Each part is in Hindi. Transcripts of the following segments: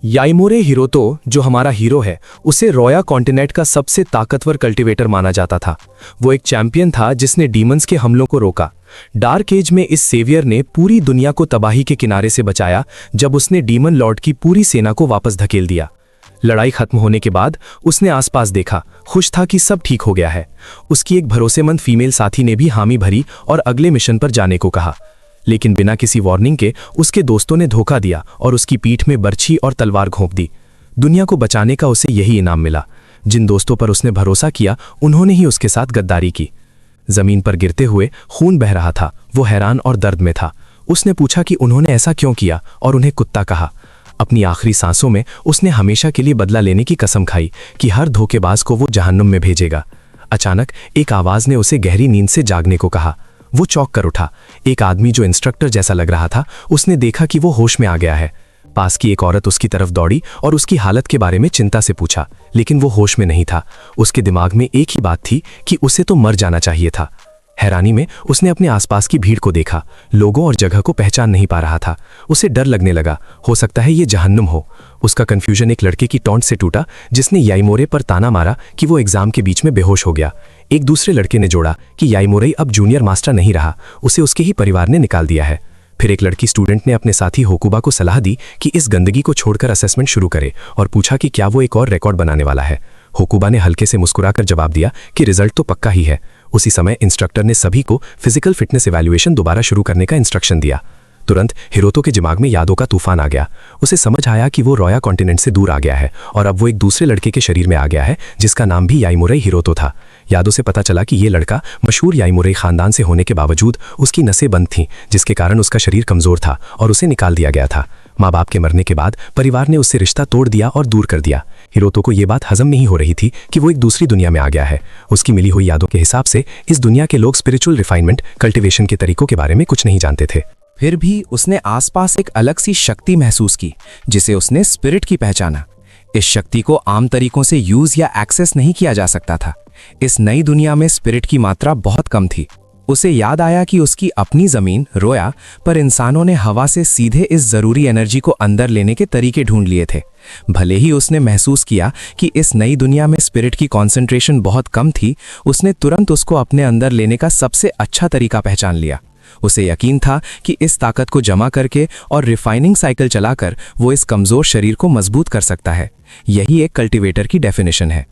याइमोरे हिरोतो, जो हमारा हीरो है, उसे रोया कॉन्टिनेंट का सबसे ताकतवर कल्टीवेटर माना जाता था। वो एक चैंपियन था जिसने डीमंस के हमलों को रोका। डार्क एज में इस सेवियर ने पूरी दुनिया को तबाही के किनारे से बचाया जब उसने डीमन लॉर्ड की पूरी सेना को वापस धकेल दिया। लड़ाई खत्म होने के बाद उसने आसपास देखा, खुश था कि सब ठीक हो गया है। उसकी एक भरोसेमंद फीमेल साथी ने भी हामी भरी और अगले मिशन पर जाने को कहा, लेकिन बिना किसी वार्निंग के उसके दोस्तों ने धोखा दिया और उसकी पीठ में बर्छी और तलवार घोंप दी। दुनिया को बचाने का उसे यही इनाम मिला। जिन दोस्तों पर उसने भरोसा किया उन्होंने ही उसके साथ गद्दारी की। जमीन पर गिरते हुए खून बह रहा था। वो हैरान और दर्द में था। उसने पूछा कि उन्होंने ऐसा क्यों किया और उन्हें कुत्ता कहा। अपनी आखिरी सांसों में उसने हमेशा के लिए बदला लेने की कसम खाई कि हर धोखेबाज को वो जहन्नुम में भेजेगा। अचानक एक आवाज ने उसे गहरी नींद से जागने को कहा। वो चौंक कर उठा। एक आदमी जो इंस्ट्रक्टर जैसा लग रहा था, उसने देखा कि वो होश में आ गया है। पास की एक औरत उसकी तरफ दौड़ी और उसकी हालत के बारे में चिंता से पूछा, लेकिन वो होश में नहीं था। उसके दिमाग में एक ही बात थी कि उसे तो मर जाना चाहिए था। हैरानी में उसने अपने आसपास की भीड़ को देखा। लोगों और जगह को पहचान नहीं पा रहा था। उसे डर लगने लगा, हो सकता है ये जहन्नुम हो। उसका कंफ्यूजन एक लड़के की टॉन्ट से टूटा जिसने याइमोरे पर ताना मारा कि वो एग्जाम के बीच में बेहोश हो गया। एक दूसरे लड़के ने जोड़ा कि याइमोरे अब जूनियर मास्टर नहीं रहा, उसे उसके ही परिवार ने निकाल दिया है। फिर एक लड़की स्टूडेंट ने अपने साथी होकुबा को सलाह दी कि इस गंदगी को छोड़कर असेसमेंट शुरू करे और पूछा कि क्या वो एक और रिकॉर्ड बनाने वाला है। होकुबा ने हल्के से मुस्कुराकर जवाब दिया कि रिजल्ट तो पक्का ही है। उसी समय इंस्ट्रक्टर ने सभी को फिजिकल फिटनेस इवैल्यूएशन दोबारा शुरू करने का इंस्ट्रक्शन दिया। तुरंत हिरोतो के दिमाग में यादों का तूफान आ गया। उसे समझ आया कि वो रोया कॉन्टिनेंट से दूर आ गया है और अब वो एक दूसरे लड़के के शरीर में आ गया है जिसका नाम भी याइमोरे हिरोतो था। यादों से पता चला कि ये लड़का मशहूर याइमोरे खानदान से होने के बावजूद उसकी नसें बंद थीं, जिसके कारण उसका शरीर कमजोर था और उसे निकाल दिया गया था। माँ बाप के मरने के बाद परिवार ने उससे रिश्ता तोड़ दिया और दूर कर दिया। हिरोतो को ये बात हजम नहीं हो रही थी कि वो एक दूसरी दुनिया में आ गया है। उसकी मिली हुई यादों के हिसाब से इस दुनिया के लोग स्पिरिचुअल रिफाइनमेंट, कल्टीवेशन के तरीकों के बारे में कुछ नहीं जानते थे। फिर भी उसने आसपास एक अलग सी शक्ति महसूस की जिसे उसने स्पिरिट की पहचाना। इस शक्ति को आम तरीकों से यूज या एक्सेस नहीं किया जा सकता था। इस नई दुनिया में स्पिरिट की मात्रा बहुत कम थी। उसे याद आया कि उसकी अपनी जमीन रोया पर इंसानों ने हवा से सीधे इस जरूरी एनर्जी को अंदर लेने के तरीके ढूंढ लिए थे। भले ही उसने महसूस किया कि इस नई दुनिया में स्पिरिट की कंसंट्रेशन बहुत कम थी, उसने तुरंत उसको अपने अंदर लेने का सबसे अच्छा तरीका पहचान लिया। उसे यकीन था कि इस ताकत को जमा करके और रिफाइनिंग साइकिल चलाकर वो इस कमजोर शरीर को मजबूत कर सकता है। यही एक कल्टीवेटर की डेफिनेशन है।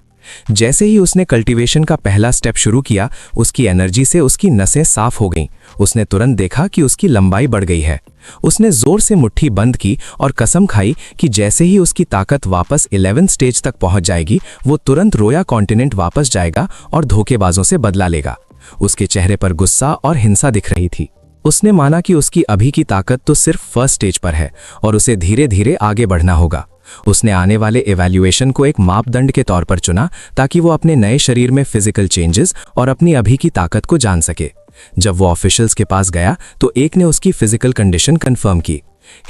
जैसे ही उसने कल्टीवेशन का पहला स्टेप शुरू किया, उसकी एनर्जी से उसकी नसें साफ हो गईं। उसने तुरंत देखा कि उसकी लंबाई बढ़ गई है। उसने जोर से मुट्ठी बंद की और कसम खाई कि जैसे ही उसकी ताकत वापस 11 स्टेज तक पहुंच जाएगी, वो तुरंत रोया कॉन्टिनेंट वापस जाएगा और धोखेबाजों से बदला लेगा। उसके चेहरे पर गुस्सा और हिंसा दिख रही थी। उसने माना कि उसकी अभी की ताकत तो सिर्फ फर्स्ट स्टेज पर है और उसे धीरे धीरे आगे बढ़ना होगा। उसने आने वाले इवैल्यूएशन को एक मापदंड के तौर पर चुना ताकि वो अपने नए शरीर में फिजिकल चेंजेस और अपनी अभी की ताकत को जान सके। जब वो ऑफिशियल्स के पास गया तो एक ने उसकी फिजिकल कंडीशन कंफर्म की।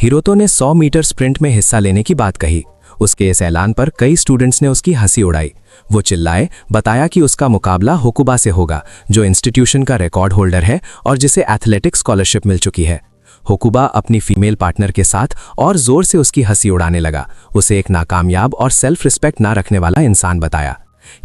हिरोतो ने 100 मीटर स्प्रिंट में हिस्सा लेने की बात कही। उसके इस ऐलान पर कई स्टूडेंट्स ने उसकी हंसी उड़ाई। वो चिल्लाए, बताया कि उसका मुकाबला होकुबा से होगा, जो इंस्टीट्यूशन का रिकॉर्ड होल्डर है और जिसे एथलेटिक्स स्कॉलरशिप मिल चुकी है। होकुबा अपनी फीमेल पार्टनर के साथ और जोर से उसकी हंसी उड़ाने लगा। उसे एक नाकामयाब और सेल्फ रिस्पेक्ट ना रखने वाला इंसान बताया।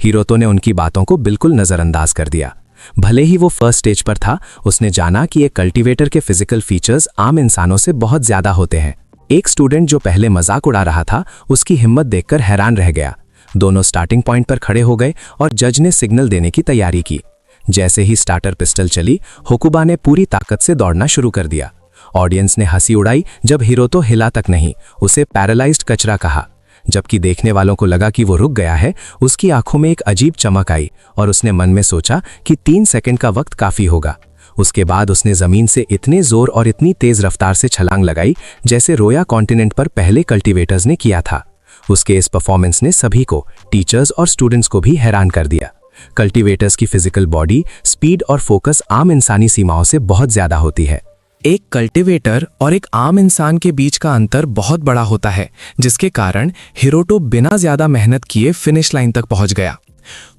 हिरोतो ने उनकी बातों को बिल्कुल नजरअंदाज कर दिया। भले ही वो फर्स्ट स्टेज पर था, उसने जाना कि एक कल्टीवेटर के फिजिकल फीचर्स आम इंसानों से बहुत ज्यादा होते हैं। एक स्टूडेंट जो पहले मजाक उड़ा रहा था, उसकी हिम्मत देखकर हैरान रह गया। दोनों स्टार्टिंग पॉइंट पर खड़े हो गए और जज ने सिग्नल देने की तैयारी की। जैसे ही स्टार्टर पिस्टल चली, होकुबा ने पूरी ताकत से दौड़ना शुरू कर दिया। ऑडियंस ने हंसी उड़ाई जब हिरोतो हिला तक नहीं, उसे पैरालाइज्ड कचरा कहा। जबकि देखने वालों को लगा कि वो रुक गया है, उसकी आंखों में एक अजीब चमक आई और उसने मन में सोचा कि 3 सेकंड का वक्त काफी होगा। उसके बाद उसने जमीन से इतने जोर और इतनी तेज रफ्तार से छलांग लगाई जैसे रोया कॉन्टिनेंट पर पहले कल्टीवेटर्स ने किया था। उसके इस परफॉर्मेंस ने सभी को, टीचर्स और स्टूडेंट्स को भी हैरान कर दिया। कल्टीवेटर्स की फिजिकल बॉडी, स्पीड और फोकस आम इंसानी सीमाओं से बहुत ज्यादा होती है। एक कल्टीवेटर और एक आम इंसान के बीच का अंतर बहुत बड़ा होता है, जिसके कारण हिरोतो बिना ज्यादा मेहनत किए फिनिश लाइन तक पहुंच गया।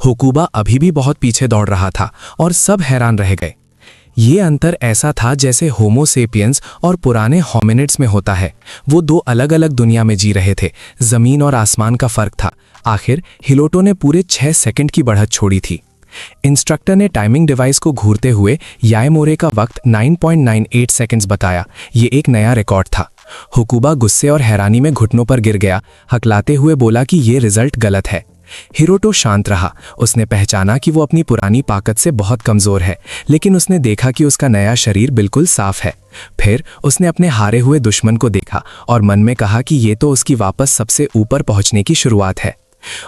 होकुबा अभी भी बहुत पीछे दौड़ रहा था और सब हैरान रह गए। ये अंतर ऐसा था जैसे होमो सेपियंस और पुराने होमिनिड्स में होता है। वो दो अलग अलग दुनिया में जी रहे थे, जमीन और आसमान का फर्क था। आखिर हिरोटो ने पूरे 6 सेकंड की बढ़त छोड़ी थी। इंस्ट्रक्टर ने टाइमिंग डिवाइस को घूरते हुए याएमोरे का वक्त 9.98 सेकंड्स बताया। ये एक नया रिकॉर्ड था। हुकुबा गुस्से और हैरानी में घुटनों पर गिर गया, हकलाते हुए बोला कि ये रिजल्ट गलत है। हिरोटो शांत रहा। उसने पहचाना कि वो अपनी पुरानी ताकत से बहुत कमजोर है, लेकिन उसने देखा कि उसका नया शरीर बिल्कुल साफ है। फिर उसने अपने हारे हुए दुश्मन को देखा और मन में कहा कि ये तो उसकी वापस सबसे ऊपर पहुंचने की शुरुआत है।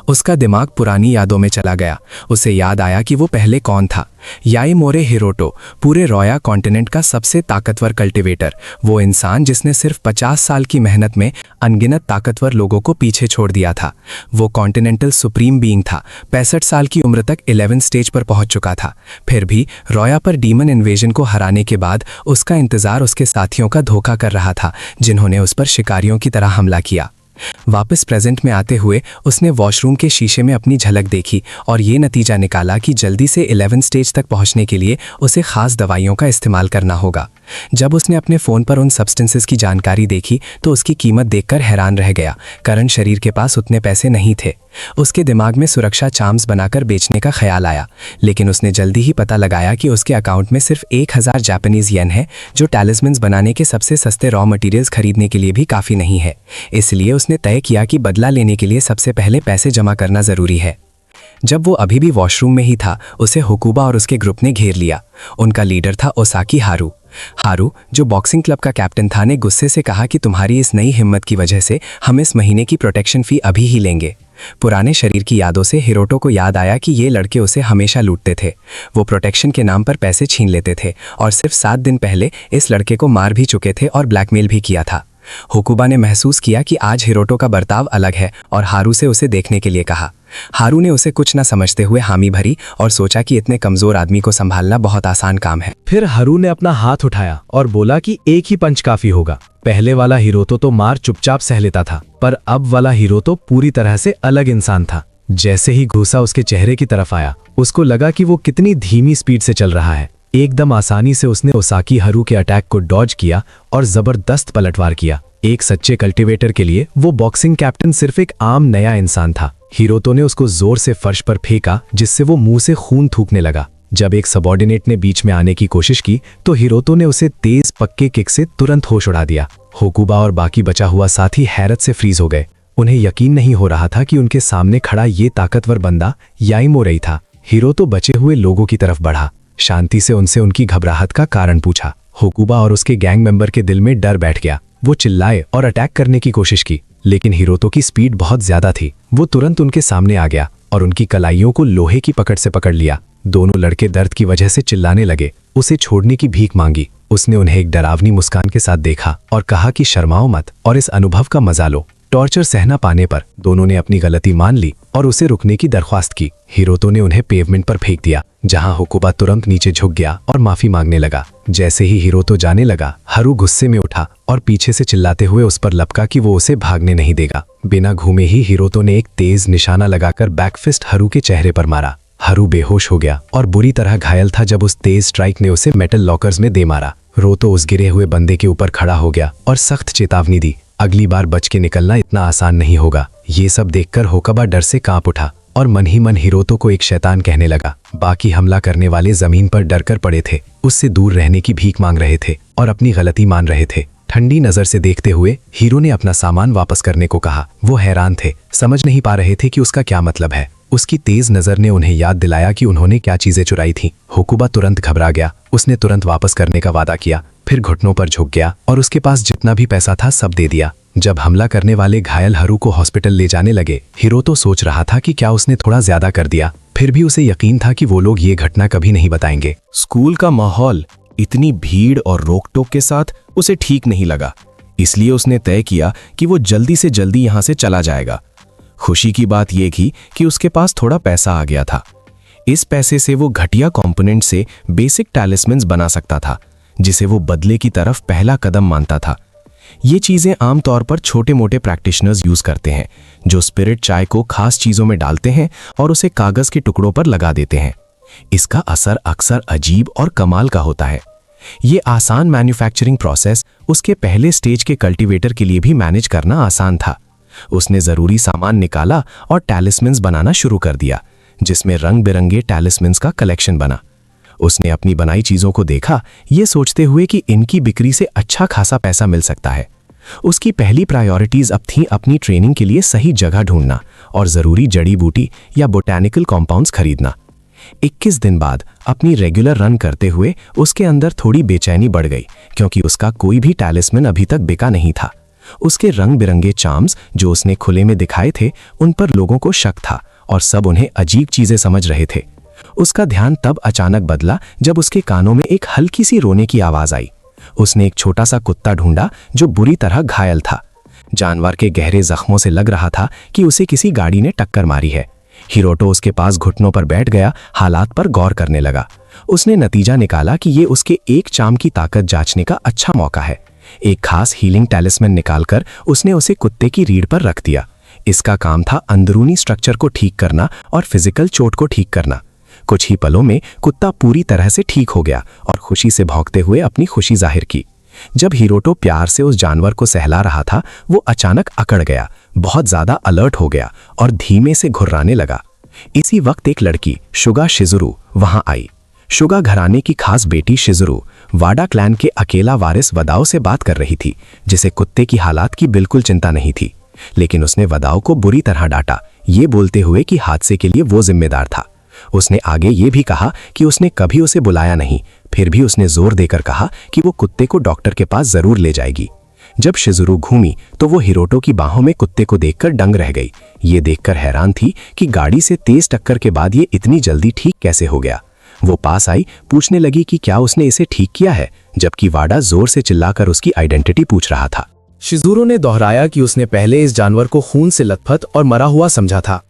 उसका दिमाग पुरानी यादों में चला गया। उसे याद आया कि वो पहले कौन था। याएमोरे हिरोटो, पूरे रॉया कॉन्टिनेंट का सबसे ताकतवर कल्टीवेटर, वो इंसान जिसने सिर्फ 50 साल की मेहनत में अनगिनत ताकतवर लोगों को पीछे छोड़ दिया था। वो कॉन्टिनेंटल सुप्रीम बीइंग था। 65 साल की उम्र तक 11 स्टेज पर पहुंच चुका था। फिर भी रॉया पर डीमन इन्वेजन को हराने के बाद उसका इंतजार उसके साथियों का धोखा कर रहा था, जिन्होंने उस पर शिकारियों की तरह हमला किया। वापस प्रेजेंट में आते हुए उसने वॉशरूम के शीशे में अपनी झलक देखी और ये नतीजा निकाला कि जल्दी से 11 स्टेज तक पहुंचने के लिए उसे खास दवाइयों का इस्तेमाल करना होगा। जब उसने अपने फ़ोन पर उन सब्सटेंसेस की जानकारी देखी तो उसकी कीमत देखकर हैरान रह गया। करण शरीर के पास उतने पैसे नहीं थे। उसके दिमाग में सुरक्षा चार्म्स बनाकर बेचने का ख्याल आया, लेकिन उसने जल्दी ही पता लगाया कि उसके अकाउंट में सिर्फ 1000 जापानीज येन है, जो टैलिस्मन्स बनाने के सबसे सस्ते रॉ मटेरियल्स खरीदने के लिए भी काफ़ी नहीं है। इसलिए उसने तय किया कि बदला लेने के लिए सबसे पहले पैसे जमा करना ज़रूरी है। जब वो अभी भी वॉशरूम में ही था, उसे हुकुबा और उसके ग्रुप ने घेर लिया। उनका लीडर था ओसाकी हारू। हारू, जो बॉक्सिंग क्लब का कैप्टन था, ने गुस्से से कहा कि तुम्हारी इस नई हिम्मत की वजह से हम इस महीने की प्रोटेक्शन फ़ी अभी ही लेंगे। पुराने शरीर की यादों से हिरोटो को याद आया कि ये लड़के उसे हमेशा लूटते थे। वो प्रोटेक्शन के नाम पर पैसे छीन लेते थे और सिर्फ 7 दिन पहले इस लड़के को मार भी चुके थे और ब्लैकमेल भी किया था। हुकुबा ने महसूस किया कि आज हिरोटो का बर्ताव अलग है और हारू से उसे देखने के लिए कहा। हारू ने उसे कुछ न समझते हुए हामी भरी और सोचा कि इतने कमजोर आदमी को संभालना बहुत आसान काम है। फिर हारू ने अपना हाथ उठाया और बोला कि एक ही पंच काफी होगा। पहले वाला हिरोतो तो मार चुपचाप सह लेता था, पर अब वाला हिरोतो पूरी तरह से अलग इंसान था। जैसे ही घूसा उसके चेहरे की तरफ आया, उसको लगा कि वो कितनी धीमी स्पीड से चल रहा है। एकदम आसानी से उसने ओसाकी हारू के अटैक को डॉज किया और जबरदस्त पलटवार किया। एक सच्चे कल्टीवेटर के लिए वो बॉक्सिंग कैप्टन सिर्फ एक आम नया इंसान था। हिरोतो ने उसको जोर से फर्श पर फेंका, जिससे वो मुंह से खून थूकने लगा। जब एक सबॉर्डिनेट ने बीच में आने की कोशिश की तो हिरोतो ने उसे तेज पक्के किक से तुरंत होश उड़ा दिया। हुकुबा और बाकी बचा हुआ साथी हैरत से फ्रीज हो गए। उन्हें यकीन नहीं हो रहा था कि उनके सामने खड़ा ये ताकतवर बंदा याएमोरे था। हिरोतो बचे हुए लोगों की तरफ बढ़ा, शांति से उनसे उनकी घबराहट का कारण पूछा। हुकुबा और उसके गैंग मेंबर के दिल में डर बैठ गया। वो चिल्लाए और अटैक करने की कोशिश की, लेकिन हिरोतो की स्पीड बहुत ज्यादा थी। वो तुरंत उनके सामने आ गया और उनकी कलाइयों को लोहे की पकड़ से पकड़ लिया। दोनों लड़के दर्द की वजह से चिल्लाने लगे। उसे छोड़ने की भीख मांगी। उसने उन्हें एक डरावनी मुस्कान के साथ देखा और कहा कि शर्माओ मत और इस अनुभव का मजा लो। टॉर्चर सहना पाने पर दोनों ने अपनी गलती मान ली और उसे रुकने की दरख्वास्त की। हिरोतो ने उन्हें पेवमेंट पर फेंक दिया, जहां हुकुबा तुरंत नीचे झुक गया और माफी मांगने लगा। जैसे ही हिरोतो जाने लगा, हारू गुस्से में उठा और पीछे से चिल्लाते हुए उस पर लपका कि वो उसे भागने नहीं देगा। बिना घूमे ही हिरोतो ने एक तेज निशाना लगाकर बैकफिस्ट हारू के चेहरे पर मारा। हारू बेहोश हो गया और बुरी तरह घायल था जब उस तेज स्ट्राइक ने उसे मेटल लॉकर्स में दे मारा। रोतो उस गिरे हुए बंदे के ऊपर खड़ा हो गया और सख्त चेतावनी दी, अगली बार बच के निकलना इतना आसान नहीं होगा। ये सब देखकर हुकुबा डर से कांप उठा और मन ही मन हिरोतो को एक शैतान कहने लगा। बाकी हमला करने वाले जमीन पर डरकर पड़े थे, उससे दूर रहने की भीख मांग रहे थे और अपनी गलती मान रहे थे। ठंडी नजर से देखते हुए हीरो ने अपना सामान वापस करने को कहा। वो हैरान थे, समझ नहीं पा रहे थे कि उसका क्या मतलब है। उसकी तेज नजर ने उन्हें याद दिलाया कि उन्होंने क्या चीजें चुराई थीं। हुकुबा तुरंत घबरा गया। उसने तुरंत वापस करने का वादा किया, फिर घुटनों पर झुक गया और उसके पास जितना भी पैसा था सब दे दिया। जब हमला करने वाले घायल हारू को हॉस्पिटल ले जाने लगे, हिरोतो सोच रहा था कि क्या उसने थोड़ा ज्यादा कर दिया। फिर भी उसे यकीन था कि वो लोग ये घटना कभी नहीं बताएंगे। स्कूल का माहौल इतनी भीड़ और रोक-टोक के साथ उसे ठीक नहीं लगा, इसलिए उसने तय किया कि वो जल्दी से जल्दी यहां से चला जाएगा। खुशी की बात यह थी कि उसके पास थोड़ा पैसा आ गया था। इस पैसे से वो घटिया कंपोनेंट से बेसिक टैलिस्मन्स बना सकता था, जिसे वो बदले की तरफ पहला कदम मानता था। ये चीजें आमतौर पर छोटे मोटे प्रैक्टिशनर्स यूज करते हैं, जो स्पिरिट चाय को खास चीजों में डालते हैं और उसे कागज के टुकड़ों पर लगा देते हैं। इसका असर अक्सर अजीब और कमाल का होता है। ये आसान मैन्युफैक्चरिंग प्रोसेस उसके पहले स्टेज के कल्टीवेटर के लिए भी मैनेज करना आसान था। उसने ज़रूरी सामान निकाला और टैलिस्मन्स बनाना शुरू कर दिया, जिसमें रंग बिरंगे टैलिस्मन्स का कलेक्शन बना। उसने अपनी बनाई चीज़ों को देखा, ये सोचते हुए कि इनकी बिक्री से अच्छा खासा पैसा मिल सकता है। उसकी पहली प्रायोरिटीज अब थीं अपनी ट्रेनिंग के लिए सही जगह ढूंढना और ज़रूरी जड़ी बूटी या बोटैनिकल कॉम्पाउंड्स खरीदना। 21 दिन बाद अपनी रेगुलर रन करते हुए उसके अंदर थोड़ी बेचैनी बढ़ गई, क्योंकि उसका कोई भी टैलिस्मन अभी तक बिका नहीं था। उसके रंग बिरंगे चार्म्स जो उसने खुले में दिखाए थे, उन पर लोगों को शक था और सब उन्हें अजीब चीजें समझ रहे थे। उसका ध्यान तब अचानक बदला जब उसके कानों में एक हल्की सी रोने की आवाज आई। उसने एक छोटा सा कुत्ता ढूंढा जो बुरी तरह घायल था। जानवर के गहरे जख्मों से लग रहा था कि उसे किसी गाड़ी ने टक्कर मारी है। हिरोटो उसके पास घुटनों पर बैठ गया, हालात पर गौर करने लगा। उसने नतीजा निकाला कि ये उसके एक चार्म की ताकत जांचने का अच्छा मौका है। एक खास हीलिंग टैलिस्मन निकालकर उसने उसे कुत्ते की रीढ़ पर रख दिया। इसका काम था अंदरूनी स्ट्रक्चर को ठीक करना और फिजिकल चोट को ठीक करना। कुछ ही पलों में कुत्ता पूरी तरह से ठीक हो गया और खुशी से भौंकते हुए अपनी खुशी जाहिर की। जब हिरोटो प्यार से उस जानवर को सहला रहा था, वो अचानक अकड़ गया, बहुत ज्यादा अलर्ट हो गया और धीमे से घुर्राने लगा। इसी वक्त एक लड़की शुगा शिजुरू वहां आई। शुगा घराने की खास बेटी शिजुरू वाडा क्लैन के अकेला वारिस वदाओ से बात कर रही थी, जिसे कुत्ते की हालात की बिल्कुल चिंता नहीं थी। लेकिन उसने वदाओ को बुरी तरह डांटा, ये बोलते हुए कि हादसे के लिए वो जिम्मेदार था। उसने आगे ये भी कहा कि उसने कभी उसे बुलाया नहीं, फिर भी उसने जोर देकर कहा कि वो कुत्ते को डॉक्टर के पास जरूर ले जाएगी। जब शिजुरू घूमी तो वो हिरोटो की बाहों में कुत्ते को देखकर दंग रह गई। ये देखकर हैरान थी कि गाड़ी से तेज टक्कर के बाद ये इतनी जल्दी ठीक कैसे हो गया। वो पास आई, पूछने लगी कि क्या उसने इसे ठीक किया है, जबकि वाडा जोर से चिल्लाकर उसकी आइडेंटिटी पूछ रहा था। शिजुरू ने दोहराया कि उसने पहले इस जानवर को खून से लथपथ और मरा हुआ समझा था।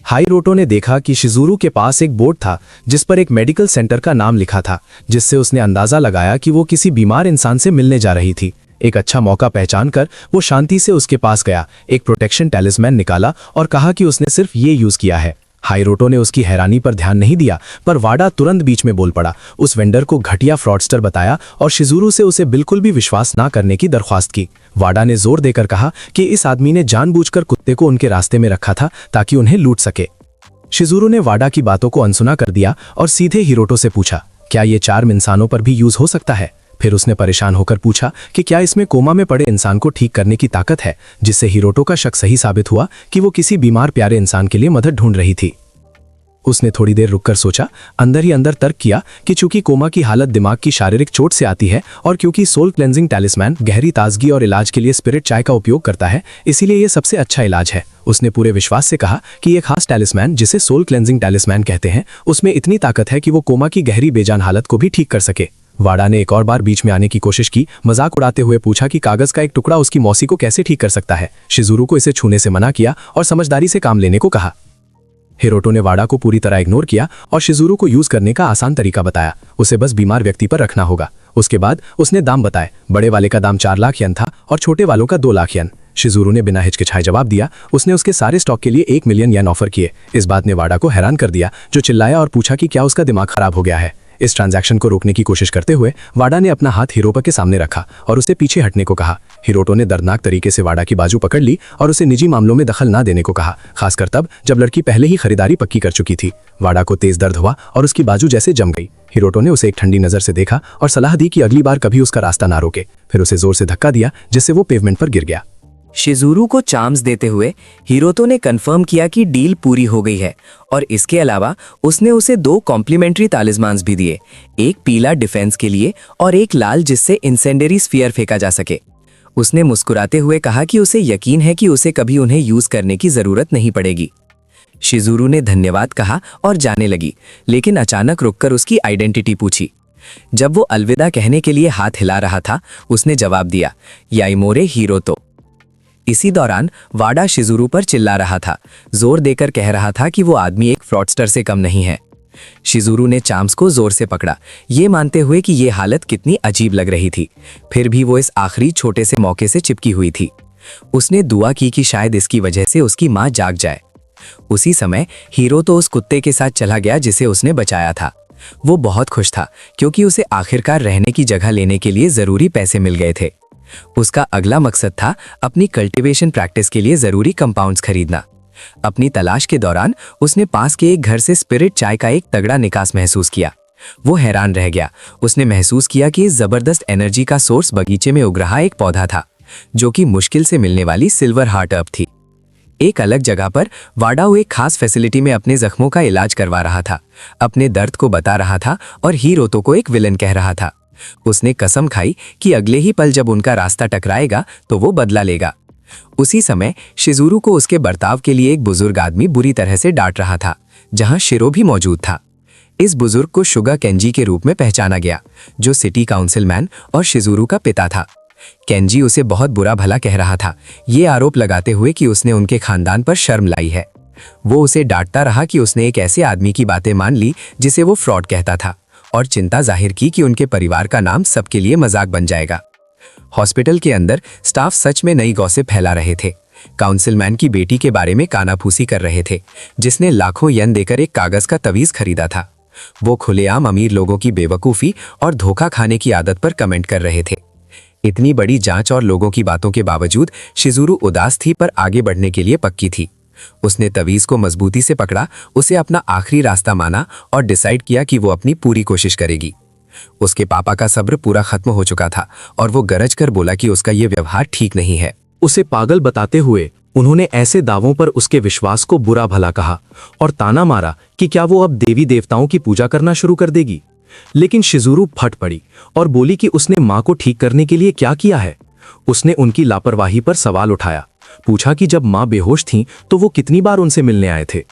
हाइरोटो ने देखा कि शिजुरू के पास एक बोर्ड था जिस पर एक मेडिकल सेंटर का नाम लिखा था, जिससे उसने अंदाजा लगाया कि वो किसी बीमार इंसान से मिलने जा रही थी। एक अच्छा मौका पहचानकर वो शांति से उसके पास गया, एक प्रोटेक्शन टैलिस्मैन निकाला और कहा कि उसने सिर्फ ये यूज किया है। हाइरोटो ने उसकी हैरानी पर ध्यान नहीं दिया, पर वाडा तुरंत बीच में बोल पड़ा, उस वेंडर को घटिया फ्रॉडस्टर बताया और शिजुरू से उसे बिल्कुल भी विश्वास ना करने की दरख्वास्त की। वाडा ने जोर देकर कहा कि इस आदमी ने जानबूझकर कुत्ते को उनके रास्ते में रखा था ताकि उन्हें लूट सके। शिजुरू ने वाडा की बातों को अनसुना कर दिया और सीधे हिरोटो से पूछा, क्या ये चार्म इंसानों पर भी यूज हो सकता है? फिर उसने परेशान होकर पूछा कि क्या इसमें कोमा में पड़े इंसान को ठीक करने की ताकत है, जिससे हिरोटो का शक सही साबित हुआ कि वो किसी बीमार प्यारे इंसान के लिए मदद ढूंढ रही थी। उसने थोड़ी देर रुककर सोचा, अंदर ही अंदर तर्क किया कि चूंकि कोमा की हालत दिमाग की शारीरिक चोट से आती है और क्योंकि सोल क्लेंजिंग टैलिस्मैन गहरी ताजगी और इलाज के लिए स्पिरिट चाय का उपयोग करता है, इसीलिए ये सबसे अच्छा इलाज है। उसने पूरे विश्वास से कहा कि ये खास टैलिस्मैन, जिसे सोल क्लेंजिंग टैलिस्मैन कहते हैं, उसमें इतनी ताकत है कि वो कोमा की गहरी बेजान हालत को भी ठीक कर सके। वाडा ने एक और बार बीच में आने की कोशिश की, मजाक उड़ाते हुए पूछा कि कागज का एक टुकड़ा उसकी मौसी को कैसे ठीक कर सकता है। शिजुरू को इसे छूने से मना किया और समझदारी से काम लेने को कहा। हिरोटो ने वाडा को पूरी तरह इग्नोर किया और शिजुरू को यूज करने का आसान तरीका बताया, उसे बस बीमार व्यक्ति पर रखना होगा। उसके बाद उसने दाम बताए, बड़े वाले का दाम 4 लाख येन था और छोटे वालों का 2 लाख येन। शिजुरू ने बिना हिचकिचाए जवाब दिया। उसने उसके सारे स्टॉक के लिए 1 मिलियन येन ऑफर किए। इस बात ने वाडा को हैरान कर दिया, जो चिल्लाया और पूछा कि क्या उसका दिमाग खराब हो गया है। इस ट्रांजैक्शन को रोकने की कोशिश करते हुए वाडा ने अपना हाथ हिरोटो के सामने रखा और उसे पीछे हटने को कहा। हिरोटो ने दर्दनाक तरीके से वाडा की बाजू पकड़ ली और उसे निजी मामलों में दखल ना देने को कहा, खासकर तब जब लड़की पहले ही खरीदारी पक्की कर चुकी थी। वाडा को तेज दर्द हुआ और उसकी बाजू जैसे जम गई। हिरोटो ने उसे एक ठंडी नजर से देखा और सलाह दी कि अगली बार कभी उसका रास्ता ना रोके। फिर उसे जोर से धक्का दिया, जिससे वो पेवमेंट पर गिर गया। शिजुरू को चार्म्स देते हुए हिरोतो ने कंफर्म किया कि डील पूरी हो गई है और इसके अलावा उसने उसे 2 कॉम्प्लीमेंट्री तालिस्मान्स भी दिए, एक पीला डिफेंस के लिए और एक लाल जिससे इंसेंडरी स्फीयर फेंका जा सके। उसने मुस्कुराते हुए कहा कि उसे यकीन है कि उसे कभी उन्हें यूज करने की जरूरत नहीं पड़ेगी। शिजुरू ने धन्यवाद कहा और जाने लगी, लेकिन अचानक रुककर उसकी आइडेंटिटी पूछी। जब वो अलविदा कहने के लिए हाथ हिला रहा था, उसने जवाब दिया, याइमोरे हिरोतो। इसी दौरान वाडा शिजुरू पर चिल्ला रहा था, जोर देकर कह रहा था कि वो आदमी एक फ्रॉडस्टर से कम नहीं है। शिजुरू ने चार्म्स को जोर से पकड़ा, ये मानते हुए कि ये हालत कितनी अजीब लग रही थी। फिर भी वो इस आखिरी छोटे से मौके से चिपकी हुई थी। उसने दुआ की कि शायद इसकी वजह से उसकी माँ जाग जाए। उसी समय हीरो तो उस कुत्ते के साथ चला गया जिसे उसने बचाया था। वो बहुत खुश था क्योंकि उसे आखिरकार रहने की जगह लेने के लिए जरूरी पैसे मिल गए थे। उसका अगला मकसद था अपनी कल्टीवेशन प्रैक्टिस के लिए जरूरी कंपाउंड्स खरीदना। अपनी तलाश के दौरान उसने पास के एक घर से स्पिरिट चाय का एक तगड़ा निकास महसूस किया। वो हैरान रह गया। उसने महसूस किया कि इस जबरदस्त एनर्जी का सोर्स बगीचे में उग रहा एक पौधा था, जो कि मुश्किल से मिलने वाली सिल्वर हार्ट अर्ब थी। एक अलग जगह पर वाडाओ एक खास फैसिलिटी में अपने जख्मों का इलाज करवा रहा था, अपने दर्द को बता रहा था और हीरोतो को एक विलन कह रहा था। उसने कसम खाई कि अगले ही पल जब उनका रास्ता टकराएगा तो वो बदला लेगा। उसी समय शिजुरू को उसके बर्ताव के लिए एक बुजुर्ग आदमी बुरी तरह से डांट रहा था, जहां शिरो भी मौजूद था। इस बुजुर्ग को शुगा केंजी के रूप में पहचाना गया, जो सिटी काउंसिलमैन और शिजुरू का पिता था। केंजी उसे बहुत बुरा भला कह रहा था, ये आरोप लगाते हुए कि उसने उनके खानदान पर शर्म लाई है। वो उसे डांटता रहा कि उसने एक ऐसे आदमी की बातें मान ली जिसे वो फ्रॉड कहता था, और चिंता जाहिर की कि उनके परिवार का नाम सबके लिए मजाक बन जाएगा। हॉस्पिटल के अंदर स्टाफ सच में नई गॉसिप फैला रहे थे। काउंसिलमैन की बेटी के बारे में कानाफूसी कर रहे थे, जिसने लाखों येन देकर एक कागज का तवीज खरीदा था। वो खुलेआम अमीर लोगों की बेवकूफ़ी और धोखा खाने की आदत पर कमेंट कर रहे थे। इतनी बड़ी जांच और लोगों की बातों के बावजूद शिजुरू उदास थी, पर आगे बढ़ने के लिए पक्की थी। उसने तवीज को मजबूती से पकड़ा, उसे अपना आखिरी रास्ता माना और डिसाइड किया कि वो अपनी पूरी कोशिश करेगी। उसके पापा का सब्र पूरा खत्म हो चुका था और वो गरज कर बोला कि उसका ये व्यवहार ठीक नहीं है। उसे पागल बताते हुए उन्होंने ऐसे दावों पर उसके विश्वास को बुरा भला कहा और ताना मारा कि क्या वो अब देवी देवताओं की पूजा करना शुरू कर देगी। लेकिन शिजुरू फट पड़ी और बोली कि उसने मां को ठीक करने के लिए क्या किया है। उसने उनकी लापरवाही पर सवाल उठाया, पूछा कि जब मां बेहोश थीं तो वो कितनी बार उनसे मिलने आए थे।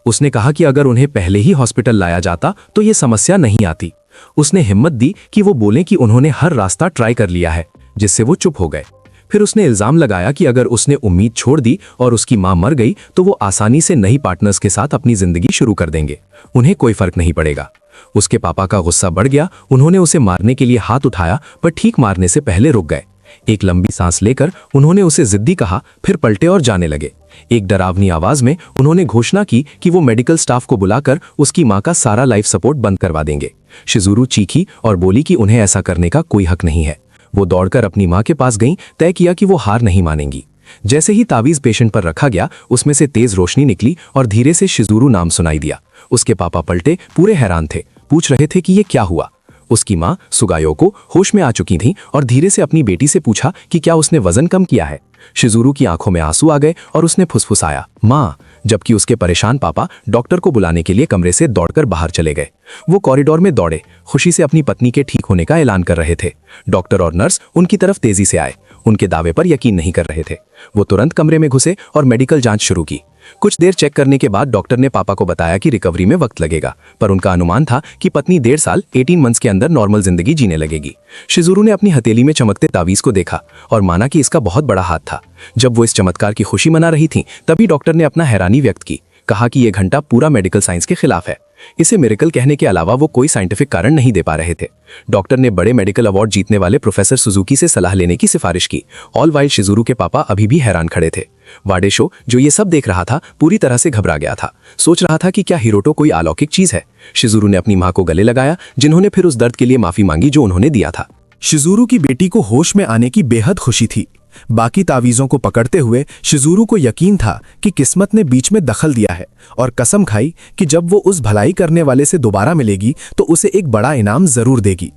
उसने कहा कि अगर उन्हें पहले ही हॉस्पिटल लाया जाता तो ये समस्या नहीं आती। उसने हिम्मत दी कि वो बोलें कि उन्होंने हर रास्ता ट्राई कर लिया है, जिससे वो चुप हो गए। फिर उसने इल्जाम लगाया कि अगर उसने उम्मीद छोड़ दी और उसकी मां मर गई तो वो आसानी से नई पार्टनर्स के साथ अपनी जिंदगी शुरू कर देंगे, उन्हें कोई फर्क नहीं पड़ेगा। उसके पापा का गुस्सा बढ़ गया। उन्होंने उसे मारने के लिए हाथ उठाया, पर ठीक मारने से पहले रुक गए। एक लंबी सांस लेकर उन्होंने उसे जिद्दी कहा, फिर पलटे और जाने लगे। एक डरावनी आवाज में उन्होंने घोषणा की कि वो मेडिकल स्टाफ को बुलाकर उसकी मां का सारा लाइफ सपोर्ट बंद करवा देंगे। शिजुरू चीखी और बोली कि उन्हें ऐसा करने का कोई हक नहीं है। वो दौड़कर अपनी मां के पास गईं, तय किया कि वो हार नहीं मानेंगी। जैसे ही तावीज पेशेंट पर रखा गया, उसमें से तेज रोशनी निकली और धीरे से शिजुरू नाम सुनाई दिया। उसके पापा पलटे, पूरे हैरान थे, पूछ रहे थे कि ये क्या हुआ। उसकी मां सुगायोको होश में आ चुकी थी और धीरे से अपनी बेटी से पूछा कि क्या उसने वजन कम किया है। शिजुरू की आंखों में आंसू आ गए और उसने फुसफुसाया, मां, जबकि उसके परेशान पापा डॉक्टर को बुलाने के लिए कमरे से दौड़कर बाहर चले गए। वो कॉरिडोर में दौड़े, खुशी से अपनी पत्नी के ठीक होने का ऐलान कर रहे थे। डॉक्टर और नर्स उनकी तरफ तेजी से आए, उनके दावे पर यकीन नहीं कर रहे थे। वो तुरंत कमरे में घुसे और मेडिकल जांच शुरू की। कुछ देर चेक करने के बाद डॉक्टर ने पापा को बताया कि रिकवरी में वक्त लगेगा, पर उनका अनुमान था कि पत्नी 1.5 साल 18 मंथ्स के अंदर नॉर्मल जिंदगी जीने लगेगी। शिजुरू ने अपनी हथेली में चमकते तावीज को देखा और माना कि इसका बहुत बड़ा हाथ था। जब वो इस चमत्कार की खुशी मना रही थी, तभी डॉक्टर ने अपना हैरानी व्यक्त की, कहा कि यह घंटा पूरा मेडिकल साइंस के खिलाफ है। इसे मिरेकल कहने के अलावा वो कोई साइंटिफिक कारण नहीं दे पा रहे थे। डॉक्टर ने बड़े मेडिकल अवार्ड जीतने वाले प्रोफेसर सुजुकी से सलाह लेने की सिफारिश की। ऑल वाइल शिजुरू के पापा अभी भी हैरान खड़े थे। वाडेशो, जो ये सब देख रहा था, पूरी तरह से घबरा गया था। सोच रहा था कि क्या हिरोटो कोई अलौकिक चीज है। शिजुरू ने अपनी मां को गले लगाया, जिन्होंने फिर उस दर्द के लिए माफी मांगी जो उन्होंने दिया था। शिजुरू की बेटी को होश में आने की बेहद खुशी थी। बाकी तावीजों को पकड़ते हुए शिजुरू को यकीन था कि किस्मत ने बीच में दखल दिया है और कसम खाई कि जब वो उस भलाई करने वाले से दोबारा मिलेगी तो उसे एक बड़ा इनाम जरूर देगी।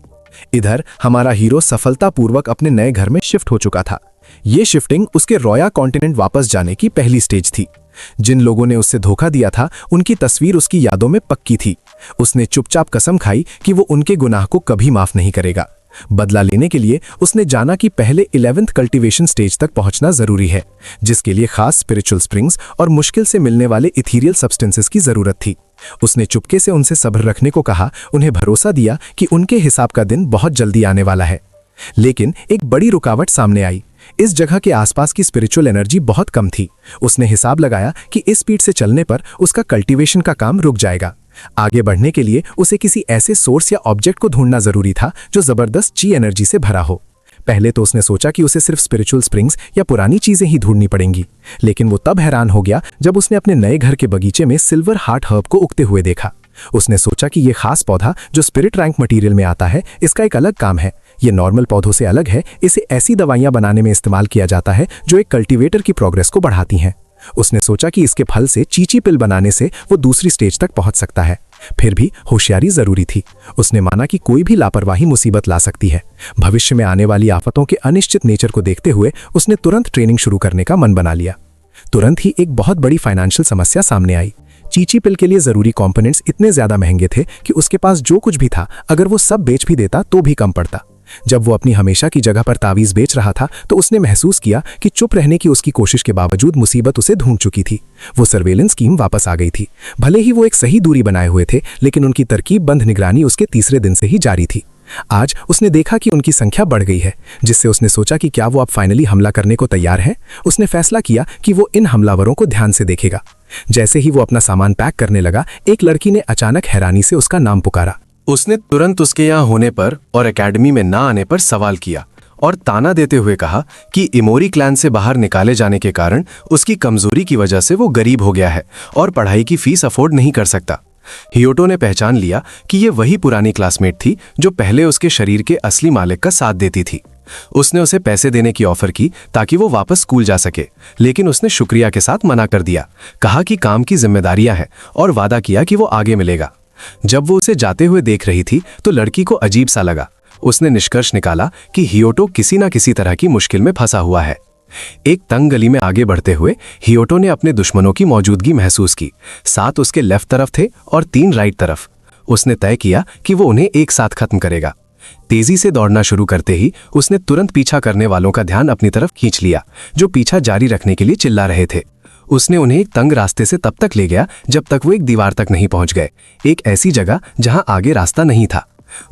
इधर हमारा हीरो सफलतापूर्वक अपने नए घर में शिफ्ट हो चुका था। ये शिफ्टिंग उसके रॉया कॉन्टिनेंट वापस जाने की पहली स्टेज थी। जिन लोगों ने उससे धोखा दिया था, उनकी तस्वीर उसकी यादों में पक्की थी। उसने चुपचाप कसम खाई कि वो उनके गुनाह को कभी माफ नहीं करेगा। बदला लेने के लिए उसने जाना कि पहले 11th कल्टीवेशन स्टेज तक पहुंचना जरूरी है, जिसके लिए खास स्पिरिचुअल स्प्रिंग्स और मुश्किल से मिलने वाले इथीरियल सब्सटेंसेस की जरूरत थी। उसने चुपके से उनसे सब्र रखने को कहा, उन्हें भरोसा दिया कि उनके हिसाब का दिन बहुत जल्दी आने वाला है। लेकिन एक बड़ी रुकावट सामने आई। इस जगह के आसपास की स्पिरिचुअल एनर्जी बहुत कम थी। उसने हिसाब लगाया कि इस स्पीड से चलने पर उसका कल्टीवेशन का काम रुक जाएगा। आगे बढ़ने के लिए उसे किसी ऐसे सोर्स या ऑब्जेक्ट को ढूंढना जरूरी था जो जबरदस्त ची एनर्जी से भरा हो। पहले तो उसने सोचा कि उसे सिर्फ स्पिरिचुअल स्प्रिंग्स या पुरानी चीजें ही ढूंढनी पड़ेंगी, लेकिन वो तब हैरान हो गया जब उसने अपने नए घर के बगीचे में सिल्वर हार्ट हर्ब को उगते हुए देखा। उसने सोचा कि ये खास पौधा जो स्पिरिट रैंक मटेरियल में आता है, इसका एक अलग काम है। ये नॉर्मल पौधों से अलग है, इसे ऐसी दवाइयां बनाने में इस्तेमाल किया जाता है जो एक कल्टीवेटर की प्रोग्रेस को बढ़ाती हैं। उसने सोचा कि इसके फल से चीची पिल बनाने से वो दूसरी स्टेज तक पहुंच सकता है। फिर भी होशियारी जरूरी थी। उसने माना कि कोई भी लापरवाही मुसीबत ला सकती है। भविष्य में आने वाली आफतों के अनिश्चित नेचर को देखते हुए उसने तुरंत ट्रेनिंग शुरू करने का मन बना लिया। तुरंत ही एक बहुत बड़ी फाइनेंशियल समस्या सामने आई। चीची पिल के लिए जरूरी कंपोनेंट्स इतने ज्यादा महंगे थे कि उसके पास जो कुछ भी था, अगर वो सब बेच भी देता तो भी कम पड़ता। जब वो अपनी हमेशा की जगह पर तावीज बेच रहा था तो उसने महसूस किया कि चुप रहने की उसकी कोशिश के बावजूद मुसीबत उसे ढूंढ चुकी थी। वो सर्वेलेंस स्कीम वापस आ गई थी। भले ही वो एक सही दूरी बनाए हुए थे, लेकिन उनकी तरकीब बंद निगरानी उसके तीसरे दिन से ही जारी थी। आज उसने देखा कि उनकी संख्या बढ़ गई है, जिससे उसने सोचा कि क्या वो अब फाइनली हमला करने को तैयार है। उसने फैसला किया कि वो इन हमलावरों को ध्यान से देखेगा। जैसे ही वो अपना सामान पैक करने लगा, एक लड़की ने अचानक हैरानी से उसका नाम पुकारा। उसने तुरंत उसके यहाँ होने पर और एकेडमी में ना आने पर सवाल किया और ताना देते हुए कहा कि इमोरी क्लैन से बाहर निकाले जाने के कारण उसकी कमजोरी की वजह से वो गरीब हो गया है और पढ़ाई की फीस अफोर्ड नहीं कर सकता। हियोटो ने पहचान लिया कि ये वही पुरानी क्लासमेट थी जो पहले उसके शरीर के असली मालिक का साथ देती थी। उसने उसे पैसे देने की ऑफर की ताकि वो वापस स्कूल जा सके, लेकिन उसने शुक्रिया के साथ मना कर दिया। कहा कि काम की जिम्मेदारियां हैं और वादा किया कि वो आगे मिलेगा। जब वो उसे जाते हुए देख रही थी तो लड़की को अजीब सा लगा। उसने निष्कर्ष निकाला कि हियोटो किसी न किसी तरह की मुश्किल में फंसा हुआ है। एक तंग गली में आगे बढ़ते हुए हियोटो ने अपने दुश्मनों की मौजूदगी महसूस की। 7 उसके लेफ्ट तरफ थे और 3 राइट तरफ। उसने तय किया कि वो उन्हें एक साथ खत्म करेगा। तेजी से दौड़ना शुरू करते ही उसने तुरंत पीछा करने वालों का ध्यान अपनी तरफ खींच लिया, जो पीछा जारी रखने के लिए चिल्ला रहे थे। उसने उन्हें एक तंग रास्ते से तब तक ले गया जब तक वो एक दीवार तक नहीं पहुंच गए, एक ऐसी जगह जहां आगे रास्ता नहीं था।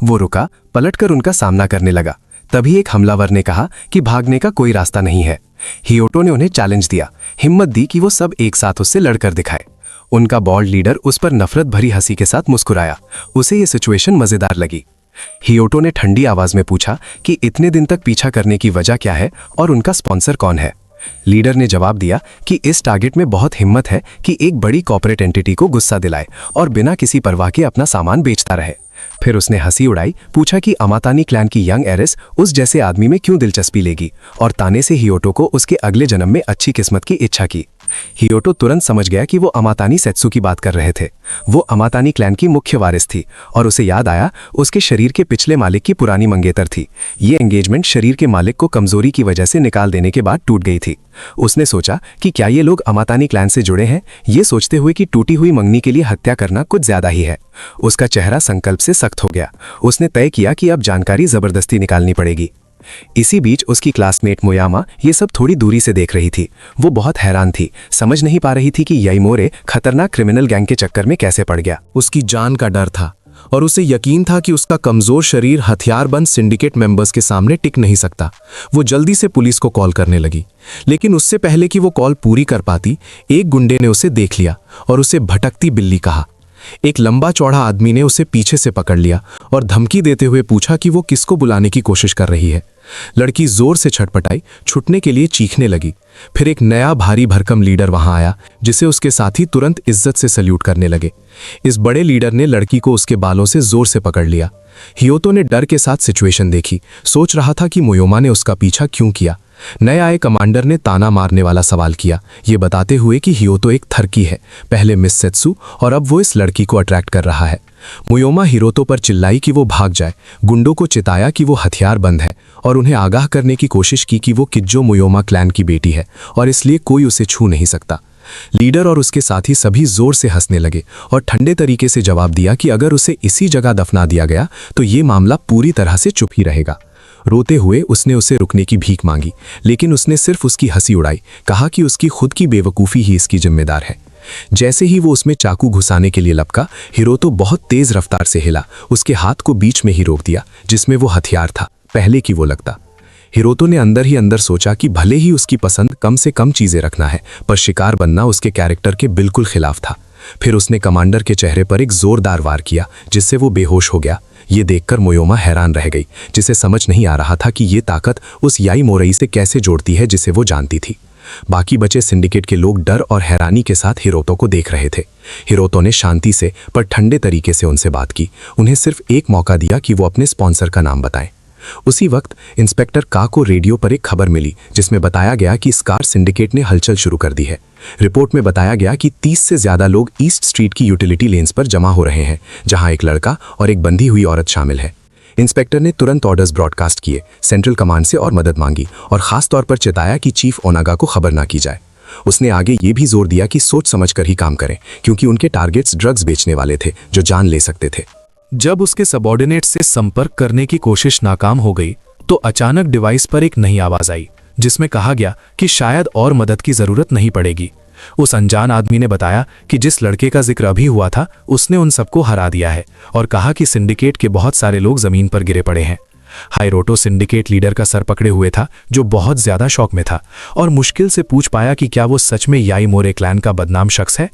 वो रुका, पलटकर उनका सामना करने लगा। तभी एक हमलावर ने कहा कि भागने का कोई रास्ता नहीं है। हियोटो ने उन्हें चैलेंज दिया, हिम्मत दी कि वो सब एक साथ उससे लड़कर दिखाए। उनका बॉल्ड लीडर उस पर नफरत भरी हंसी के साथ मुस्कुराया। उसे ये सिचुएशन मजेदार लगी। हियोटो ने ठंडी आवाज में पूछा कि इतने दिन तक पीछा करने की वजह क्या है और उनका स्पॉन्सर कौन है। लीडर ने जवाब दिया कि इस टारगेट में बहुत हिम्मत है कि एक बड़ी कॉर्पोरेट एंटिटी को गुस्सा दिलाए और बिना किसी परवाह के अपना सामान बेचता रहे। फिर उसने हंसी उड़ाई, पूछा कि अमातानी क्लैन की यंग एरिस उस जैसे आदमी में क्यों दिलचस्पी लेगी, और ताने से हियोटो को उसके अगले जन्म में अच्छी किस्मत की इच्छा की। हियोटो तुरंत समझ गया कि वो अमातानी सेत्सु की बात कर रहे थे। वो अमातानी क्लैन की मुख्य वारिस थी और उसे याद आया उसके शरीर के पिछले मालिक की पुरानी मंगेतर थी। ये एंगेजमेंट शरीर के मालिक को कमजोरी की वजह से निकाल देने के बाद टूट गई थी। उसने सोचा कि क्या ये लोग अमातानी क्लैन से जुड़े हैं, ये सोचते हुए कि टूटी हुई मंगनी के लिए हत्या करना कुछ ज्यादा ही है। उसका चेहरा संकल्प से सख्त हो गया। उसने तय किया कि अब जानकारी जबरदस्ती निकालनी पड़ेगी। इसी बीच उसकी क्लासमेट मोयामा ये सब थोड़ी दूरी से देख रही थी। वो बहुत हैरान थी, समझ नहीं पा रही थी कि याइमोरे खतरनाक क्रिमिनल गैंग के चक्कर में कैसे पड़ गया। उसकी जान का डर था और उसे यकीन था कि उसका कमजोर शरीर हथियारबंद सिंडिकेट मेंबर्स के सामने टिक नहीं सकता। वो जल्दी से पुलिस को कॉल करने लगी, लेकिन उससे पहले कि वो कॉल पूरी कर पाती, एक गुंडे ने उसे देख लिया और उसे भटकती बिल्ली कहा। एक लंबा चौड़ा आदमी ने उसे पीछे से पकड़ लिया और धमकी देते हुए पूछा कि वो किसको बुलाने की कोशिश कर रही है। लड़की जोर से छटपटाई, छुटने के लिए चीखने लगी। फिर एक नया भारी भरकम लीडर वहां आया, जिसे उसके साथी तुरंत इज्जत से सल्यूट करने लगे। इस बड़े लीडर ने लड़की को उसके बालों से जोर से पकड़ लिया। हियोतो ने डर के साथ सिचुएशन देखी, सोच रहा था कि मोयोमा ने उसका पीछा क्यों किया। नए आए कमांडर ने ताना मारने वाला सवाल किया, ये बताते हुए कि हियोतो एक थर्की है, पहले मिस सेत्सु, और अब वो इस लड़की को अट्रैक्ट कर रहा है। मोयोमा हिरोतो पर चिल्लाई कि वो भाग जाए, गुंडों को चिताया कि वो हथियार बंद है और उन्हें आगाह करने की कोशिश की कि वो किज्जो मोयोमा क्लैन की बेटी है और इसलिए कोई उसे छू नहीं सकता। लीडर और उसके साथी सभी जोर से हंसने लगे और ठंडे तरीके से जवाब दिया कि अगर उसे इसी जगह दफना दिया गया तो ये मामला पूरी तरह से चुप ही रहेगा। रोते हुए उसने उसे रुकने की भीख मांगी, लेकिन उसने सिर्फ उसकी हंसी उड़ाई, कहा कि उसकी खुद की बेवकूफ़ी ही इसकी जिम्मेदार है। जैसे ही वो उसमें चाकू घुसाने के लिए लपका, हिरोतो बहुत तेज रफ्तार से हिला, उसके हाथ को बीच में ही रोक दिया जिसमें वो हथियार था, पहले की वो लगता। हिरोतो ने अंदर ही अंदर सोचा कि भले ही उसकी पसंद कम से कम चीजें रखना है, पर शिकार बनना उसके कैरेक्टर के बिल्कुल खिलाफ था। फिर उसने कमांडर के चेहरे पर एक जोरदार वार किया जिससे वो बेहोश हो गया। ये देखकर मोयोमा हैरान रह गई, जिसे समझ नहीं आ रहा था कि ये ताकत उस याई मोरई से कैसे जोड़ती है जिसे वो जानती थी। बाकी बचे सिंडिकेट के लोग डर और हैरानी के साथ हिरोतो को देख रहे थे। हिरोतो ने शांति से पर ठंडे तरीके से उनसे बात की, उन्हें सिर्फ एक मौका दिया कि वो अपने स्पॉन्सर का नाम बताएं। उसी वक्त इंस्पेक्टर का को रेडियो पर एक खबर मिली जिसमें बताया गया कि स्कार सिंडिकेट ने हलचल शुरू कर दी है। रिपोर्ट में बताया गया कि 30 से ज्यादा लोग ईस्ट स्ट्रीट की यूटिलिटी लेन्स पर जमा हो रहे हैं, जहां एक लड़का और एक बंधी हुई औरत शामिल है। इंस्पेक्टर ने तुरंत ऑर्डर्स ब्रॉडकास्ट किए, सेंट्रल कमांड से और मदद मांगी और खास तौर पर चेताया कि चीफ ओनागा को खबर ना की जाए। उसने आगे ये भी जोर दिया कि सोच समझकर ही काम करें, क्योंकि उनके टारगेट्स ड्रग्स बेचने वाले थे जो जान ले सकते थे। जब उसके सबऑर्डिनेट से संपर्क करने की कोशिश नाकाम हो गई तो अचानक डिवाइस पर एक नई आवाज आई जिसमें कहा गया कि शायद और मदद की जरूरत नहीं पड़ेगी। उस अनजान आदमी ने बताया कि जिस लड़के का जिक्र अभी हुआ था उसने उन सबको हरा दिया है और कहा कि सिंडिकेट के बहुत सारे लोग जमीन पर गिरे पड़े हैं। हाइरोटो सिंडिकेट लीडर का सर पकड़े हुए था, जो बहुत ज्यादा शौक में था और मुश्किल से पूछ पाया कि क्या वो सच में याई मोरे क्लैन का बदनाम शख्स है।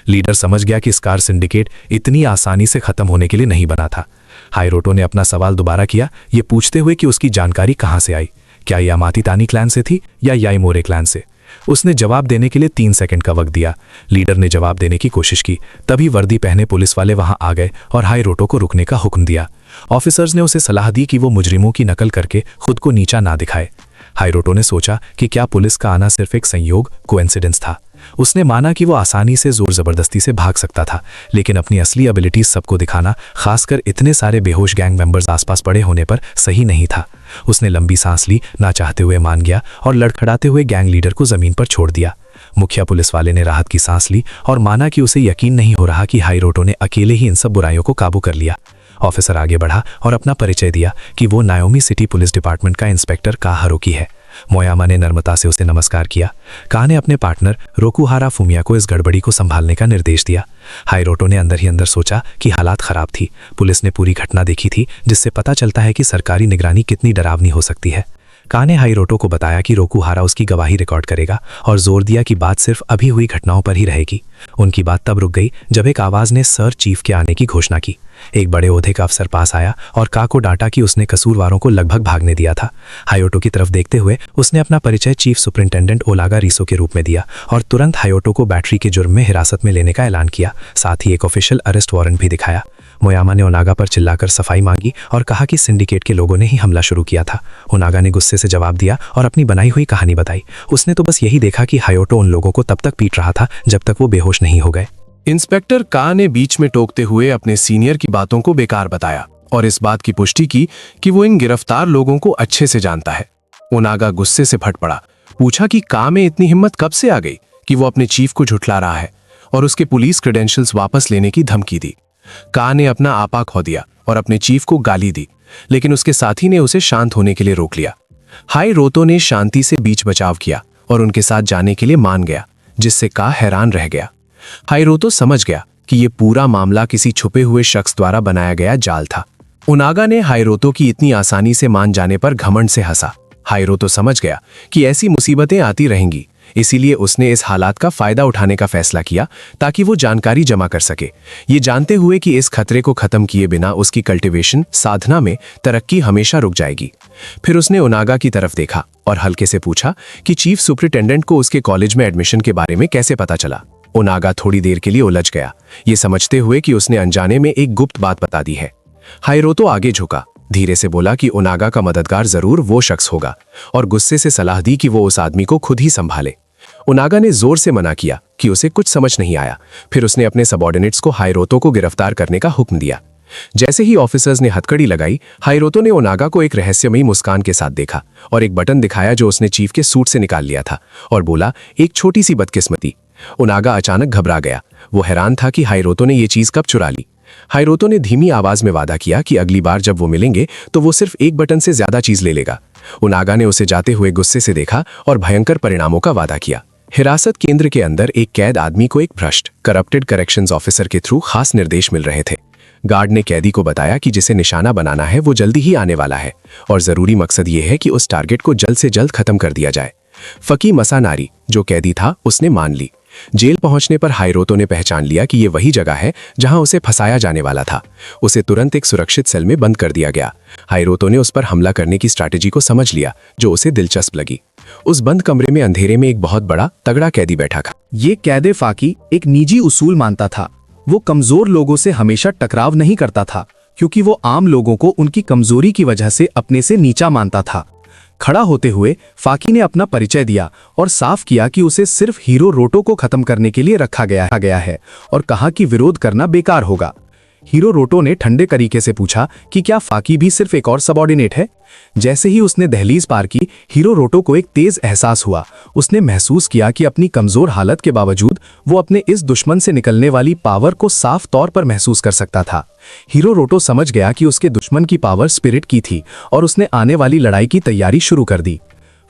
लीडर समझ गया कि स्कार सिंडिकेट इतनी आसानी से खत्म होने के लिए नहीं बना था। हाइरोटो ने अपना सवाल दोबारा किया, ये पूछते हुए कि उसकी जानकारी कहां से आई, क्या यह मातीतानी क्लैन से थी या याई मोरे क्लैन से। उसने जवाब देने के लिए 3 सेकंड का वक्त दिया। लीडर ने जवाब देने की कोशिश की, तभी वर्दी पहने पुलिस वाले वहां आ गए और हाइरोटो को रुकने का हुक्म दिया। ऑफिसर्स ने उसे सलाह दी कि वो मुजरिमों की नकल करके खुद को नीचा ना दिखाए। हाइरोटो ने सोचा कि क्या पुलिस का आना सिर्फ एक संयोग, कोइंसिडेंस था। उसने माना कि वो आसानी से जोर जबरदस्ती से भाग सकता था, लेकिन अपनी असली एबिलिटीज सबको दिखाना, खासकर इतने सारे बेहोश गैंग मेंबर्स आसपास पड़े होने पर, सही नहीं था। उसने लंबी सांस ली, ना चाहते हुए मान गया और लड़खड़ाते हुए गैंग लीडर को जमीन पर छोड़ दिया। मुखिया पुलिस वाले ने राहत की सांस ली और माना कि उसे यकीन नहीं हो रहा कि हाइरोटो ने अकेले ही इन सब बुराइयों को काबू कर लिया। ऑफिसर आगे बढ़ा और अपना परिचय दिया कि वो नायोमी सिटी पुलिस डिपार्टमेंट का इंस्पेक्टर का हारुकी है। मोयामा ने नम्रता से उसे नमस्कार किया। का ने अपने पार्टनर रोकुहारा फुमिया को इस गड़बड़ी को संभालने का निर्देश दिया। हाइरोटो ने अंदर ही अंदर सोचा कि हालात खराब थी। पुलिस ने पूरी घटना देखी थी, जिससे पता चलता है कि सरकारी निगरानी कितनी डरावनी हो सकती है। का ने हाइरोटो को बताया कि रोकुहारा उसकी गवाही रिकॉर्ड करेगा और जोर दिया कि बात सिर्फ अभी हुई घटनाओं पर ही रहेगी। उनकी बात तब रुक गई जब एक आवाज ने सर चीफ के आने की घोषणा की। एक बड़े ओहदे का अफसर पास आया और का को डांटा कि उसने कसूरवारों को लगभग भागने दिया था। हायोटो की तरफ देखते हुए उसने अपना परिचय चीफ सुपरिंटेंडेंट ओलागा रीसो के रूप में दिया और तुरंत हायोटो को बैटरी के जुर्म में हिरासत में लेने का ऐलान किया। साथ ही एक ऑफिशियल अरेस्ट वारंट भी दिखाया। मोयामा ने ओनागा पर चिल्लाकर सफाई मांगी और कहा कि सिंडिकेट के लोगों ने ही हमला शुरू किया था। ओनागा ने गुस्से से जवाब दिया और अपनी बनाई हुई कहानी बताई। उसने तो बस यही देखा कि हायोटो उन लोगों को तब तक पीट रहा था जब तक वो बेहोश नहीं हो गए। इंस्पेक्टर का ने बीच में टोकते हुए अपने सीनियर की बातों को बेकार बताया और इस बात की पुष्टि की कि वो इन गिरफ्तार लोगों को अच्छे से जानता है। ओनागा गुस्से से फट पड़ा, पूछा कि का में इतनी हिम्मत कब से आ गई कि वो अपने चीफ को झुठला रहा है और उसके पुलिस क्रेडेंशियल्स वापस लेने की धमकी दी। का ने अपना आपा खो दिया और अपने चीफ को गाली दी, लेकिन उसके साथी ने उसे शांत होने के लिए रोक लिया। हाइरोतो ने शांति से बीच बचाव किया और उनके साथ जाने के लिए मान गया, जिससे का हैरान रह गया। हाइरोतो समझ गया कि यह पूरा मामला किसी छुपे हुए शख्स द्वारा बनाया गया जाल था। ओनागा ने हाइरोतो की इतनी आसानी से मान जाने पर घमंड से हंसा। हाइरोतो समझ गया कि ऐसी मुसीबतें आती रहेंगी, इसीलिए उसने इस हालात का फायदा उठाने का फैसला किया ताकि वो जानकारी जमा कर सके, ये जानते हुए कि इस खतरे को खत्म किए बिना उसकी कल्टीवेशन साधना में तरक्की हमेशा रुक जाएगी। फिर उसने ओनागा की तरफ देखा और हल्के से पूछा कि चीफ सुपरिटेंडेंट को उसके कॉलेज में एडमिशन के बारे में कैसे पता चला। ओनागा थोड़ी देर के लिए उलझ गया, ये समझते हुए कि उसने अनजाने में एक गुप्त बात बता दी है। हाइरोतो आगे झुका, धीरे से बोला कि ओनागा का मददगार जरूर वो शख्स होगा और गुस्से से सलाह दी कि वो उस आदमी को खुद ही संभाले। ओनागा ने जोर से मना किया कि उसे कुछ समझ नहीं आया। फिर उसने अपने सबऑर्डिनेट्स को हाइरोतो को गिरफ्तार करने का हुक्म दिया। जैसे ही ऑफिसर्स ने हथकड़ी लगाई, हाइरोतो ने ओनागा को एक रहस्यमयी मुस्कान के साथ देखा और एक बटन दिखाया जो उसने चीफ के सूट से निकाल लिया था और बोला, एक छोटी सी बदकिस्मती। ओनागा अचानक घबरा गया। वो हैरान था कि हाइरोतो ने ये चीज कब चुरा ली। हाइरोतो ने धीमी आवाज में वादा किया कि अगली बार जब वो मिलेंगे तो वो सिर्फ एक बटन से ज्यादा चीज ले लेगा। ओनागा ने उसे जाते हुए गुस्से से देखा और भयंकर परिणामों का वादा किया। हिरासत केंद्र के अंदर एक कैद आदमी को एक भ्रष्ट करप्टेड करेक्शंस ऑफिसर के थ्रू खास निर्देश मिल रहे थे। गार्ड ने कैदी को बताया कि जिसे निशाना बनाना है वो जल्दी ही आने वाला है और जरूरी मकसद ये है कि उस टारगेट को जल्द से जल्द खत्म कर दिया जाए। फकी मसानारी, जो कैदी था, उसने मान ली। जेल पहुंचने पर हाइरोतो ने पहचान लिया कि ये वही जगह है जहां उसे फंसाया जाने वाला था। उसे तुरंत एक सुरक्षित सेल में बंद कर दिया गया। हाइरोतो ने उस पर हमला करने की स्ट्रैटेजी को समझ लिया, जो उसे दिलचस्प लगी। उस बंद कमरे में अंधेरे में एक बहुत बड़ा तगड़ा कैदी बैठा था। ये कैदे फाकी एक निजी उसूल मानता था। वो कमजोर लोगों से हमेशा टकराव नहीं करता था, क्योंकि वो आम लोगों को उनकी कमजोरी की वजह से अपने से नीचा मानता था। खड़ा होते हुए फाकी ने अपना परिचय दिया और साफ किया कि उसे सिर्फ हीरो रोटो को खत्म करने के लिए रखा गया है और कहा कि विरोध करना बेकार होगा। हीरो रोटो ने ठंडे तरीके से पूछा कि क्या फाकी भी सिर्फ एक और सबऑर्डिनेट है। जैसे ही उसने दहलीज पार की, हीरो रोटो को एक तेज एहसास हुआ। उसने महसूस किया कि अपनी कमजोर हालत के बावजूद वो अपने इस दुश्मन से निकलने वाली पावर को साफ तौर पर महसूस कर सकता था। हीरो रोटो समझ गया कि उसके दुश्मन की पावर स्पिरिट की थी और उसने आने वाली लड़ाई की तैयारी शुरू कर दी।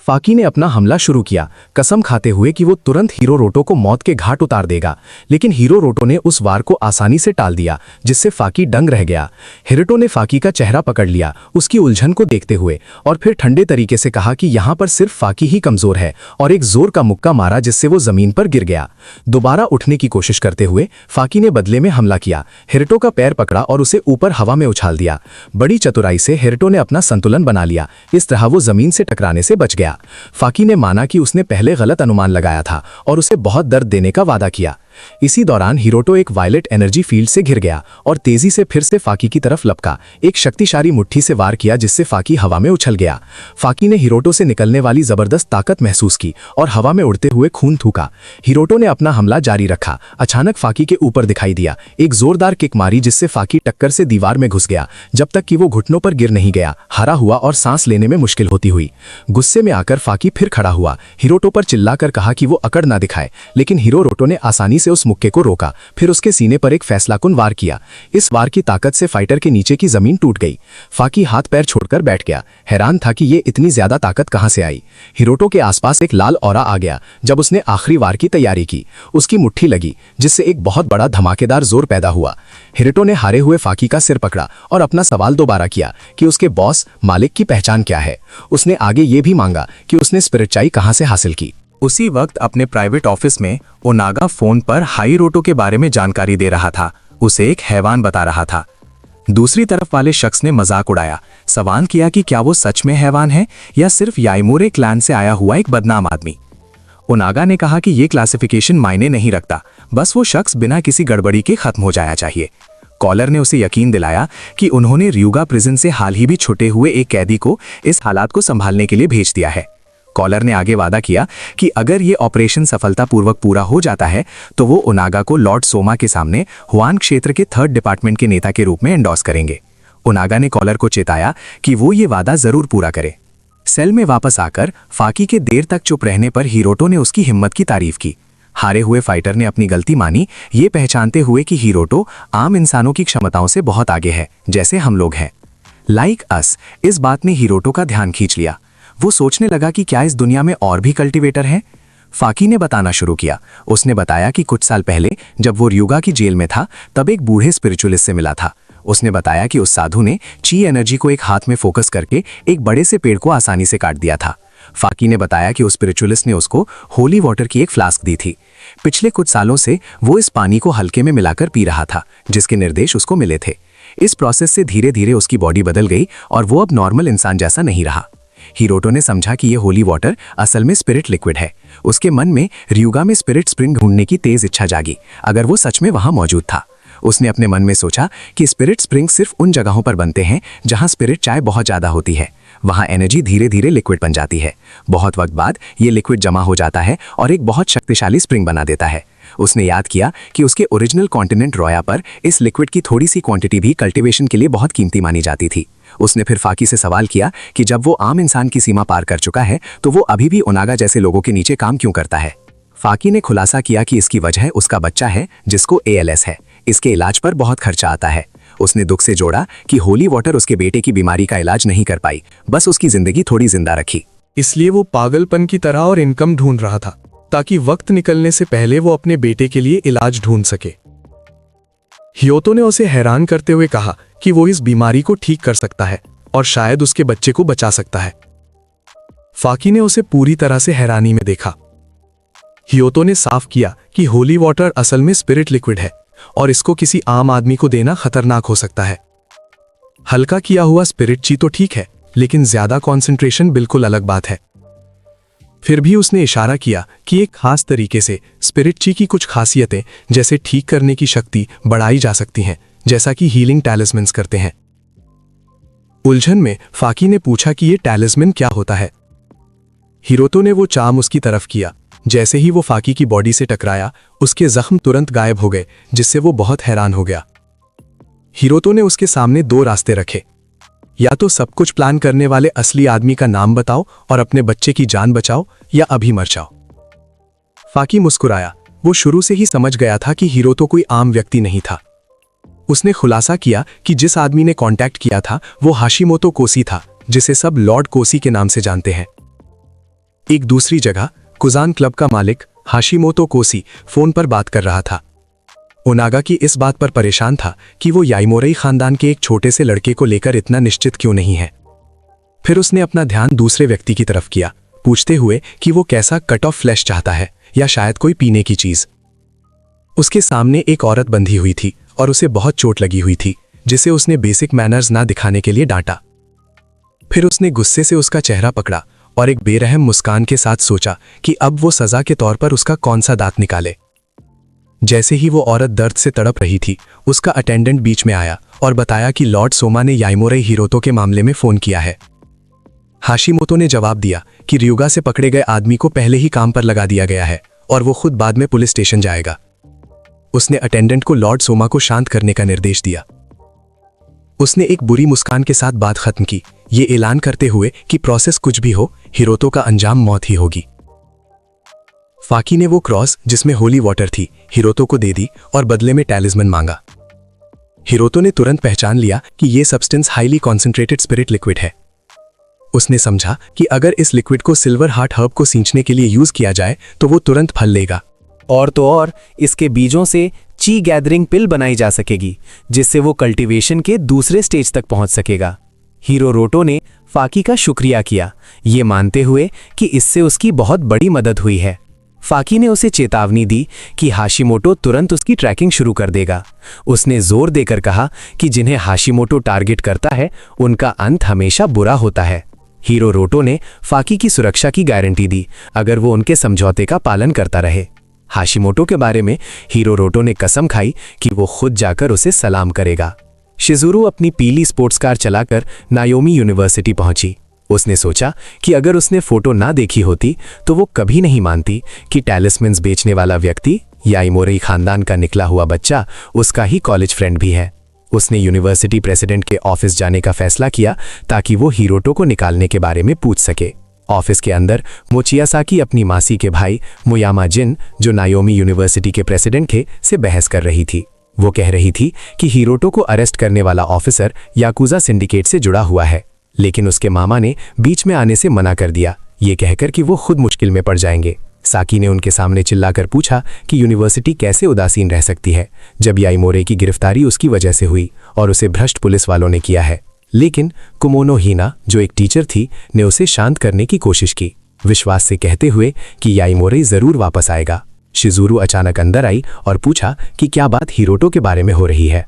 फाकी ने अपना हमला शुरू किया, कसम खाते हुए कि वो तुरंत हीरो रोटो को मौत के घाट उतार देगा। लेकिन हीरो रोटो ने उस वार को आसानी से टाल दिया, जिससे फाकी दंग रह गया। हिरोटो ने फाकी का चेहरा पकड़ लिया, उसकी उलझन को देखते हुए, और फिर ठंडे तरीके से कहा कि यहाँ पर सिर्फ फाकी ही कमजोर है, और एक जोर का मुक्का मारा जिससे वो जमीन पर गिर गया। दोबारा उठने की कोशिश करते हुए फाकी ने बदले में हमला किया। हिरोटो का पैर पकड़ा और उसे ऊपर हवा में उछाल दिया। बड़ी चतुराई से हिरोटो ने अपना संतुलन बना लिया। इस तरह वो जमीन से टकराने से बच गया। फाकी ने माना कि उसने पहले गलत अनुमान लगाया था और उसे बहुत दर्द देने का वादा किया। इसी दौरान हिरोटो एक वायलेट एनर्जी फील्ड से घिर गया और तेजी से फिर से फाकी की तरफ लपका। एक शक्तिशाली मुट्ठी से वार किया जिससे फाकी हवा में उछल गया। फाकी ने हिरोटो से निकलने वाली जबरदस्त ताकत महसूस की और हवा में उड़ते हुए खून थूका। हिरोटो ने अपना हमला जारी रखा। अचानक फाकी के ऊपर दिखाई दिया। एक जोरदार किक मारी जिससे फाकी टक्कर से दीवार में घुस गया, जब तक कि वो घुटनों पर गिर नहीं गया, हरा हुआ और सांस लेने में मुश्किल होती हुई। गुस्से में आकर फाकी फिर खड़ा हुआ, हिरोटो पर चिल्लाकर कहा कि वो अकड़ ना दिखाए, लेकिन हीरो रोटो ने आसानी से उस मुक्के को रोका। फिर उसके सीने पर एक फैसलाकुन वार किया। इस वार की ताकत से फाइटर के नीचे की जमीन टूट गई। फाकी हाथ पैर छोड़कर बैठ गया, हैरान था कि ये इतनी ज्यादा ताकत कहां से आई। हिरोटो के आसपास एक लाल ऑरा आ गया जब उसने आखिरी वार की तैयारी की। उसकी मुट्ठी लगी जिससे एक बहुत बड़ा धमाकेदार जोर पैदा हुआ। हिरोटो ने हारे हुए फाकी का सिर पकड़ा और अपना सवाल दोबारा किया कि उसके बॉस मालिक की पहचान क्या है। उसने आगे ये भी मांगा कि उसने स्पिरिचाई कहां से हासिल की। उसी वक्त अपने प्राइवेट ऑफिस में ओनागा फोन पर हाइरोटो के बारे में जानकारी दे रहा था, उसे एक हैवान बता रहा था। दूसरी तरफ वाले शख्स ने मजाक उड़ाया, सवाल किया कि क्या वो सच में हैवान है या सिर्फ याइमोरे क्लैन से आया हुआ एक बदनाम आदमी। ओनागा ने कहा कि ये क्लासिफिकेशन मायने नहीं रखता, बस वो शख्स बिना किसी गड़बड़ी के खत्म हो जाना चाहिए। कॉलर ने उसे यकीन दिलाया कि उन्होंने रियुगा प्रिजन से हाल ही भी छुटे हुए एक कैदी को इस हालात को संभालने के लिए भेज दिया है। कॉलर ने आगे वादा किया कि अगर ये ऑपरेशन सफलतापूर्वक पूरा हो जाता है तो वो ओनागा को लॉर्ड सोमा के सामने हुआन क्षेत्र के 3rd डिपार्टमेंट के नेता के रूप में एंडोर्स करेंगे। ओनागा ने कॉलर को चेताया कि वो ये वादा जरूर पूरा करे। सेल में वापस आकर फाकी के देर तक चुप रहने पर हिरोटो ने उसकी हिम्मत की तारीफ की। हारे हुए फाइटर ने अपनी गलती मानी, ये पहचानते हुए कि हिरोटो आम इंसानों की क्षमताओं से बहुत आगे है, जैसे हम लोग हैं। लाइक अस, इस बात ने हिरोटो का ध्यान खींच लिया। वो सोचने लगा कि क्या इस दुनिया में और भी कल्टीवेटर हैं। फाकी ने बताना शुरू किया। उसने बताया कि कुछ साल पहले जब वो रियुगा की जेल में था, तब एक बूढ़े स्पिरिचुअलिस्ट से मिला था। उसने बताया कि उस साधु ने ची एनर्जी को एक हाथ में फोकस करके एक बड़े से पेड़ को आसानी से काट दिया था। फाकी ने बताया कि उस स्पिरिचुअलिस्ट ने उसको होली वाटर की एक फ्लास्क दी थी। पिछले कुछ सालों से वो इस पानी को हल्के में मिलाकर पी रहा था, जिसके निर्देश उसको मिले थे। इस प्रोसेस से धीरे धीरे उसकी बॉडी बदल गई और वो अब नॉर्मल इंसान जैसा नहीं रहा। हिरोटो ने समझा कि यह होली वाटर असल में स्पिरिट लिक्विड है। उसके मन में रियुगा में स्पिरिट स्प्रिंग ढूंढने की तेज इच्छा जागी, अगर वो सच में वहां मौजूद था। उसने अपने मन में सोचा कि स्पिरिट स्प्रिंग सिर्फ उन जगहों पर बनते हैं जहां स्पिरिट चाय बहुत ज्यादा होती है। वहां एनर्जी धीरे धीरे लिक्विड बन जाती है। बहुत वक्त बाद ये लिक्विड जमा हो जाता है और एक बहुत शक्तिशाली स्प्रिंग बना देता है। उसने याद किया कि उसके ओरिजिनल कॉन्टिनेंट रोया पर इस लिक्विड की थोड़ी सी क्वांटिटी भी कल्टीवेशन के लिए बहुत कीमती मानी जाती थी। उसने फिर फाकी से सवाल किया कि जब वो आम इंसान की सीमा पार कर चुका है तो वो अभी भी ओनागा जैसे लोगों के नीचे काम क्यों करता है। फाकी ने खुलासा किया कि इसकी वजह उसका बच्चा है जिसको ALS है। इसके इलाज पर बहुत खर्चा आता है। उसने दुख से जोड़ा कि होली वाटर उसके बेटे की बीमारी का इलाज नहीं कर पाई, बस उसकी जिंदगी थोड़ी जिंदा रखी। इसलिए वो पागलपन की तरह और इनकम ढूंढ रहा था ताकि वक्त निकलने से पहले वो अपने बेटे के लिए इलाज ढूंढ सके। हियोतो ने उसे हैरान करते हुए कहा कि वो इस बीमारी को ठीक कर सकता है और शायद उसके बच्चे को बचा सकता है। फाकी ने उसे पूरी तरह से हैरानी में देखा। हियोतो ने साफ किया कि होली वाटर असल में स्पिरिट लिक्विड है और इसको किसी आम आदमी को देना खतरनाक हो सकता है। हल्का किया हुआ स्पिरिट ची तो ठीक है, लेकिन ज्यादा कॉन्सेंट्रेशन बिल्कुल अलग बात है। फिर भी उसने इशारा किया कि एक खास तरीके से स्पिरिट ची की कुछ खासियतें जैसे ठीक करने की शक्ति बढ़ाई जा सकती हैं, जैसा कि हीलिंग टैलिस्मन्स करते हैं। उलझन में फाकी ने पूछा कि ये टैलिस्मन क्या होता है। हिरोतो ने वो चाम उसकी तरफ किया। जैसे ही वो फाकी की बॉडी से टकराया, उसके जख्म तुरंत गायब हो गए, जिससे वो बहुत हैरान हो गया। हिरोतो ने उसके सामने दो रास्ते रखे, या तो सब कुछ प्लान करने वाले असली आदमी का नाम बताओ और अपने बच्चे की जान बचाओ, या अभी मर जाओ। फाकी मुस्कुराया। वो शुरू से ही समझ गया था कि हिरोतो कोई आम व्यक्ति नहीं था। उसने खुलासा किया कि जिस आदमी ने कांटेक्ट किया था वो हाशिमोतो कोसी था, जिसे सब लॉर्ड कोसी के नाम से जानते हैं। एक दूसरी जगह कुजान क्लब का मालिक हाशिमोतो कोसी फोन पर बात कर रहा था। ओनागा की इस बात पर परेशान था कि वो याइमोरेई खानदान के एक छोटे से लड़के को लेकर इतना निश्चित क्यों नहीं है। फिर उसने अपना ध्यान दूसरे व्यक्ति की तरफ किया, पूछते हुए कि वो कैसा कट ऑफ फ्लैश चाहता है, या शायद कोई पीने की चीज। उसके सामने एक औरत बंधी हुई थी और उसे बहुत चोट लगी हुई थी, जिसे उसने बेसिक मैनर्स ना दिखाने के लिए डांटा। फिर उसने गुस्से से उसका चेहरा पकड़ा और एक बेरहम मुस्कान के साथ सोचा कि अब वो सजा के तौर पर उसका कौन सा दांत निकाले। जैसे ही वो औरत दर्द से तड़प रही थी, उसका अटेंडेंट बीच में आया और बताया कि लॉर्ड सोमा ने याइमोरेई हिरोतो के मामले में फोन किया है। हाशिमोतो ने जवाब दिया कि रियुगा से पकड़े गए आदमी को पहले ही काम पर लगा दिया गया है और वो खुद बाद में पुलिस स्टेशन जाएगा। उसने अटेंडेंट को लॉर्ड सोमा को शांत करने का निर्देश दिया। उसने एक बुरी मुस्कान के साथ बात खत्म की, ये ऐलान करते हुए कि प्रोसेस कुछ भी हो, हिरोतो का अंजाम मौत ही होगी। फाकी ने वो क्रॉस जिसमें होली वाटर थी हिरोतो को दे दी और बदले में टैलिस्मन मांगा। हिरोतो ने तुरंत पहचान लिया कि यह substance highly concentrated spirit liquid है। उसने समझा कि अगर इस लिक्विड को सिल्वर हार्ट हर्ब को सींचने के लिए यूज किया जाए तो वो तुरंत फल लेगा। और तो और इसके बीजों से ची गैदरिंग पिल बनाई जा सकेगी, जिससे वो कल्टीवेशन के दूसरे स्टेज तक पहुंच सकेगा। हिरोरोटो ने फाकी का शुक्रिया किया, ये मानते हुए कि इससे उसकी बहुत बड़ी मदद हुई है। फाकी ने उसे चेतावनी दी कि हाशिमोटो तुरंत उसकी ट्रैकिंग शुरू कर देगा। उसने जोर देकर कहा कि जिन्हें हाशिमोटो टारगेट करता है उनका अंत हमेशा बुरा होता है। हिरोरोटो ने फाकी की सुरक्षा की गारंटी दी अगर वो उनके समझौते का पालन करता रहे। हाशिमोटो के बारे में हिरोरोटो ने कसम खाई कि वो खुद जाकर उसे सलाम करेगा। शिजुरू अपनी पीली स्पोर्ट्स कार चलाकर नायोमी यूनिवर्सिटी पहुंची। उसने सोचा कि अगर उसने फोटो ना देखी होती तो वो कभी नहीं मानती कि टैलिस्मन्स बेचने वाला व्यक्ति याइमोरेई खानदान का निकला हुआ बच्चा उसका ही कॉलेज फ्रेंड भी है। उसने यूनिवर्सिटी प्रेसिडेंट के ऑफिस जाने का फैसला किया ताकि वो हिरोटो को निकालने के बारे में पूछ सके। ऑफिस के अंदर मोचियासाकी अपनी मासी के भाई मुयामा जिन, जो नायोमी यूनिवर्सिटी के प्रेसिडेंट थे, से बहस कर रही थी। वो कह रही थी कि हिरोटो को अरेस्ट करने वाला ऑफिसर याकुजा सिंडिकेट से जुड़ा हुआ है, लेकिन उसके मामा ने बीच में आने से मना कर दिया, ये कहकर कि वो खुद मुश्किल में पड़ जाएंगे। साकी ने उनके सामने चिल्लाकर पूछा कि यूनिवर्सिटी कैसे उदासीन रह सकती है जब याइमोरे की गिरफ्तारी उसकी वजह से हुई और उसे भ्रष्ट पुलिस वालों ने किया है। लेकिन कुमोनो हिना, जो एक टीचर थी, ने उसे शांत करने की कोशिश की, विश्वास से कहते हुए कि याइमोरे जरूर वापस आएगा। शिजुरू अचानक अंदर आई और पूछा कि क्या बात हिरोटो के बारे में हो रही है।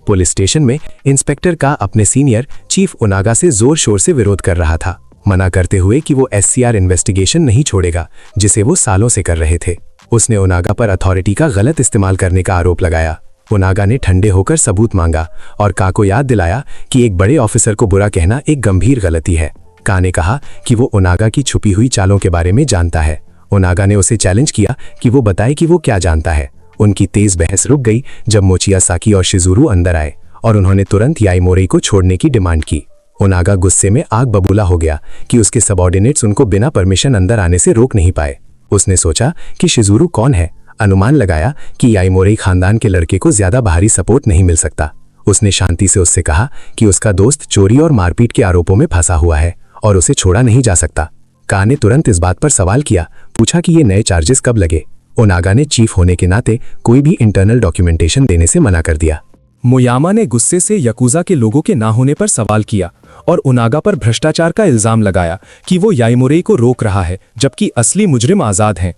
पुलिस स्टेशन में इंस्पेक्टर का अपने सीनियर चीफ ओनागा से जोर शोर से विरोध कर रहा था, मना करते हुए कि वो एससीआर इन्वेस्टिगेशन नहीं छोड़ेगा जिसे वो सालों से कर रहे थे। उसने ओनागा पर अथॉरिटी का गलत इस्तेमाल करने का आरोप लगाया। ओनागा ने ठंडे होकर सबूत मांगा और का को याद दिलाया कि एक बड़े ऑफिसर को बुरा कहना एक गंभीर गलती है। का ने कहा कि वो ओनागा की छुपी हुई चालों के बारे में जानता है। ओनागा ने उसे चैलेंज किया कि वो बताए कि वो क्या जानता है। उनकी तेज बहस रुक गई जब मोचियासाकी और शिजुरू अंदर आए और उन्होंने तुरंत याइमोरे को छोड़ने की डिमांड की। ओनागा गुस्से में आग बबूला हो गया कि उसके सबऑर्डिनेट्स उनको बिना परमिशन अंदर आने से रोक नहीं पाए। उसने सोचा कि शिजुरू कौन है, अनुमान लगाया कि याइमोरे खानदान के लड़के को ज्यादा बाहरी सपोर्ट नहीं मिल सकता। उसने शांति से उससे कहा कि उसका दोस्त चोरी और मारपीट के आरोपों में फंसा हुआ है और उसे छोड़ा नहीं जा सकता। का ने तुरंत इस बात पर सवाल किया, पूछा कि ये नए चार्जेस कब लगे। ओनागा ने चीफ होने के नाते कोई भी इंटरनल डॉक्यूमेंटेशन देने से मना कर दिया। मुयामा ने गुस्से से यकूजा के लोगों के ना होने पर सवाल किया और ओनागा पर भ्रष्टाचार का इल्जाम लगाया कि वो याइमोरे को रोक रहा है जबकि असली मुजरिम आजाद हैं।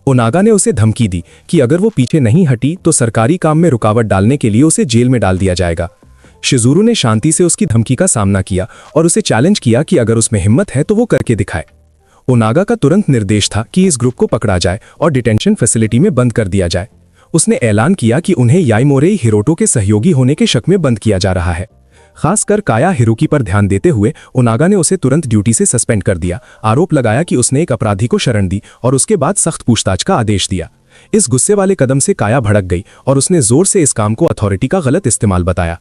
ओनागा ने उसे धमकी दी कि अगर वो पीछे नहीं हटी तो सरकारी काम में रुकावट डालने के लिए उसे जेल में डाल दिया जाएगा। शिजुरू ने शांति से उसकी धमकी का सामना किया और उसे चैलेंज किया कि अगर उसमें हिम्मत है तो वो करके दिखाए। ओनागा का तुरंत निर्देश था कि इस ग्रुप को पकड़ा जाए और डिटेंशन फैसिलिटी में बंद कर दिया जाए। उसने ऐलान किया कि उन्हें याइमोरेई हिरोटो के सहयोगी होने के शक में बंद किया जा रहा है। खासकर काया हिरोकी पर ध्यान देते हुए ओनागा ने उसे तुरंत ड्यूटी से सस्पेंड कर दिया। आरोप लगाया कि उसने एक अपराधी को शरण दी और उसके बाद सख्त पूछताछ का आदेश दिया। इस गुस्से वाले कदम से काया भड़क गई और उसने जोर से इस काम को अथॉरिटी का गलत इस्तेमाल बताया।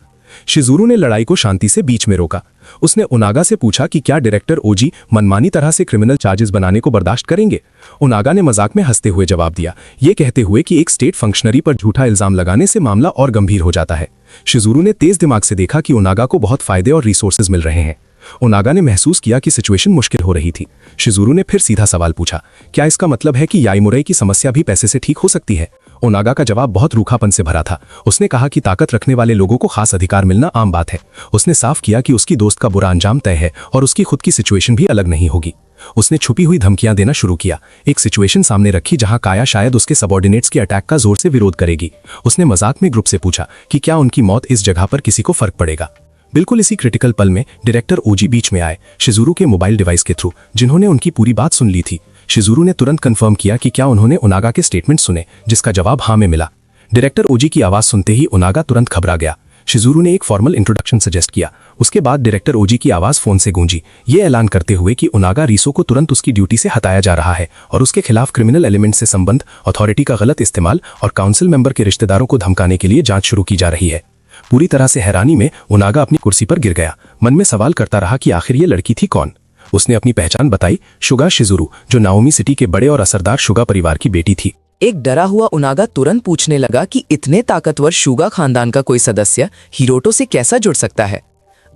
शिजुरू ने लड़ाई को शांति से बीच में रोका। उसने ओनागा से पूछा कि क्या डायरेक्टर ओजी मनमानी तरह से क्रिमिनल चार्जेस बनाने को बर्दाश्त करेंगे। ओनागा ने मजाक में हंसते हुए जवाब दिया, ये कहते हुए कि एक स्टेट फंक्शनरी पर झूठा इल्जाम लगाने से मामला और गंभीर हो जाता है। शिजुरू ने तेज दिमाग से देखा कि ओनागा को बहुत फायदे और रिसोर्सेज मिल रहे हैं। ओनागा ने महसूस किया कि सिचुएशन मुश्किल हो रही थी। शिजुरू ने फिर सीधा सवाल पूछा, क्या इसका मतलब है कि याइमुरे की समस्या भी पैसे से ठीक हो सकती है। ओनागा का जवाब बहुत रूखापन से भरा था। उसने कहा कि ताकत रखने वाले लोगों को खास अधिकार मिलना आम बात है। उसने साफ किया कि उसकी दोस्त का बुरा अंजाम तय है और उसकी खुद की सिचुएशन भी अलग नहीं होगी। उसने छुपी हुई धमकियां देना शुरू किया। एक सिचुएशन सामने रखी जहां काया शायद उसके सबॉर्डिनेट्स के अटैक का जोर से विरोध करेगी। उसने मजाक में ग्रुप से पूछा कि क्या उनकी मौत इस जगह पर किसी को फर्क पड़ेगा। बिल्कुल इसी क्रिटिकल पल में डायरेक्टर ओजी बीच में आए, शिजुरू के मोबाइल डिवाइस के थ्रू, जिन्होंने उनकी पूरी बात सुन ली थी। शिजुरू ने तुरंत कंफर्म किया कि क्या उन्होंने ओनागा के स्टेटमेंट सुने, जिसका जवाब हाँ में मिला। डायरेक्टर ओजी की आवाज सुनते ही ओनागा तुरंत घबरा गया। शिजुरू ने एक फॉर्मल इंट्रोडक्शन सजेस्ट किया। उसके बाद डायरेक्टर ओजी की आवाज फोन से गूंजी, ये ऐलान करते हुए कि ओनागा रीसो को तुरंत उसकी ड्यूटी से हटाया जा रहा है और उसके खिलाफ क्रिमिनल एलिमेंट से संबंध, अथॉरिटी का गलत इस्तेमाल और काउंसिल मेंबर के रिश्तेदारों को धमकाने के लिए जांच शुरू की जा रही है। पूरी तरह से हैरानी में ओनागा अपनी कुर्सी पर गिर गया। मन में सवाल करता रहा कि आखिर ये लड़की थी कौन। उसने अपनी पहचान बताई, शुगा शिजुरू, जो नाओमी सिटी के बड़े और असरदार शुगा परिवार की बेटी थी। एक डरा हुआ ओनागा तुरंत पूछने लगा कि इतने ताकतवर शुगा खानदान का कोई सदस्य हिरोटो से कैसा जुड़ सकता है।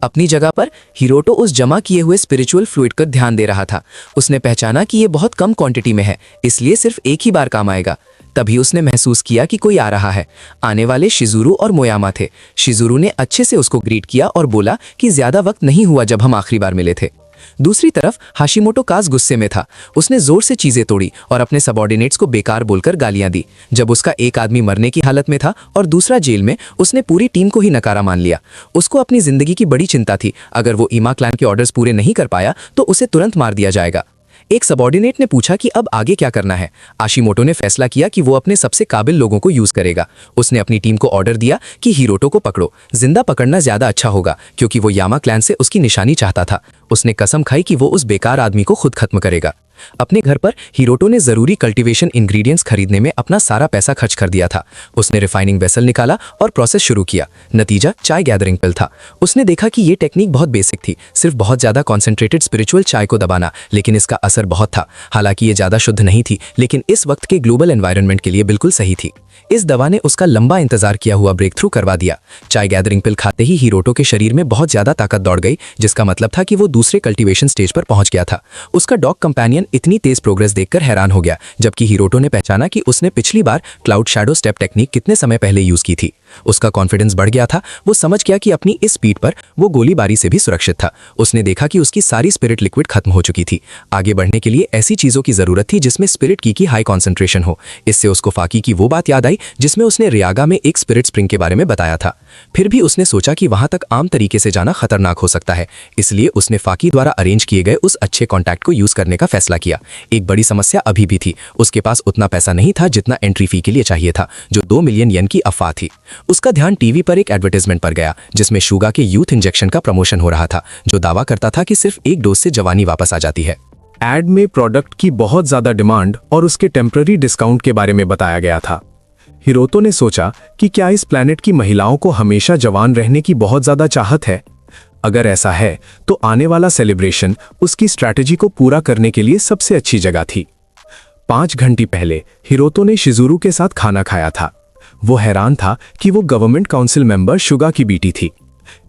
अपनी जगह पर हिरोटो उस जमा किए हुए स्पिरिचुअल फ्लूइड पर ध्यान दे रहा था। उसने पहचाना कि ये बहुत कम क्वांटिटी में है, इसलिए सिर्फ एक ही बार काम आएगा। तभी उसने महसूस किया कि कोई आ रहा है। आने वाले शिजुरू और मोयामा थे। शिजुरू ने अच्छे से उसको ग्रीट किया और बोला कि ज्यादा वक्त नहीं हुआ जब हम आखिरी बार मिले थे। दूसरी तरफ हाशिमोटो काज गुस्से में था। उसने जोर से चीजें तोड़ी और अपने सबॉर्डिनेट्स को बेकार बोलकर गालियां दी। जब उसका एक आदमी मरने की हालत में था और दूसरा जेल में, उसने पूरी टीम को ही नकारा मान लिया। उसको अपनी जिंदगी की बड़ी चिंता थी। अगर वो ईमा क्लैन के ऑर्डर्स पूरे नहीं कर पाया तो उसे तुरंत मार दिया जाएगा। एक सबॉर्डिनेट ने पूछा कि अब आगे क्या करना है। आशिमोटो ने फैसला किया कि वो अपने सबसे काबिल लोगों को यूज करेगा। उसने अपनी टीम को ऑर्डर दिया कि हिरोटो को पकड़ो। जिंदा पकड़ना ज्यादा अच्छा होगा क्योंकि वो यामा क्लैन से उसकी निशानी चाहता था। उसने कसम खाई कि वो उस बेकार आदमी को खुद खत्म करेगा। अपने घर पर हिरोटो ने जरूरी कल्टीवेशन इंग्रेडिएंट्स खरीदने में अपना सारा पैसा खर्च कर दिया था। उसने रिफाइनिंग वेसल निकाला और प्रोसेस शुरू किया। नतीजा चाय गैदरिंग पिल था। उसने देखा कि ये टेक्निक बहुत बेसिक थी, सिर्फ बहुत ज्यादा कॉन्सेंट्रेटेड स्पिरिचुअल चाय को दबाना, लेकिन इसका असर बहुत था। हालांकि ये ज्यादा शुद्ध नहीं थी, लेकिन इस वक्त के ग्लोबल एनवायरनमेंट के लिए बिल्कुल सही थी। इस दवा ने उसका लंबा इंतजार किया हुआ ब्रेक थ्रू करवा दिया। चाय गैदरिंग पिल खाते ही हिरोटो के शरीर में बहुत ज्यादा ताकत दौड़ गई, जिसका मतलब था कि वो दूसरे कल्टीवेशन स्टेज पर पहुंच गया था। उसका डॉग कंपेनियन इतनी तेज प्रोग्रेस देखकर हैरान हो गया, जबकि हिरोटो ने पहचाना कि उसने पिछली बार क्लाउड शैडो स्टेप टेक्निक कितने समय पहले यूज की थी। उसका कॉन्फिडेंस बढ़ गया था। वो समझ गया कि अपनी इस स्पीड पर वो गोलीबारी से भी सुरक्षित था। उसने देखा कि उसकी सारी स्पिरिट लिक्विड खत्म हो चुकी थी। आगे बढ़ने के लिए ऐसी चीजों की जरूरत थी जिसमें स्पिरिट की हाई कॉन्सेंट्रेशन हो। इससे उसको फाकी की वो बात याद आई जिसमें उसने रियागा में एक स्पिरिट स्प्रिंग के बारे में बताया था। फिर भी उसने सोचा कि वहां तक आम तरीके से जाना खतरनाक हो सकता है, इसलिए उसने फाकी द्वारा अरेंज किए गए उस अच्छे कॉन्टैक्ट को यूज करने का फैसला किया। एक बड़ी समस्या अभी भी थी, उसके पास उतना पैसा नहीं था जितना एंट्री फी के लिए चाहिए था, जो 2 मिलियन येन की अफवाह थी। उसका ध्यान टीवी पर एक एडवर्टाइजमेंट पर गया जिसमें शुगा के यूथ इंजेक्शन का प्रमोशन हो रहा था, जो दावा करता था कि सिर्फ एक डोज से जवानी वापस आ जाती है। एड में प्रोडक्ट की बहुत ज्यादा डिमांड और उसके टेम्पररी डिस्काउंट के बारे में बताया गया था। हिरोतो ने सोचा कि क्या इस प्लैनेट की महिलाओं को हमेशा जवान रहने की बहुत ज्यादा चाहत है। अगर ऐसा है तो आने वाला सेलिब्रेशन उसकी स्ट्रैटेजी को पूरा करने के लिए सबसे अच्छी जगह थी। 5 घंटे पहले हिरोतो ने शिजुरू के साथ खाना खाया था। वो हैरान था कि वो गवर्नमेंट काउंसिल मेंबर शुगा की बेटी थी।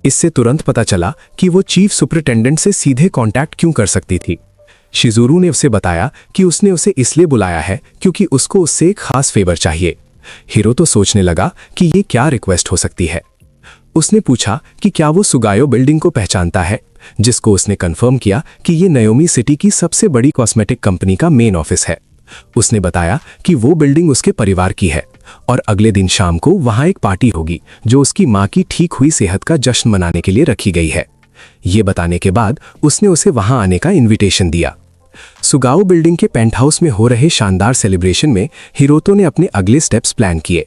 इससे तुरंत पता चला कि वो चीफ सुपरिटेंडेंट से सीधे कांटेक्ट क्यों कर सकती थी। शिजुरू ने उसे बताया कि उसने उसे इसलिए बुलाया है क्योंकि उसको उससे एक खास फेवर चाहिए। हिरोतो सोचने लगा कि ये क्या रिक्वेस्ट हो सकती है। उसने पूछा कि क्या वो सुगायो बिल्डिंग को पहचानता है, जिसको उसने कंफर्म किया कि ये नाओमी सिटी की सबसे बड़ी कॉस्मेटिक कंपनी का मेन ऑफिस है। उसने बताया कि वो बिल्डिंग उसके परिवार की है और अगले दिन शाम को वहां एक पार्टी होगी जो उसकी मां की ठीक हुई सेहत का जश्न मनाने के लिए रखी गई है। ये बताने के बाद उसने उसे वहां आने का इनविटेशन दिया। सुगाओ बिल्डिंग के पेंटहाउस में हो रहे शानदार सेलिब्रेशन में हिरोतो ने अपने अगले स्टेप्स प्लान किए।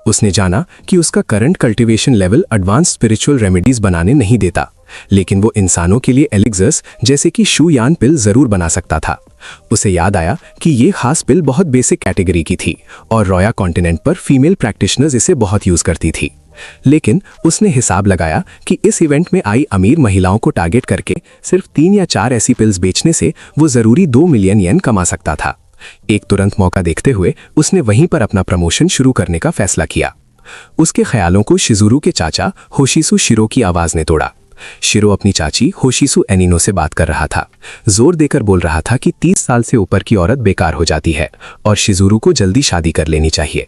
उसने जाना कि उसका current cultivation level advance spiritual remedies बनाने नहीं देता, लेकिन वो इंसानों के लिए एलिक्सर्स जैसे कि शू यान पिल जरूर बना सकता था। उसे याद आया कि ये खास पिल बहुत बेसिक कैटेगरी की थी और रॉया कॉन्टिनेंट पर फीमेल प्रैक्टिशनर्स इसे बहुत यूज करती थी। लेकिन उसने हिसाब लगाया कि इस इवेंट में आई अमीर महिलाओं को टारगेट करके सिर्फ 3 या 4 ऐसी पिल्स बेचने से वो जरूरी 2 मिलियन येन कमा सकता था। एक तुरंत मौका देखते हुए उसने वहीं पर अपना प्रमोशन शुरू करने का फैसला किया। उसके ख्यालों को शिजुरू के चाचा होशिसु शिरो की आवाज ने तोड़ा। शिरो अपनी चाची होशिसु एनिनो से बात कर रहा था, जोर देकर बोल रहा था कि 30 साल से ऊपर की औरत बेकार हो जाती है और शिजुरू को जल्दी शादी कर लेनी चाहिए।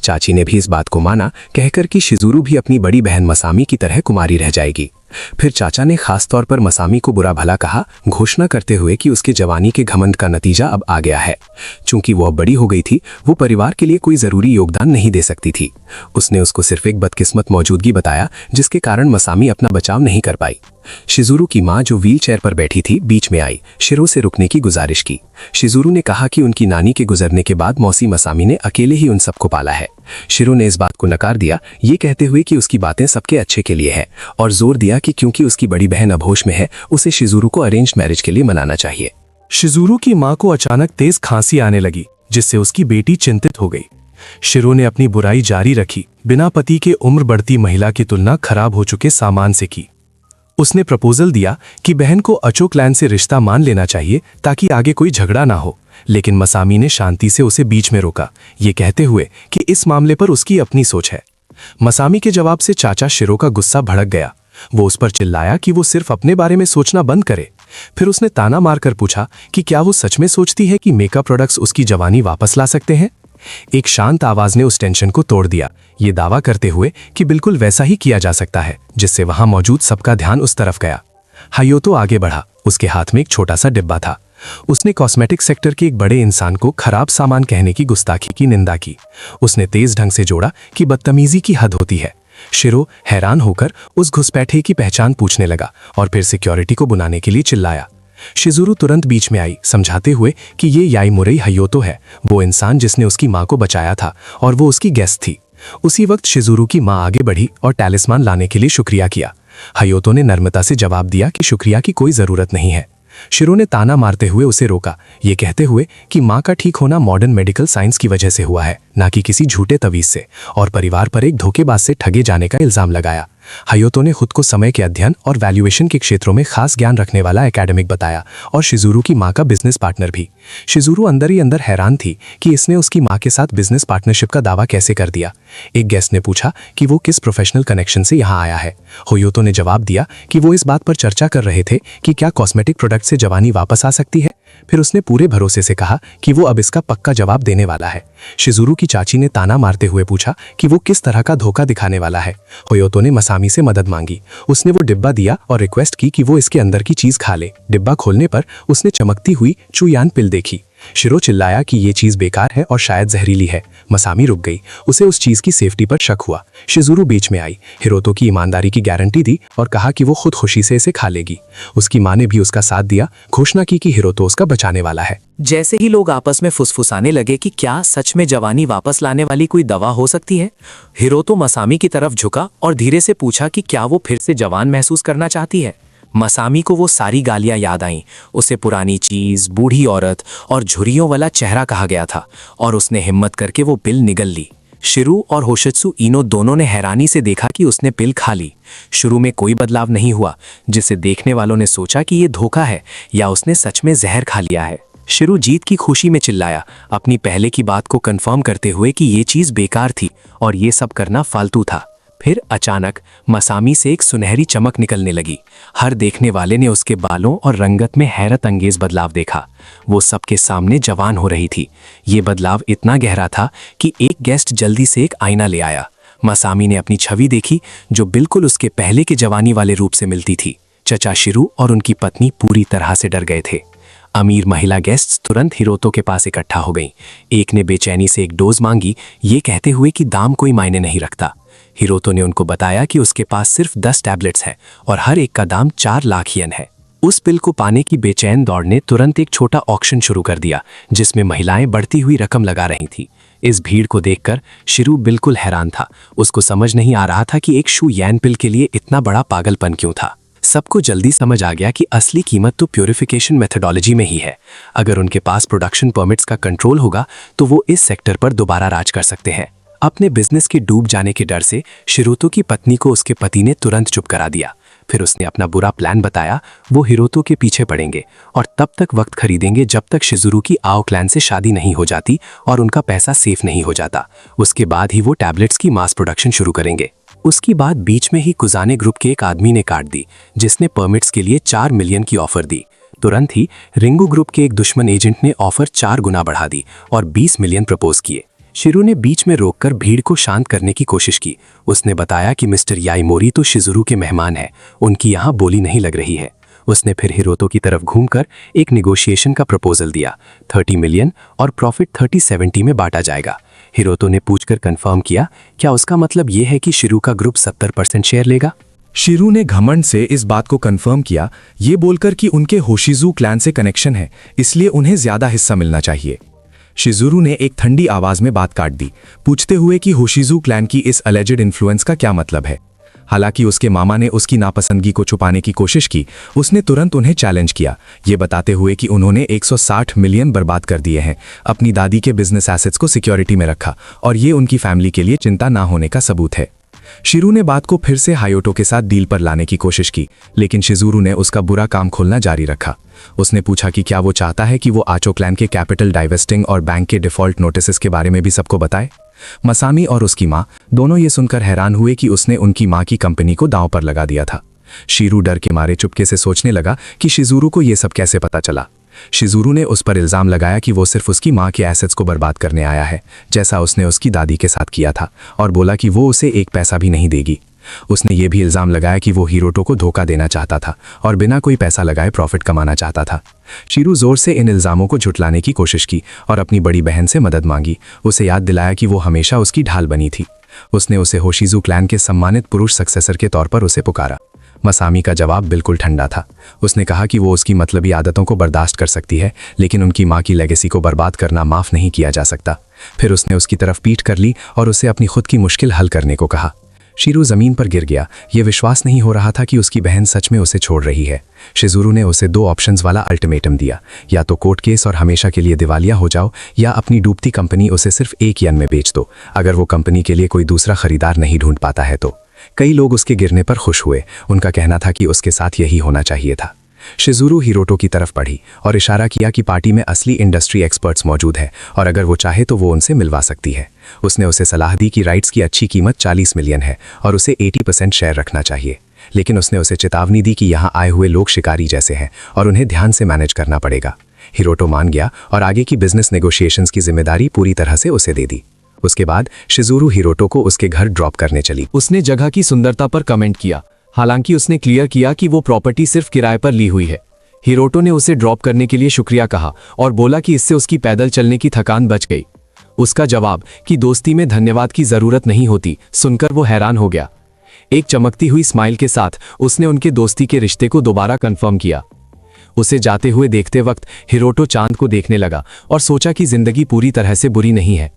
चाची ने भी इस बात को माना, कहकर कि शिजुरू भी अपनी बड़ी बहन मसामी की तरह कुमारी रह जाएगी। फिर चाचा ने खास तौर पर मसामी को बुरा भला कहा, घोषणा करते हुए कि उसके जवानी के घमंड का नतीजा अब आ गया है। चूंकि वो अब बड़ी हो गई थी, वो परिवार के लिए कोई जरूरी योगदान नहीं दे सकती थी। उसने उसको सिर्फ एक बदकिस्मत मौजूदगी बताया जिसके कारण मसामी अपना बचाव नहीं कर पाई। शिजुरू की मां जो व्हील चेयर पर बैठी थी बीच में आई, शिरो से रुकने की गुजारिश की। शिजुरू ने कहा कि उनकी नानी के गुजरने के बाद मौसी मसामी ने अकेले ही उन सबको पाला है। शिरो ने इस बात को नकार दिया, ये कहते हुए कि उसकी बातें सबके अच्छे के लिए है, और जोर दिया कि क्योंकि उसकी बड़ी बहन अब होश में है, उसे शिजुरू को अरेंज्ड मैरिज के लिए मनाना चाहिए। शिजुरू की मां को अचानक तेज खांसी आने लगी, जिससे उसकी बेटी चिंतित हो गई। शिरो ने अपनी बुराई जारी रखी, बिना पति के उम्र बढ़ती महिला की तुलना खराब हो चुके सामान से की। उसने प्रपोजल दिया कि बहन को अचो क्लैन से रिश्ता मान लेना चाहिए ताकि आगे कोई झगड़ा ना हो, लेकिन मसामी ने शांति से उसे बीच में रोका, ये कहते हुए कि इस मामले पर उसकी अपनी सोच है। मसामी के जवाब से चाचा शिरो का गुस्सा भड़क गया। वो उस पर चिल्लाया कि वो सिर्फ अपने बारे में सोचना बंद करे। फिर उसने ताना मारकर पूछा कि क्या वो सच में सोचती है कि मेकअप प्रोडक्ट्स उसकी जवानी वापस ला सकते हैं। एक शांत आवाज ने उस टेंशन को तोड़ दिया, ये दावा करते हुए कि बिल्कुल वैसा ही किया जा सकता है, जिससे वहां मौजूद सबका ध्यान उस तरफ गया। हायोतो आगे बढ़ा, उसके हाथ में एक छोटा सा डिब्बा था। उसने कॉस्मेटिक सेक्टर के एक बड़े इंसान को खराब सामान कहने की गुस्ताखी की निंदा की। उसने तेज ढंग से जोड़ा कि बदतमीजी की हद होती है। शिरो हैरान होकर उस घुसपैठे की पहचान पूछने लगा और फिर सिक्योरिटी को बुलाने के लिए चिल्लाया। शिजुरू तुरंत बीच में आई, समझाते हुए कि ये याईमुरई हायोतो है, वो इंसान जिसने उसकी मां को बचाया था और वो उसकी गेस्ट थी। उसी वक्त शिजुरू की मां आगे बढ़ी और टैलिस्मान लाने के लिए शुक्रिया किया। हायोतो ने नम्रता से जवाब दिया कि शुक्रिया की कोई जरूरत नहीं है। शिरो ने ताना मारते हुए उसे रोका, ये कहते हुए कि मां का ठीक होना मॉडर्न मेडिकल साइंस की वजह से हुआ है, ना कि किसी झूठे तवीज से, और परिवार पर एक धोखेबाज से ठगे जाने का इल्जाम लगाया। हायोतो ने खुद को समय के अध्ययन और वैल्यूएशन के क्षेत्रों में खास ज्ञान रखने वाला एकेडमिक बताया और शिजुरू की मां का बिजनेस पार्टनर भी। शिजुरू अंदर ही अंदर हैरान थी कि इसने उसकी मां के साथ बिजनेस पार्टनरशिप का दावा कैसे कर दिया। एक गेस्ट ने पूछा कि वो किस प्रोफेशनल कनेक्शन से यहाँ आया है। हायोतो ने जवाब दिया कि वो इस बात पर चर्चा कर रहे थे कि क्या कॉस्मेटिक प्रोडक्ट से जवानी वापस आ सकती है। फिर उसने पूरे भरोसे से कहा कि वो अब इसका पक्का जवाब देने वाला है। शिजुरू की चाची ने ताना मारते हुए पूछा कि वो किस तरह का धोखा दिखाने वाला है। हायोतो ने मसामी से मदद मांगी। उसने वो डिब्बा दिया और रिक्वेस्ट की कि वो इसके अंदर की चीज खा ले। डिब्बा खोलने पर उसने चमकती हुई चुयान पिल देखी। शिरो चिल्लाया कि ये चीज बेकार है और शायद जहरीली है। मसामी रुक गई, उसे उस चीज की सेफ्टी पर शक हुआ। शिजुरू बीच में आई, हिरोतो की ईमानदारी की गारंटी दी और कहा कि वो खुद खुशी से इसे खा लेगी। उसकी मां ने भी उसका साथ दिया, घोषणा की कि हिरोतो उसका बचाने वाला है। जैसे ही लोग आपस में फुसफुसाने लगे कि क्या सच में जवानी वापस लाने वाली कोई दवा हो सकती है, हिरोतो मसामी की तरफ झुका और धीरे से पूछा कि क्या वो फिर से जवान महसूस करना चाहती है। मसामी को वो सारी गालियां याद आईं। उसे पुरानी चीज, बूढ़ी औरत और झुर्रियों वाला चेहरा कहा गया था और उसने हिम्मत करके वो पिल निगल ली। शिरू और होशित्सु इनो दोनों ने हैरानी से देखा कि उसने पिल खा ली। शुरू में कोई बदलाव नहीं हुआ, जिसे देखने वालों ने सोचा कि ये धोखा है या उसने सच में जहर खा लिया है। शिरू जीत की खुशी में चिल्लाया, अपनी पहले की बात को कंफर्म करते हुए कि ये चीज बेकार थी और ये सब करना फालतू था। फिर अचानक मसामी से एक सुनहरी चमक निकलने लगी। हर देखने वाले ने उसके बालों और रंगत में हैरत अंगेज बदलाव देखा। वो सबके सामने जवान हो रही थी। ये बदलाव इतना गहरा था कि एक गेस्ट जल्दी से एक आईना ले आया। मसामी ने अपनी छवि देखी जो बिल्कुल उसके पहले के जवानी वाले रूप से मिलती थी। चचा शिरू और उनकी पत्नी पूरी तरह से डर गए थे। अमीर महिला गेस्ट्स तुरंत हिरोतो के पास इकट्ठा हो गईं। एक ने बेचैनी से एक डोज मांगी, ये कहते हुए कि दाम कोई मायने नहीं रखता। हिरोतो ने उनको बताया कि उसके पास सिर्फ 10 टैबलेट्स हैं और हर एक का दाम 4 लाख येन है। उस पिल को पाने की बेचैन दौड़ ने तुरंत एक छोटा ऑक्शन शुरू कर दिया, जिसमें महिलाएं बढ़ती हुई रकम लगा रही थीं। इस भीड़ को देखकर शिरू बिल्कुल हैरान था। उसको समझ नहीं आ रहा था कि एक शू येन पिल के लिए इतना बड़ा पागलपन क्यों था। सबको जल्दी समझ आ गया कि असली कीमत तो प्यूरिफिकेशन मेथोडोलॉजी में ही है। अगर उनके पास प्रोडक्शन परमिट्स का कंट्रोल होगा तो वो इस सेक्टर पर दोबारा राज कर सकते हैं। अपने बिजनेस के डूब जाने के डर से शिरोतो की पत्नी को उसके पति ने तुरंत चुप करा दिया। फिर उसने अपना बुरा प्लान बताया। वो हिरोतो के पीछे पड़ेंगे और तब तक वक्त खरीदेंगे जब तक शिजुरू की आओ क्लैन से शादी नहीं हो जाती और उनका पैसा सेफ नहीं हो जाता। उसके बाद ही वो टैबलेट्स की मास प्रोडक्शन शुरू करेंगे। उसकी बात बीच में ही कुजाने ग्रुप के एक आदमी ने काट दी, जिसने परमिट्स के लिए 4 मिलियन की ऑफर दी। तुरंत ही रिंगू ग्रुप के एक दुश्मन एजेंट ने ऑफर 4 गुना बढ़ा दी और 20 मिलियन प्रपोज किए। शिरू ने बीच में रोककर भीड़ को शांत करने की कोशिश की। उसने बताया कि मिस्टर याईमोरी तो शिजुरू के मेहमान हैं, उनकी यहाँ बोली नहीं लग रही है। उसने फिर हिरोतो की तरफ घूमकर एक निगोशिएशन का प्रपोजल दिया। 30 मिलियन और प्रॉफिट 30-70 में बांटा जाएगा। हिरोतो ने पूछकर कंफर्म किया, क्या उसका मतलब ये है कि शिरू का ग्रुप 70% शेयर लेगा? शिरू ने घमंड से इस बात को कंफर्म किया, ये बोलकर कि उनके होशिजू क्लैन से कनेक्शन है, इसलिए उन्हें ज्यादा हिस्सा मिलना चाहिए। शिजुरू ने एक ठंडी आवाज में बात काट दी, पूछते हुए कि होशिजू क्लैन की इस अलेजेड इन्फ्लुएंस का क्या मतलब है। हालांकि उसके मामा ने उसकी नापसंदगी को छुपाने की कोशिश की, उसने तुरंत उन्हें चैलेंज किया, ये बताते हुए कि उन्होंने 160 मिलियन बर्बाद कर दिए हैं, अपनी दादी के बिजनेस एसेट्स को सिक्योरिटी में रखा और ये उनकी फैमिली के लिए चिंता ना होने का सबूत है। शिरू ने बात को फिर से हायोटो के साथ डील पर लाने की कोशिश की, लेकिन शिजुरू ने उसका बुरा काम खोलना जारी रखा। उसने पूछा कि क्या वो चाहता है कि वो आचो क्लैन के कैपिटल डाइवेस्टिंग और बैंक के डिफॉल्ट नोटिस के बारे में भी सबको बताए। मसामी और उसकी माँ दोनों ये सुनकर हैरान हुए कि उसने उनकी माँ की कंपनी को दांव पर लगा दिया था। शिरू डर के मारे चुपके से सोचने लगा कि शिजुरू को ये सब कैसे पता चला। शिजुरू ने उस पर इल्जाम लगाया कि वो सिर्फ उसकी माँ के एसेट्स को बर्बाद करने आया है, जैसा उसने उसकी दादी के साथ किया था, और बोला कि वो उसे एक पैसा भी नहीं देगी। उसने ये भी इल्जाम लगाया कि वो हिरोटो को धोखा देना चाहता था और बिना कोई पैसा लगाए प्रॉफिट कमाना चाहता था। शिरू जोर से इन इल्जामों को झुटलाने की कोशिश की और अपनी बड़ी बहन से मदद मांगी। उसे याद दिलाया कि वो हमेशा उसकी ढाल बनी थी। उसने उसे होशिजू क्लैन के सम्मानित पुरुष सक्सेसर के तौर पर उसे पुकारा। मसामी का जवाब बिल्कुल ठंडा था। उसने कहा कि वो उसकी मतलबी आदतों को बर्दाश्त कर सकती है, लेकिन उनकी माँ की लेगेसी को बर्बाद करना माफ नहीं किया जा सकता। फिर उसने उसकी तरफ पीठ कर ली और उसे अपनी खुद की मुश्किल हल करने को कहा। शिरू जमीन पर गिर गया। ये विश्वास नहीं हो रहा था कि उसकी बहन सच में उसे छोड़ रही है। शिजुरू ने उसे 2 ऑप्शंस वाला अल्टीमेटम दिया, या तो कोर्ट केस और हमेशा के लिए दिवालिया हो जाओ, या अपनी डूबती कंपनी उसे सिर्फ 1 येन में बेच दो। अगर वो कंपनी के लिए कोई दूसरा खरीदार नहीं ढूंढ पाता है तो। कई लोग उसके गिरने पर खुश हुए। उनका कहना था कि उसके साथ यही होना चाहिए था। शिजुरू हिरोटो की तरफ बढ़ी और इशारा किया कि पार्टी में असली इंडस्ट्री एक्सपर्ट्स मौजूद है और अगर वो चाहे तो वो उनसे मिलवा सकती है। उसने उसे सलाह दी कि राइट्स की अच्छी कीमत 40 मिलियन है और उसे 80% शेयर रखना चाहिए, लेकिन उसने उसे चेतावनी दी कि यहाँ आए हुए लोग शिकारी जैसे हैं और उन्हें ध्यान से मैनेज करना पड़ेगा। हिरोटो मान गया और आगे की बिजनेस नेगोशिएशंस की जिम्मेदारी पूरी तरह से उसे दे दी। उसके बाद शिजुरू हिरोटो को उसके घर ड्रॉप करने चली। उसने जगह की सुंदरता पर कमेंट किया, हालांकि उसने क्लियर किया कि वो प्रॉपर्टी सिर्फ किराए पर ली हुई है। हिरोटो ने उसे ड्रॉप करने के लिए शुक्रिया कहा और बोला कि इससे उसकी पैदल चलने की थकान बच गई। उसका जवाब कि दोस्ती में धन्यवाद की जरूरत नहीं होती सुनकर वो हैरान हो गया। एक चमकती हुई स्माइल के साथ उसने उनके दोस्ती के रिश्ते को दोबारा कंफर्म किया। उसे जाते हुए देखते वक्त हिरोटो चांद को देखने लगा और सोचा कि जिंदगी पूरी तरह से बुरी नहीं है।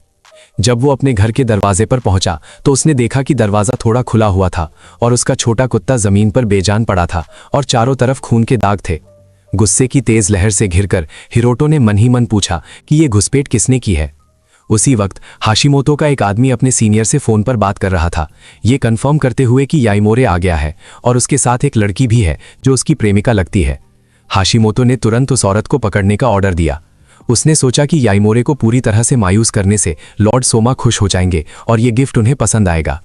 जब वो अपने घर के दरवाजे पर पहुंचा तो उसने देखा कि दरवाजा थोड़ा खुला हुआ था और उसका छोटा कुत्ता जमीन पर बेजान पड़ा था और चारों तरफ खून के दाग थे। गुस्से की तेज लहर से घिरकर हिरोटो ने मन ही मन पूछा कि ये घुसपैठ किसने की है। उसी वक्त हाशिमोतो का एक आदमी अपने सीनियर से फोन पर बात कर रहा था, ये कंफर्म करते हुए कि याईमोरे आ गया है और उसके साथ एक लड़की भी है जो उसकी प्रेमिका लगती है। हाशिमोतो ने तुरंत उस औरत को पकड़ने का ऑर्डर दिया। उसने सोचा कि याईमोरे को पूरी तरह से मायूस करने से लॉर्ड सोमा खुश हो जाएंगे और ये गिफ्ट उन्हें पसंद आएगा।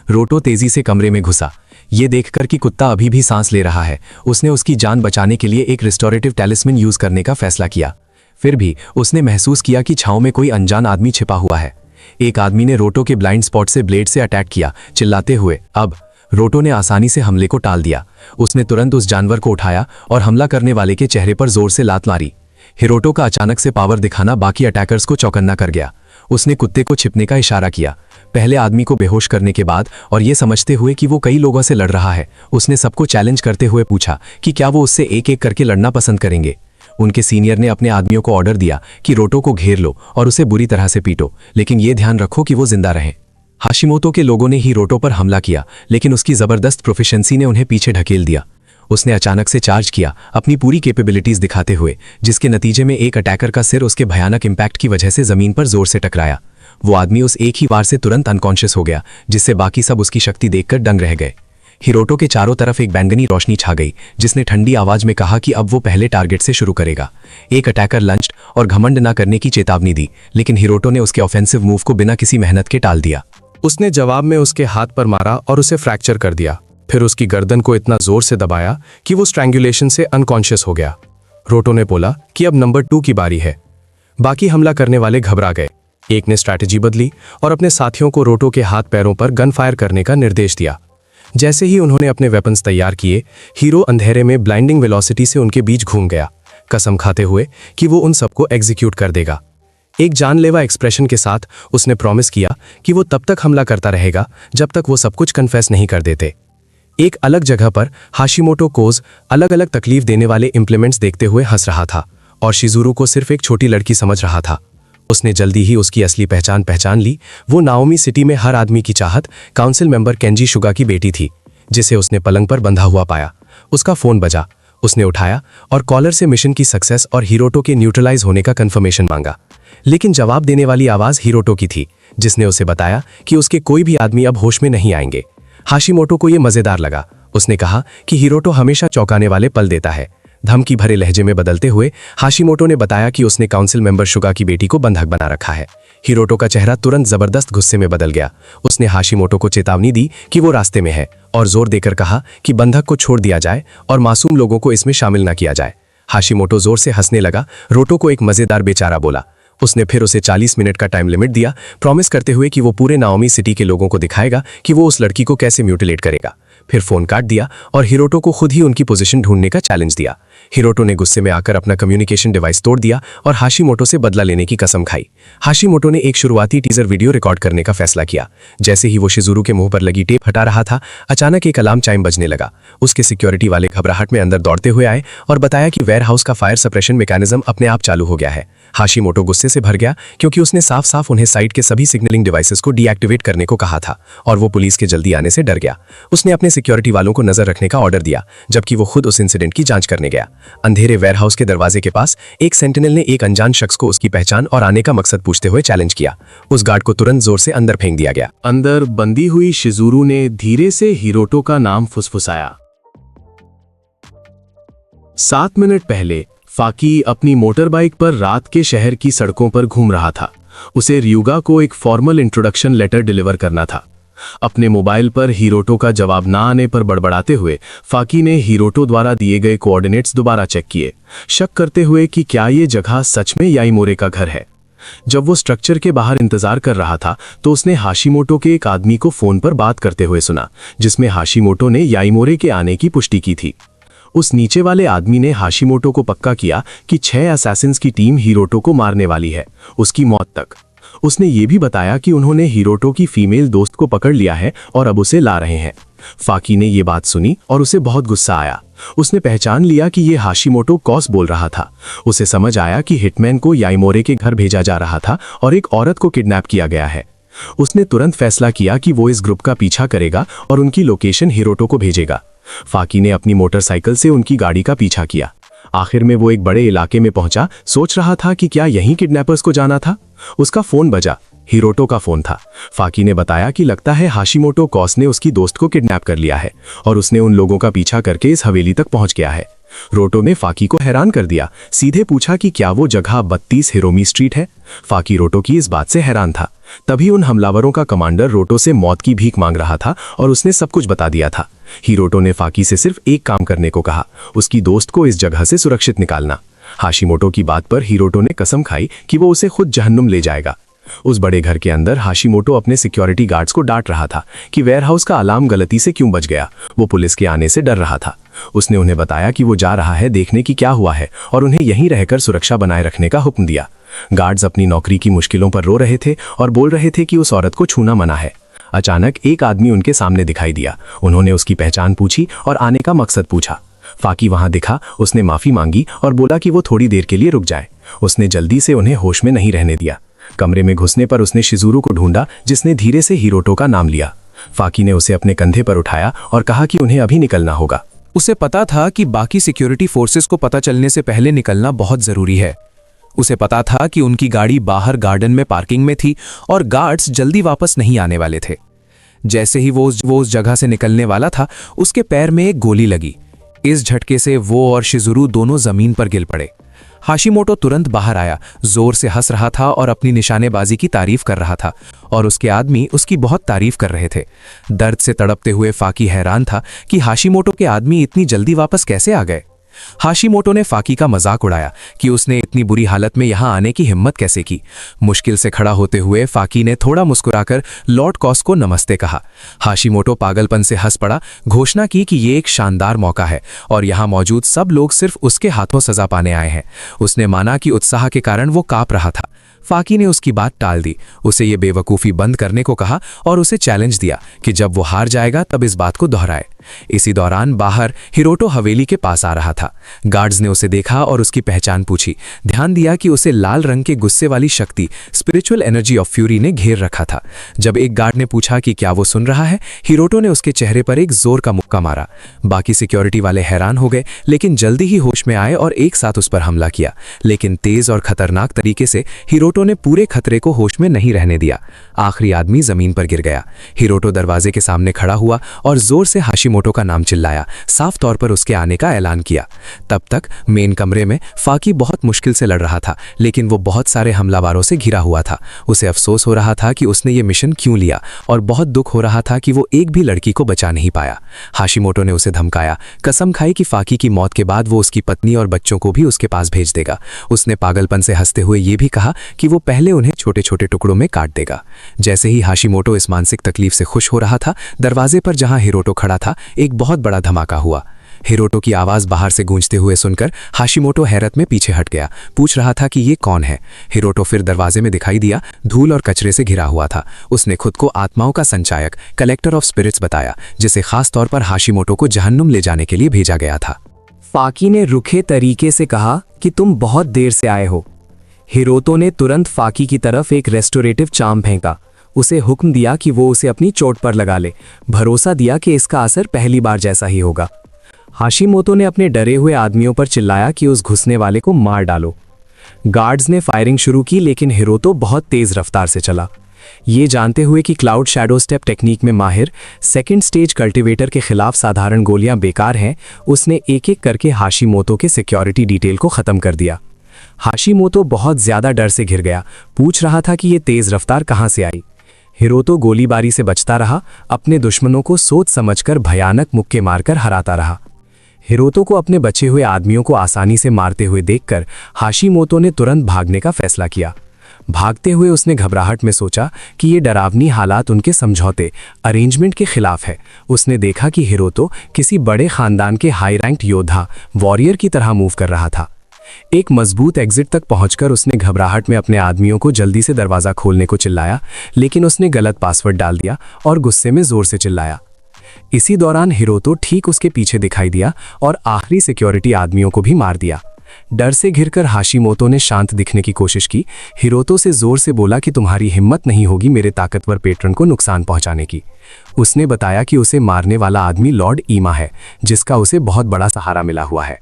रोटो तेजी से कमरे में घुसा। ये देखकर कि कुत्ता अभी भी सांस ले रहा है, उसने उसकी जान बचाने के लिए एक रिस्टोरेटिव टैलिस्मैन यूज करने का फैसला किया। फिर भी उसने महसूस किया कि छांव में कोई अनजान आदमी छिपा हुआ है। एक आदमी ने रोटो के ब्लाइंड स्पॉट से ब्लेड से अटैक किया, चिल्लाते हुए। अब रोटो ने आसानी से हमले को टाल दिया। उसने तुरंत उस जानवर को उठाया और हमला करने वाले के चेहरे पर जोर से लात मारी। हिरोटो का अचानक से पावर दिखाना बाकी अटैकर्स को चौकन्ना कर गया। उसने कुत्ते को छिपने का इशारा किया। पहले आदमी को बेहोश करने के बाद और ये समझते हुए कि वो कई लोगों से लड़ रहा है, उसने सबको चैलेंज करते हुए पूछा कि क्या वो उससे एक एक करके लड़ना पसंद करेंगे। उनके सीनियर ने अपने आदमियों को ऑर्डर दिया कि रोटो को घेर लो और उसे बुरी तरह से पीटो, लेकिन ये ध्यान रखो कि वो जिंदा रहे। हाशिमोतो के लोगों ने हिरोटो पर हमला किया, लेकिन उसकी जबरदस्त प्रोफिशिएंसी ने उन्हें पीछे ढकेल दिया। उसने अचानक से चार्ज किया, अपनी पूरी कैपेबिलिटीज दिखाते हुए, जिसके नतीजे में एक अटैकर का सिर उसके भयानक इंपैक्ट की वजह से जमीन पर जोर से टकराया। वो आदमी उस एक ही वार से तुरंत अनकॉन्शियस हो गया, जिससे बाकी सब उसकी शक्ति देखकर दंग रह गए। हिरोटो के चारों तरफ एक बैंगनी रोशनी छा गई, जिसने ठंडी आवाज में कहा कि अब वो पहले टारगेट से शुरू करेगा। एक अटैकर लंच्ड और घमंड न करने की चेतावनी दी, लेकिन हिरोटो ने उसके ऑफेंसिव मूव को बिना किसी मेहनत के टाल दिया। उसने जवाब में उसके हाथ पर मारा और उसे फ्रैक्चर कर दिया। फिर उसकी गर्दन को इतना जोर से दबाया कि वो स्ट्रैंगुलेशन से अनकॉन्शियस हो गया। रोटो ने बोला कि अब नंबर 2 की बारी है। बाकी हमला करने वाले घबरा गए। एक ने स्ट्रैटेजी बदली और अपने साथियों को रोटो के हाथ पैरों पर गन फायर करने का निर्देश दिया। जैसे ही उन्होंने अपने वेपन्स तैयार किए, हीरो अंधेरे में ब्लाइंडिंग वेलोसिटी से उनके बीच घूम गया, कसम खाते हुए कि वो उन सबको एग्जीक्यूट कर देगा। एक जानलेवा एक्सप्रेशन के साथ उसने प्रॉमिस किया कि वो तब तक हमला करता रहेगा जब तक वो सब कुछ कन्फेस नहीं कर देते। एक अलग जगह पर हाशिमोटो कोज अलग अलग तकलीफ देने वाले इंप्लीमेंट्स देखते हुए हंस रहा था और शिजुरू को सिर्फ एक छोटी लड़की समझ रहा था। उसने जल्दी ही उसकी असली पहचान ली। वो नाओमी सिटी में हर आदमी की चाहत काउंसिल मेंबर केंजी शुगा की बेटी थी, जिसे उसने पलंग पर बंधा हुआ पाया। उसका फोन बजा, उसने उठाया और कॉलर से मिशन की सक्सेस और हिरोटो के न्यूट्रलाइज होने का कंफर्मेशन मांगा। लेकिन जवाब देने वाली आवाज हिरोटो की थी, जिसने उसे बताया कि उसके कोई भी आदमी अब होश में नहीं आएंगे। हाशिमोटो को यह मजेदार लगा। उसने कहा कि हिरोटो हमेशा चौंकाने वाले पल देता है। धमकी भरे लहजे में बदलते हुए हाशिमोटो ने बताया कि उसने काउंसिल मेंबर शुगा की बेटी को बंधक बना रखा है। हिरोटो का चेहरा तुरंत जबरदस्त गुस्से में बदल गया। उसने हाशिमोटो को चेतावनी दी कि वो रास्ते में है और जोर देकर कहा कि बंधक को छोड़ दिया जाए और मासूम लोगों को इसमें शामिल न किया जाए। हाशिमोटो जोर से हंसने लगा। रोटो को एक मजेदार बेचारा बोला। उसने फिर उसे 40 मिनट का टाइम लिमिट दिया, प्रॉमिस करते हुए कि वो पूरे नाओमी सिटी के लोगों को दिखाएगा कि वो उस लड़की को कैसे म्यूटिलेट करेगा। फिर फोन काट दिया और हिरोटो को खुद ही उनकी पोजीशन ढूंढने का चैलेंज दिया। हिरोटो ने गुस्से में आकर अपना कम्युनिकेशन डिवाइस तोड़ दिया और हाशिमोटो से बदला लेने की कसम खाई। हाशिमोटो ने एक शुरुआती टीजर वीडियो रिकॉर्ड करने का फैसला किया। जैसे ही वो शिजुरू के मुंह पर लगी टेप हटा रहा था, अचानक एक अलार्म चाइम बजने लगा। उसके सिक्योरिटी वाले घबराहट में अंदर दौड़ते हुए आए और बताया कि वेयरहाउस का फायर सप्रेशन मैकेनिज्म अपने आप चालू हो गया है। हाशिमोटो गुस्से से भर गया, क्योंकि उसने साफ साफ उन्हें साइट के सभी सिग्नलिंग डिवाइसेस को डीएक्टिवेट करने को कहा था और वो पुलिस के जल्दी आने से डर गया। उसने अपने सिक्योरिटी वालों को नजर रखने का ऑर्डर दिया, जबकि वो खुद उस इंसिडेंट की जांच करने गया। अंधेरे वेयरहाउस के दरवाजे के पास एक सेंटिनल ने एक अनजान शख्स को उसकी पहचान और आने का मकसद पूछते हुए चैलेंज किया। उस गार्ड को तुरंत जोर से अंदर फेंक दिया गया। अंदर बंदी हुई शिजुरू ने धीरे से हिरोटो का नाम फुसफुसाया। 7 मिनट पहले फाकी अपनी मोटर बाइक पर रात के शहर की सड़कों पर घूम रहा था। उसे रियुगा को एक फॉर्मल इंट्रोडक्शन लेटर डिलीवर करना था। अपने मोबाइल पर हिरोटो का जवाब ना आने पर बड़बड़ाते हुए फाकी ने हिरोटो द्वारा दिए गए कोऑर्डिनेट्स दोबारा चेक किए, शक करते हुए कि क्या ये जगह सच में याईमोरे का घर है। जब वो स्ट्रक्चर के बाहर इंतजार कर रहा था तो उसने हाशिमोटो के एक आदमी को फोन पर बात करते हुए सुना, जिसमें हाशिमोटो ने याईमोरे के आने की पुष्टि की थी। उस नीचे वाले आदमी ने हाशिमोटो को पक्का किया कि 6 असैसिन्स की टीम हिरोटो को मारने वाली है, उसकी मौत तक। उसने ये भी बताया कि उन्होंने हिरोटो की फीमेल दोस्त को पकड़ लिया है और अब उसे ला रहे हैं। फाकी ने ये बात सुनी और उसे बहुत गुस्सा आया। उसने पहचान लिया कि ये हाशिमोटो कॉस बोल रहा था। उसे समझ आया कि हिटमैन को याईमोरे के घर भेजा जा रहा था और एक औरत को किडनैप किया गया है। उसने तुरंत फैसला किया कि वो इस ग्रुप का पीछा करेगा और उनकी लोकेशन हिरोटो को भेजेगा। फाकी ने अपनी मोटरसाइकिल से उनकी गाड़ी का पीछा किया। आखिर में वो एक बड़े इलाके में पहुंचा। सोच रहा था कि क्या यहीं किडनैपर्स को जाना था। उसका फोन बजा। हिरोटो का फोन था। फाकी ने बताया कि लगता है हाशिमोटो कॉस ने उसकी दोस्त को किडनैप कर लिया है और उसने उन लोगों का पीछा करके इस हवेली तक पहुंच गया है। रोटो ने फाकी को हैरान कर दिया। सीधे पूछा कि क्या वो जगह 32 हिरोमी स्ट्रीट है। फाकी रोटो की इस बात से हैरान था। तभी उन हमलावरों का कमांडर रोटो से मौत की भीख मांग रहा था और उसने सब कुछ बता दिया था। हिरोटो ने फाकी से सिर्फ एक काम करने को कहा, उसकी दोस्त को इस जगह से सुरक्षित निकालना। हाशिमोटो की बात पर हिरोटो ने कसम खाई कि वो उसे खुद जहन्नुम ले जाएगा। उस बड़े घर के अंदर हाशिमोटो अपने सिक्योरिटी गार्ड्स को डांट रहा था कि वेयरहाउस का अलार्म गलती से क्यों बज गया। वो पुलिस के आने से डर रहा था। उसने उन्हें बताया कि वो जा रहा है देखने की क्या हुआ है और उन्हें यहीं रहकर सुरक्षा बनाए रखने का हुक्म दिया। गार्ड्स अपनी नौकरी की मुश्किलों पर रो रहे थे और बोल रहे थे कि उस औरत को छूना मना है। अचानक एक आदमी उनके सामने दिखाई दिया। उन्होंने उसकी पहचान पूछी और आने का मकसद पूछा। फाकी वहां दिखा, उसने माफी मांगी और बोला कि वो थोड़ी देर के लिए रुक जाए। उसने जल्दी से उन्हें होश में नहीं रहने दिया। कमरे में घुसने पर उसने शिजुरू को ढूंढा, जिसने धीरे से हिरोटो का नाम लिया। फाकी ने उसे अपने कंधे पर उठाया और कहा कि उन्हें अभी निकलना होगा। उसे पता था कि बाकी सिक्योरिटी फोर्सेस को पता चलने से पहले निकलना बहुत जरूरी है। उसे पता था कि उनकी गाड़ी बाहर गार्डन में पार्किंग में थी और गार्ड्स जल्दी वापस नहीं आने वाले थे। जैसे ही वो उस जगह से निकलने वाला था, उसके पैर में एक गोली लगी। इस झटके से वो और शिजुरू दोनों जमीन पर गिर पड़े। हाशिमोटो तुरंत बाहर आया, जोर से हंस रहा था और अपनी निशानेबाजी की तारीफ कर रहा था और उसके आदमी उसकी बहुत तारीफ कर रहे थे। दर्द से तड़पते हुए फाकी हैरान था कि हाशिमोटो के आदमी इतनी जल्दी वापस कैसे आ गए। हाशिमोटो ने फाकी का मजाक उड़ाया कि उसने इतनी बुरी हालत में यहां आने की हिम्मत कैसे की। मुश्किल से खड़ा होते हुए फाकी ने थोड़ा मुस्कुराकर लॉर्ड कॉस को नमस्ते कहा। हाशिमोटो पागलपन से हंस पड़ा, घोषणा की कि ये एक शानदार मौका है और यहां मौजूद सब लोग सिर्फ उसके हाथों सजा पाने आए हैं। उसने माना कि उत्साह के कारण वो कांप रहा था। फाकी ने उसकी बात टाल दी, उसे ये बेवकूफ़ी बंद करने को कहा और उसे चैलेंज दिया कि जब वो हार जाएगा तब इस बात को दोहराए। इसी दौरान बाहर हिरोटो हवेली के पास आ रहा था। गार्ड्स ने उसे देखा और उसकी पहचान पूछी। ध्यान दिया कि उसे लाल रंग के गुस्से वाली शक्ति, स्पिरिचुअल एनर्जी ऑफ फ्यूरी ने घेर रखा था। जब एक गार्ड ने पूछा कि क्या वो सुन रहा है, हिरोटो ने उसके चेहरे पर एक जोर का मुक्का मारा। बाकी सिक्योरिटी वाले हैरान हो गए, लेकिन जल्दी ही होश में आए और एक साथ उस पर हमला किया। लेकिन तेज और खतरनाक तरीके से हिरोटो ने पूरे खतरे को होश में नहीं रहने दिया। आखिरी आदमी जमीन पर गिर गया। हिरोटो दरवाजे के सामने खड़ा हुआ और जोर से हाशिमोटो का नाम चिल्लाया, साफ तौर पर उसके आने का ऐलान किया। तब तक मेन कमरे में फाकी बहुत मुश्किल से लड़ रहा था, लेकिन वो बहुत सारे हमलावरों से घिरा हुआ था। उसे अफसोस हो रहा था कि उसने ये मिशन क्यों लिया और बहुत दुख हो रहा था कि वो एक भी लड़की को बचा नहीं पाया। हाशिमोटो ने उसे धमकाया, कसम खाई कि फाकी की मौत के बाद वो उसकी पत्नी और बच्चों को भी उसके पास भेज देगा। उसने पागलपन से हंसते हुए ये भी कहा कि वो पहले उन्हें छोटे छोटे टुकड़ों में काट देगा। जैसे ही हाशिमोटो इस मानसिक तकलीफ से खुश हो रहा था, दरवाजे पर जहां हिरोटो खड़ा था एक बहुत बड़ा धमाका हुआ। हिरोटो की आवाज बाहर से गूंजते हुए सुनकर हाशिमोटो हैरत में पीछे हट गया, पूछ रहा था कि ये कौन है। हिरोटो फिर दरवाजे में दिखाई दिया, धूल और कचरे से घिरा हुआ था। उसने खुद को आत्माओं का संचायक, कलेक्टर ऑफ स्पिरिट्स बताया, जिसे खास तौर पर हाशिमोटो को जहन्नुम ले जाने के लिए भेजा गया था। फाकी ने रुखे तरीके से कहा कि तुम बहुत देर से आए हो। हिरोटो ने तुरंत फाकी की तरफ एक रेस्टोरेटिव चार्म फेंका। उसे हुक्म दिया कि वो उसे अपनी चोट पर लगा ले। भरोसा दिया कि इसका असर पहली बार जैसा ही होगा। हाशिमोटो ने अपने डरे हुए आदमियों पर चिल्लाया कि उस घुसने वाले को मार डालो। गार्ड्स ने फायरिंग शुरू की, लेकिन हिरोटो बहुत तेज रफ्तार से चला। ये जानते हुए कि क्लाउड शैडो स्टेप टेक्निक में माहिर सेकंड स्टेज कल्टीवेटर के खिलाफ साधारण गोलियां बेकार हैं, उसने एक एक करके हाशिमोटो के सिक्योरिटी डिटेल को खत्म कर दिया। हाशिमोटो बहुत ज्यादा डर से घिर गया, पूछ रहा था कि ये तेज रफ्तार कहां से आई। हिरोटो गोलीबारी से बचता रहा, अपने दुश्मनों को सोच समझकर भयानक मुक्के मारकर हराता रहा। हिरोटो को अपने बचे हुए आदमियों को आसानी से मारते हुए देखकर हाशिमोटो ने तुरंत भागने का फैसला किया। भागते हुए उसने घबराहट में सोचा कि ये डरावनी हालात उनके समझौते, अरेंजमेंट के खिलाफ है। उसने देखा कि हिरोटो किसी बड़े खानदान के हाई रैंक्ड योद्धा, वॉरियर की तरह मूव कर रहा था। एक मजबूत एग्जिट तक पहुंचकर उसने घबराहट में अपने आदमियों को जल्दी से दरवाजा खोलने को चिल्लाया, लेकिन उसने गलत पासवर्ड डाल दिया और गुस्से में जोर से चिल्लाया। इसी दौरान हिरोटो ठीक उसके पीछे दिखाई दिया और आखिरी सिक्योरिटी आदमियों को भी मार दिया। डर से घिरकर हाशिमोटो ने शांत दिखने की कोशिश की। हिरोटो से जोर से बोला कि तुम्हारी हिम्मत नहीं होगी मेरे ताकतवर पेट्रन को नुकसान पहुंचाने की। उसने बताया कि उसे मारने वाला आदमी लॉर्ड ईमा है, जिसका उसे बहुत बड़ा सहारा मिला हुआ है।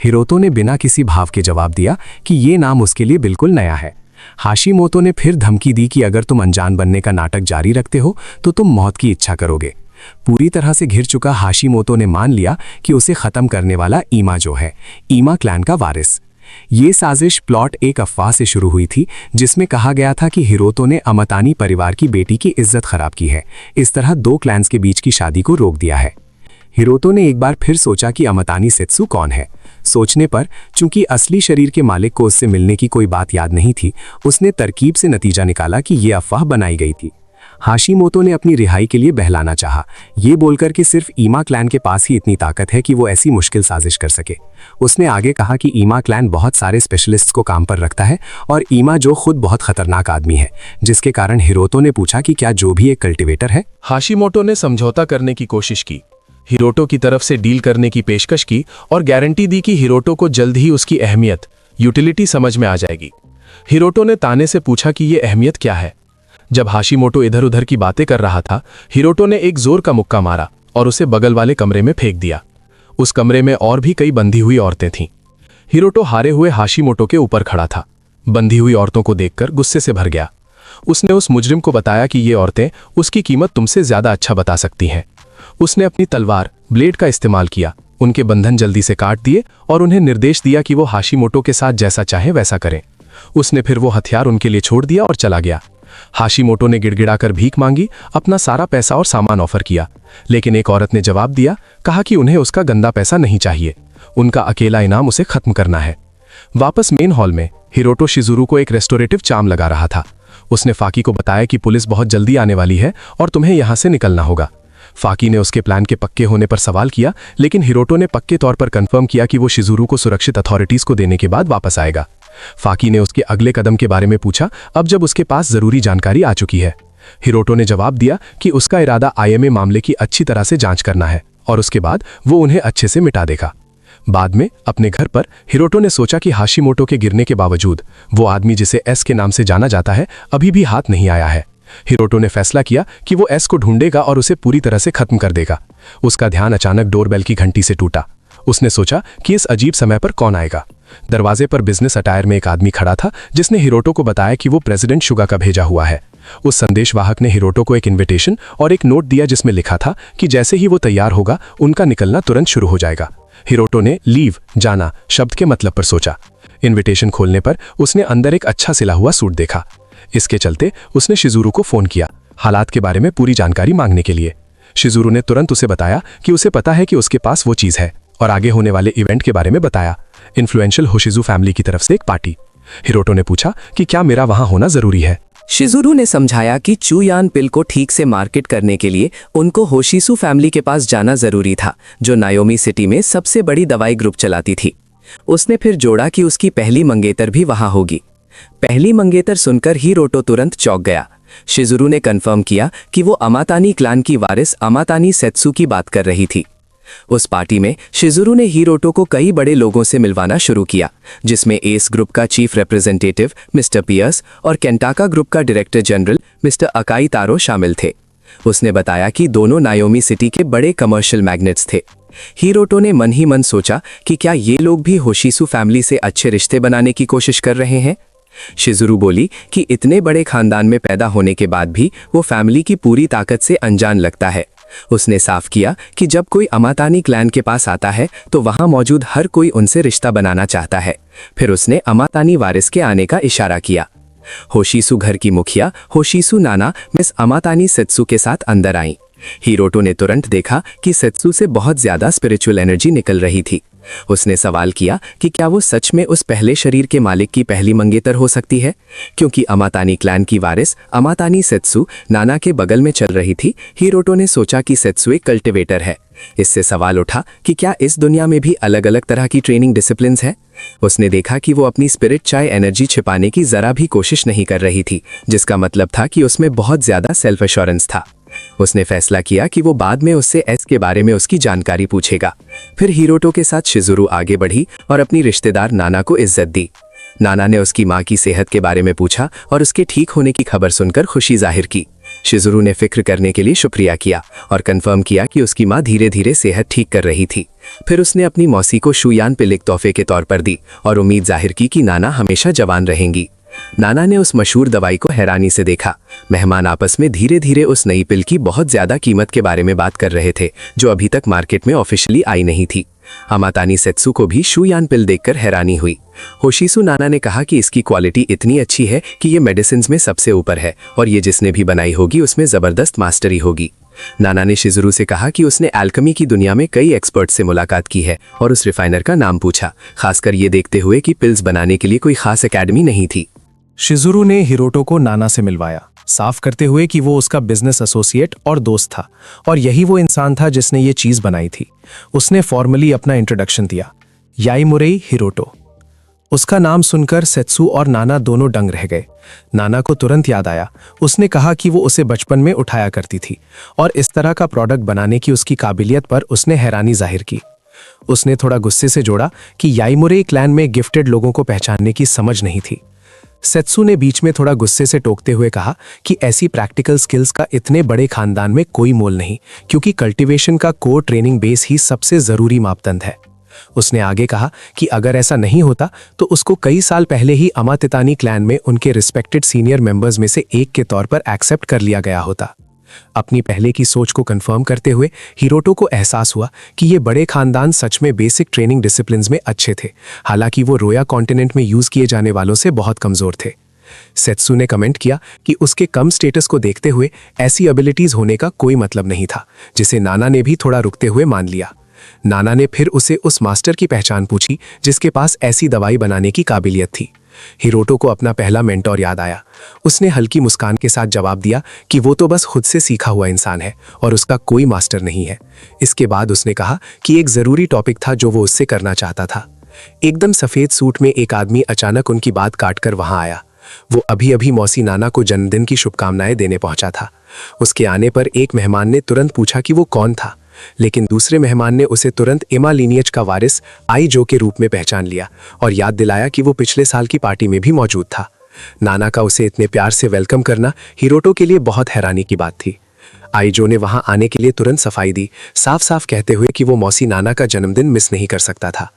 हिरोटो ने बिना किसी भाव के जवाब दिया कि ये नाम उसके लिए बिल्कुल नया है। हाशिमोटो ने फिर धमकी दी कि अगर तुम अनजान बनने का नाटक जारी रखते हो तो तुम मौत की इच्छा करोगे। पूरी तरह से घिर चुका हाशिमोटो ने मान लिया कि उसे खत्म करने वाला ईमा जो है, ईमा क्लैन का वारिस। ये साजिश प्लॉट एक अफवाह से शुरू हुई थी, जिसमें कहा गया था कि हिरोटो ने अमतानी परिवार की बेटी की इज्जत खराब की है, इस तरह दो क्लैंस के बीच की शादी को रोक दिया है। हिरोटो ने एक बार फिर सोचा कि अमतानी सेत्सु कौन है। सोचने पर चूंकि असली शरीर के मालिक को उससे मिलने की कोई बात याद नहीं थी, उसने तरकीब से नतीजा निकाला कि ये अफवाह बनाई गई थी। हाशिमोतो ने अपनी रिहाई के लिए बहलाना चाहा, ये बोलकर कि सिर्फ ईमा क्लैन के पास ही इतनी ताकत है कि वो ऐसी मुश्किल साजिश कर सके। उसने आगे कहा कि ईमा क्लैन बहुत सारे स्पेशलिस्ट्स को काम पर रखता है और ईमा जो खुद बहुत खतरनाक आदमी है, जिसके कारण हिरोतो ने पूछा कि क्या जो भी एक कल्टिवेटर है। हाशिमोटो ने समझौता करने की कोशिश की, हिरोटो की तरफ से डील करने की पेशकश की और गारंटी दी कि हिरोटो को जल्द ही उसकी अहमियत, यूटिलिटी समझ में आ जाएगी। हिरोटो ने ताने से पूछा कि ये अहमियत क्या है। जब हाशिमोटो इधर उधर की बातें कर रहा था, हिरोटो ने एक जोर का मुक्का मारा और उसे बगल वाले कमरे में फेंक दिया। उस कमरे में और भी कई बंधी हुई औरतें थीं। हिरोटो हारे हुए हाशिमोटो के ऊपर खड़ा था, बंधी हुई औरतों को देखकर गुस्से से भर गया। उसने उस मुजरिम को बताया कि ये औरतें उसकी कीमत तुमसे ज्यादा अच्छा बता सकती हैं। उसने अपनी तलवार ब्लेड का इस्तेमाल किया, उनके बंधन जल्दी से काट दिए और उन्हें निर्देश दिया कि वो हाशिमोटो के साथ जैसा चाहे वैसा करें। उसने फिर वो हथियार उनके लिए छोड़ दिया और चला गया। हाशिमोटो ने गिड़गिड़ाकर भीख मांगी, अपना सारा पैसा और सामान ऑफर किया, लेकिन एक औरत ने जवाब दिया, कहा कि उन्हें उसका गंदा पैसा नहीं चाहिए, उनका अकेला इनाम उसे खत्म करना है। वापस मेन हॉल में हिरोटो शिजुरू को एक रेस्टोरेटिव चार्म लगा रहा था। उसने फाकी को बताया कि पुलिस बहुत जल्दी आने वाली है और तुम्हें यहां से निकलना होगा। फाकी ने उसके प्लान के पक्के होने पर सवाल किया, लेकिन हिरोटो ने पक्के तौर पर कंफर्म किया कि वो शिजुरू को सुरक्षित अथॉरिटीज को देने के बाद वापस आएगा। फाकी ने उसके अगले कदम के बारे में पूछा, अब जब उसके पास जरूरी जानकारी आ चुकी है। हिरोटो ने जवाब दिया कि उसका इरादा आईएमए मामले की अच्छी तरह से जांच करना है और उसके बाद वो उन्हें अच्छे से मिटा देगा। बाद में अपने घर पर हिरोटो ने सोचा कि हाशिमोटो के गिरने के बावजूद वो आदमी जिसे एस के नाम से जाना जाता है अभी भी हाथ नहीं आया है। हिरोटो ने फैसला किया कि वो एस को ढूंढेगा और उसे पूरी तरह से खत्म कर देगा। उसका ध्यान अचानक डोरबेल की घंटी से टूटा। उसने सोचा कि इस अजीब समय पर कौन आएगा। दरवाजे पर बिजनेस अटायर में एक आदमी खड़ा था, जिसने हिरोटो को बताया कि वो प्रेसिडेंट शुगा का भेजा हुआ है। उस संदेशवाहक ने हिरोटो को एक इन्विटेशन और एक नोट दिया जिसमें लिखा था कि जैसे ही वो तैयार होगा उनका निकलना तुरंत शुरू हो जाएगा। हिरोटो ने लीव, जाना शब्द के मतलब पर सोचा। इन्विटेशन खोलने पर उसने अंदर एक अच्छा सिला हुआ सूट देखा। इसके चलते उसने शिजुरू को फोन किया, हालात के बारे में पूरी जानकारी मांगने के लिए। शिजुरू ने तुरंत उसे बताया कि उसे पता है कि उसके पास वो चीज है और आगे होने वाले इवेंट के बारे में बताया, इन्फ्लुएंशियल होशिजू फैमिली की तरफ से एक पार्टी। हिरोटो ने पूछा कि क्या मेरा वहां होना जरूरी है। शिजुरू ने समझाया कि चूयान पिल को ठीक से मार्केट करने के लिए उनको होशिसु फैमिली के पास जाना जरूरी था, जो नायोमी सिटी में सबसे बड़ी दवाई ग्रुप चलाती थी। उसने फिर जोड़ा कि उसकी पहली मंगेतर भी वहां होगी। पहली मंगेतर सुनकर हिरोटो तुरंत चौंक गया। शिजुरू ने कंफर्म किया कि वो अमातानी क्लान की वारिस अमातानी सेत्सु की बात कर रही थी। उस पार्टी में शिजुरू ने हिरोटो को कई बड़े लोगों से मिलवाना शुरू किया, जिसमें एस ग्रुप का चीफ रिप्रेजेंटेटिव मिस्टर पियर्स और केंटाका ग्रुप का डायरेक्टर जनरल मिस्टर अकाई तारो शामिल थे। उसने बताया कि दोनों नायोमी सिटी के बड़े कमर्शियल मैग्नेट्स थे। हिरोटो ने मन ही मन सोचा कि क्या ये लोग भी होशिसु फैमिली से अच्छे रिश्ते बनाने की कोशिश कर रहे हैं। शिजुरू बोली कि इतने बड़े खानदान में पैदा होने के बाद भी वो फैमिली की पूरी ताकत से अनजान लगता है। उसने साफ किया कि जब कोई अमातानी क्लैन के पास आता है तो वहां मौजूद हर कोई उनसे रिश्ता बनाना चाहता है। फिर उसने अमातानी वारिस के आने का इशारा किया। होशिसु घर की मुखिया होशिसु नाना मिस अमातानी सेत्सु के साथ अंदर आई। हिरोटो ने तुरंत देखा कि सेत्सु से बहुत ज्यादा स्पिरिचुअल एनर्जी निकल रही थी। उसने सवाल किया कि क्या वो सच में उस पहले शरीर के मालिक की पहली मंगेतर हो सकती है, क्योंकि अमातानी क्लैन की वारिस अमातानी सेत्सु नाना के बगल में चल रही थी। हिरोटो ने सोचा कि सेत्सु एक कल्टिवेटर है। इससे सवाल उठा कि क्या इस दुनिया में भी अलग अलग तरह की ट्रेनिंग डिसिप्लिन्स है। उसने देखा कि वो अपनी स्पिरिट चाहे एनर्जी छिपाने की जरा भी कोशिश नहीं कर रही थी, जिसका मतलब था कि उसमें बहुत ज्यादा सेल्फ एश्योरेंस था। उसने फैसला किया कि वो बाद में उससे एस के बारे में उसकी जानकारी पूछेगा। फिर हिरोटो के साथ शिजुरू आगे बढ़ी और अपनी रिश्तेदार नाना को इज्जत दी। नाना ने उसकी मां की सेहत के बारे में पूछा और उसके ठीक होने की खबर सुनकर खुशी जाहिर की। शिजुरू ने फिक्र करने के लिए शुक्रिया किया और कंफर्म किया कि उसकी मां धीरे धीरे सेहत ठीक कर रही थी। फिर उसने अपनी मौसी को शुयान पिल एक तोहफे के तौर पर दी और उम्मीद जाहिर की कि नाना हमेशा जवान रहेंगी। नाना ने उस मशहूर दवाई को हैरानी से देखा। मेहमान आपस में धीरे धीरे उस नई पिल की बहुत ज्यादा कीमत के बारे में बात कर रहे थे, जो अभी तक मार्केट में ऑफिशियली आई नहीं थी। अमातानी सेत्सु को भी शुयान पिल देखकर हैरानी हुई। होशिसु नाना ने कहा कि इसकी क्वालिटी इतनी अच्छी है कि ये मेडिसिन्स में सबसे ऊपर है और ये जिसने भी बनाई होगी उसमें जबरदस्त मास्टरी होगी। नाना ने शिजुरू से कहा कि उसने एल्केमी की दुनिया में कई एक्सपर्ट से मुलाकात की है और उस रिफाइनर का नाम पूछा, खासकर ये देखते हुए कि पिल्स बनाने के लिए कोई खास एकेडमी नहीं थी। शिजुरू ने हिरोटो को नाना से मिलवाया, साफ करते हुए कि वो उसका बिजनेस एसोसिएट और दोस्त था और यही वो इंसान था जिसने ये चीज बनाई थी। उसने फॉर्मली अपना इंट्रोडक्शन दिया, याईमुरे हिरोटो। उसका नाम सुनकर सेत्सु और नाना दोनों दंग रह गए। नाना को तुरंत याद आया, उसने कहा कि वो उसे बचपन में उठाया करती थी और इस तरह का प्रोडक्ट बनाने की उसकी काबिलियत पर उसने हैरानी जाहिर की। उसने थोड़ा गुस्से से जोड़ा कि याईमुरे क्लैन में गिफ्टेड लोगों को पहचानने की समझ नहीं थी। सेत्सु ने बीच में थोड़ा गुस्से से टोकते हुए कहा कि ऐसी प्रैक्टिकल स्किल्स का इतने बड़े खानदान में कोई मोल नहीं, क्योंकि कल्टीवेशन का कोर ट्रेनिंग बेस ही सबसे जरूरी मापदंड है। उसने आगे कहा कि अगर ऐसा नहीं होता तो उसको कई साल पहले ही अमातितानी क्लैन में उनके रिस्पेक्टेड सीनियर मेंबर्स में से एक के तौर पर एक्सेप्ट कर लिया गया होता। अपनी पहले की सोच को कंफर्म करते हुए हिरोटो को एहसास हुआ कि ये बड़े खानदान सच में बेसिक ट्रेनिंग डिसिप्लिन्स में अच्छे थे, हालांकि वो रोया कॉन्टिनेंट में यूज किए जाने वालों से बहुत कमजोर थे। सेत्सु ने कमेंट किया कि उसके कम स्टेटस को देखते हुए ऐसी एबिलिटीज होने का कोई मतलब नहीं था, जिसे नाना ने भी थोड़ा रुकते हुए मान लिया। नाना ने फिर उसे उस मास्टर की पहचान पूछी जिसके पास ऐसी दवाई बनाने की काबिलियत थी। हिरोटो को अपना पहला मेंटोर याद आया। उसने हल्की मुस्कान के साथ जवाब दिया कि वो तो बस खुद से सीखा हुआ इंसान है और उसका कोई मास्टर नहीं है। इसके बाद उसने कहा कि एक जरूरी टॉपिक था जो वो उससे करना चाहता था। एकदम सफेद सूट में एक आदमी अचानक उनकी बात काटकर वहां आया। वो अभी अभी मौसी नाना को जन्मदिन की शुभकामनाएं देने पहुंचा था। उसके आने पर एक मेहमान ने तुरंत पूछा कि वो कौन था, लेकिन दूसरे मेहमान ने उसे तुरंत एमा लीनियज का वारिस आई जो के रूप में पहचान लिया और याद दिलाया कि वो पिछले साल की पार्टी में भी मौजूद था। नाना का उसे इतने प्यार से वेलकम करना हिरोटो के लिए बहुत हैरानी की बात थी। आई जो ने वहां आने के लिए तुरंत सफाई दी, साफ साफ कहते हुए कि वो मौसी नाना का जन्मदिन मिस नहीं कर सकता था।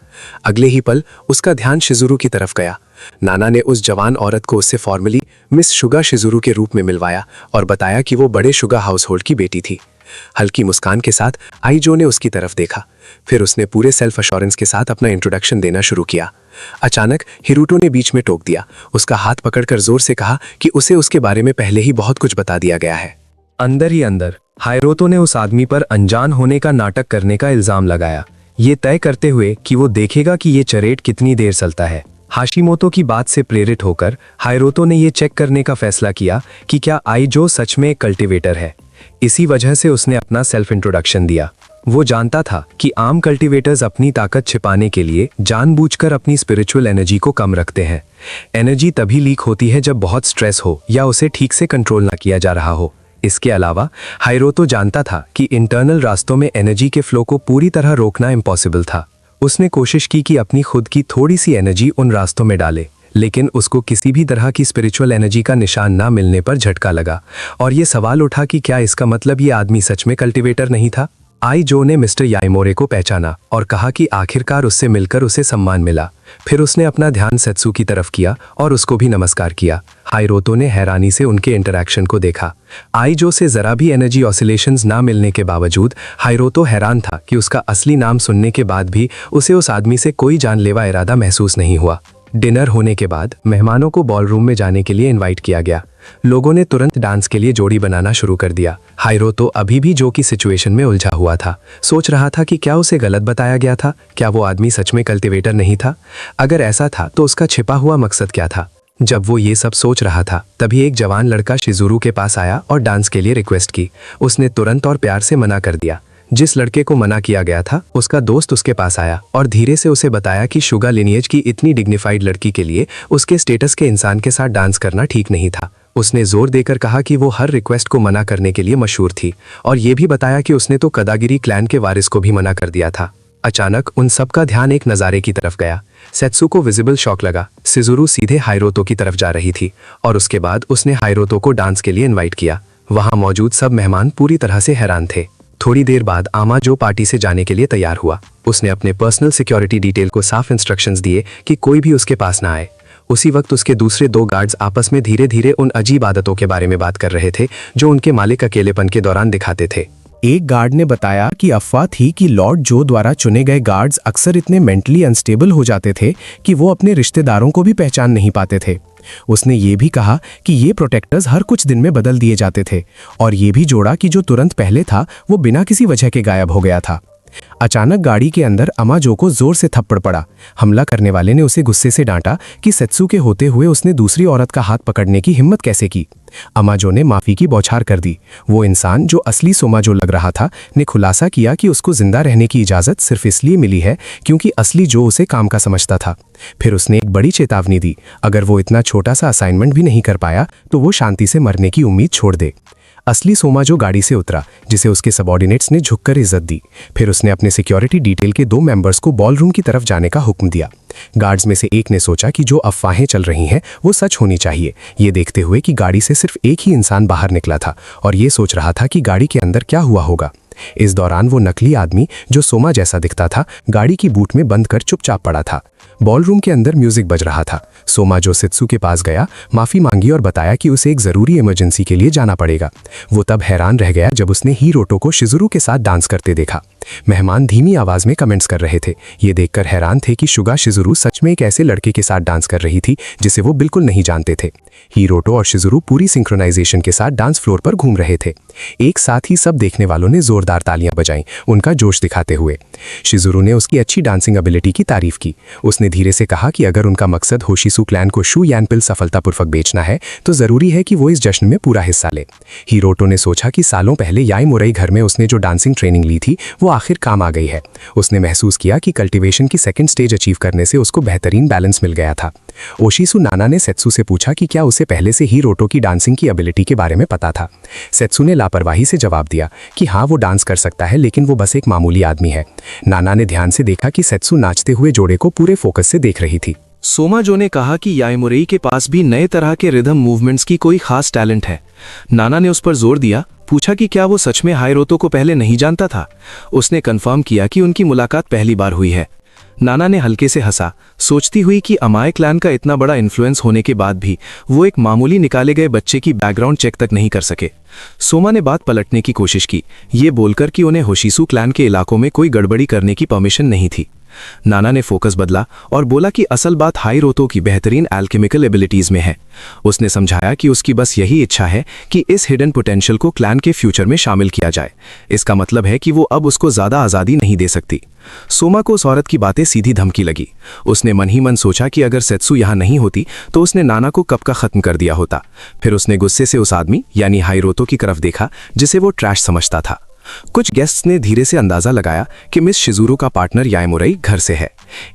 अगले ही पल उसका ध्यान शिजुरू की तरफ गया। नाना ने उस जवान औरत को उससे फॉर्मली मिस शुगा शिजुरू के रूप में मिलवाया और बताया कि वो बड़े शुगा हाउसहोल्ड की बेटी थी। हल्की मुस्कान के साथ आई जो ने उसकी तरफ देखा, फिर उसने पूरे सेल्फ अश्योरेंस के साथ अपना इंट्रोडक्शन देना शुरू किया। अचानक हिरोटो ने बीच में टोक दिया, उसका हाथ पकड़कर जोर से कहा कि उसे उसके बारे में पहले ही बहुत कुछ बता दिया गया है। अंदर ही अंदर हाइरोतो ने उस आदमी पर अनजान होने का नाटक करने का इल्जाम लगाया, ये तय करते हुए कि वो देखेगा कि ये चरेट कितनी देर चलता है। हाशिमोतो की बात से प्रेरित होकर हाइरोतो ने ये चेक करने का फैसला किया कि क्या आईजो सच में एक कल्टीवेटर है। इसी वजह से उसने अपना सेल्फ इंट्रोडक्शन दिया। वो जानता था कि आम कल्टीवेटर्स अपनी ताकत छिपाने के लिए जानबूझकर अपनी स्पिरिचुअल एनर्जी को कम रखते हैं। एनर्जी तभी लीक होती है जब बहुत स्ट्रेस हो या उसे ठीक से कंट्रोल ना किया जा रहा हो। इसके अलावा हाइरोतो जानता था कि इंटरनल रास्तों में एनर्जी के फ्लो को पूरी तरह रोकना इम्पॉसिबल था। उसने कोशिश की कि अपनी खुद की थोड़ी सी एनर्जी उन रास्तों में डाले, लेकिन उसको किसी भी तरह की स्पिरिचुअल एनर्जी का निशान ना मिलने पर झटका लगा और ये सवाल उठा कि क्या इसका मतलब ये आदमी सच में कल्टीवेटर नहीं था। आई जो ने मिस्टर याईमोरे को पहचाना और कहा कि आखिरकार उससे मिलकर उसे सम्मान मिला। फिर उसने अपना ध्यान सेत्सु की तरफ किया और उसको भी नमस्कार किया। हाइरोतो ने हैरानी से उनके इंटरैक्शन को देखा। आई जो से जरा भी एनर्जी ऑसिलेशंस ना मिलने के बावजूद हाइरोतो हैरान था कि उसका असली नाम सुनने के बाद भी उसे उस आदमी से कोई जानलेवा इरादा महसूस नहीं हुआ। डिनर होने के बाद मेहमानों को बॉलरूम में जाने के लिए इनवाइट किया गया। लोगों ने तुरंत डांस के लिए जोड़ी बनाना शुरू कर दिया। हाइरोतो अभी भी जो की सिचुएशन में उलझा हुआ था, सोच रहा था कि क्या उसे गलत बताया गया था, क्या वो आदमी सच में कल्टीवेटर नहीं था। अगर ऐसा था तो उसका छिपा हुआ मकसद क्या था। जब वो ये सब सोच रहा था तभी एक जवान लड़का शिजुरू के पास आया और डांस के लिए रिक्वेस्ट की। उसने तुरंत और प्यार से मना कर दिया। जिस लड़के को मना किया गया था उसका दोस्त उसके पास आया और धीरे से उसे बताया कि शुगा लिनिएज की इतनी डिग्निफाइड लड़की के लिए उसके स्टेटस के इंसान के साथ डांस करना ठीक नहीं था। उसने जोर देकर कहा कि वो हर रिक्वेस्ट को मना करने के लिए मशहूर थी और ये भी बताया कि उसने तो कदागिरी क्लैन के वारिस को भी मना कर दिया था। अचानक उन सब का ध्यान एक नज़ारे की तरफ गया। सेत्सु को विजिबल शॉक लगा। शिजुरू सीधे हाइरोतो की तरफ जा रही थी और उसके बाद उसने हाइरोतो को डांस के लिए इनवाइट किया। वहां मौजूद सब मेहमान पूरी तरह से हैरान थे। थोड़ी देर बाद आमा जो पार्टी से जाने के लिए तैयार हुआ। उसने अपने पर्सनल सिक्योरिटी डिटेल को साफ इंस्ट्रक्शंस दिए कि कोई भी उसके पास ना आए। उसी वक्त उसके दूसरे दो गार्ड्स आपस में धीरे धीरे उन अजीब आदतों के बारे में बात कर रहे थे जो उनके मालिक अकेलेपन के दौरान दिखाते थे। एक गार्ड ने बताया कि अफवाह थी कि लॉर्ड जो द्वारा चुने गए गार्ड्स अक्सर इतने मेंटली अनस्टेबल हो जाते थे कि वो अपने रिश्तेदारों को भी पहचान नहीं पाते थे। उसने ये भी कहा कि ये प्रोटेक्टर्स हर कुछ दिन में बदल दिए जाते थे, और ये भी जोड़ा कि जो तुरंत पहले था वो बिना किसी वजह के गायब हो गया था। अचानक गाड़ी के अंदर अमाजो को जोर से थप्पड़ पड़ा। हमला करने वाले ने उसे गुस्से से डांटा कि सेत्सु के होते हुए उसने दूसरी औरत का हाथ पकड़ने की हिम्मत कैसे की। अमाजो ने माफी की बौछार कर दी। वो इंसान जो असली सोमाजो लग रहा था ने खुलासा किया कि उसको जिंदा रहने की इजाजत सिर्फ इसलिए मिली है क्योंकि असली जो उसे काम का समझता था। फिर उसने एक बड़ी चेतावनी दी, अगर वो इतना छोटा सा असाइनमेंट भी नहीं कर पाया तो वो शांति से मरने की उम्मीद छोड़ दे। असली सोमाजो गाड़ी से उतरा, जिसे उसके सबॉर्डिनेट्स ने झुककर इज्जत दी। फिर उसने अपने सिक्योरिटी डिटेल के 2 मेंबर्स को बॉलरूम की तरफ जाने का हुक्म दिया। गार्ड्स में से एक ने सोचा कि जो अफवाहें चल रही हैं वो सच होनी चाहिए, ये देखते हुए कि गाड़ी से सिर्फ एक ही इंसान बाहर निकला था और ये सोच रहा था कि गाड़ी के अंदर क्या हुआ होगा। इस दौरान वो नकली आदमी जो सोमा जैसा दिखता था गाड़ी की बूट में बंद कर चुपचाप पड़ा था। बॉलरूम के अंदर म्यूजिक बज रहा था। सोमा जो सेत्सु के पास गया, माफी मांगी और बताया कि उसे एक जरूरी इमरजेंसी के लिए जाना पड़ेगा। वो तब हैरान रह गया जब उसने हिरोटो को शिजुरू के साथ डांस करते देखा। मेहमान धीमी आवाज में कमेंट्स कर रहे थे। ये देखकर हैरान थे कि शुगा शिजुरू सच में एक ऐसे लड़के के साथ डांस कर रही थी जिसे वो बिल्कुल नहीं जानते थे। हिरोटो और शिजुरू पूरी सिंक्रोनाइजेशन के साथ डांस फ्लोर पर घूम रहे थे। एक साथ ही सब देखने वालों ने जोरदार तालियां बजाईं, उनका जोश दिखाते हुए। शिजुरू ने उसकी अच्छी डांसिंग एबिलिटी की तारीफ की। उसने धीरे से कहा कि अगर उनका मकसद होशिसु क्लैन को शू यानपिल सफलतापूर्वक बेचना है तो जरूरी है कि वो इस जश्न में पूरा हिस्सा ले। हिरोटो ने सोचा कि सालों पहले याईमुरई घर में उसने जो डांसिंग ट्रेनिंग ली थी वो आखिर काम आ गई है। उसने महसूस किया कि कल्टीवेशन की सेकंड स्टेज अचीव करने से उसको बेहतरीन बैलेंस मिल गया था। ओशिसु नाना ने सेत्सु से पूछा कि क्या उसे पहले से हिरोटो की डांसिंग की एबिलिटी के बारे में पता था। सेत्सु ने लापरवाही से जवाब दिया कि हाँ, वो डांस कर सकता है लेकिन वो बस एक मामूली आदमी है। नाना ने ध्यान से देखा कि सेत्सु नाचते हुए जोड़े को पूरे फोकस से देख रही थी। सोमाजो ने कहा कि याईमुरई के पास भी नए तरह के रिदम मूवमेंट्स की कोई खास टैलेंट है। नाना ने उस पर जोर दिया, पूछा कि क्या वो सच में हाइरोतो को पहले नहीं जानता था। उसने कंफर्म किया कि उनकी मुलाकात पहली बार हुई है। नाना ने हल्के से हंसा, सोचती हुई कि अमाय क्लैन का इतना बड़ा इन्फ्लुएंस होने के बाद भी वो एक मामूली निकाले गए बच्चे की बैकग्राउंड चेक तक नहीं कर सके। सोमा ने बात पलटने की कोशिश की, ये बोलकर कि उन्हें होशिसु क्लैन के इलाकों में कोई गड़बड़ी करने की परमिशन नहीं थी। नाना ने फोकस बदला और बोला कि असल बात हाइरोतो की बेहतरीन एल्केमिकल एबिलिटीज में है। उसने समझाया कि उसकी बस यही इच्छा है कि इस हिडन पोटेंशियल को क्लैन के फ्यूचर में शामिल किया जाए। इसका मतलब है कि वो अब उसको ज्यादा आज़ादी नहीं दे सकती। सोमा को उस औरत की बातें सीधी धमकी लगी। उसने मन ही मन सोचा कि अगर सेत्सु यहाँ नहीं होती तो उसने नाना को कब का खत्म कर दिया होता। फिर उसने गुस्से से उस आदमी यानी हाइरोतो की तरफ देखा जिसे वो ट्रैश समझता था। कुछ गेस्ट्स ने धीरे से अंदाजा लगाया कि मिस शिजुरू का पार्टनर याईमुरई घर से है।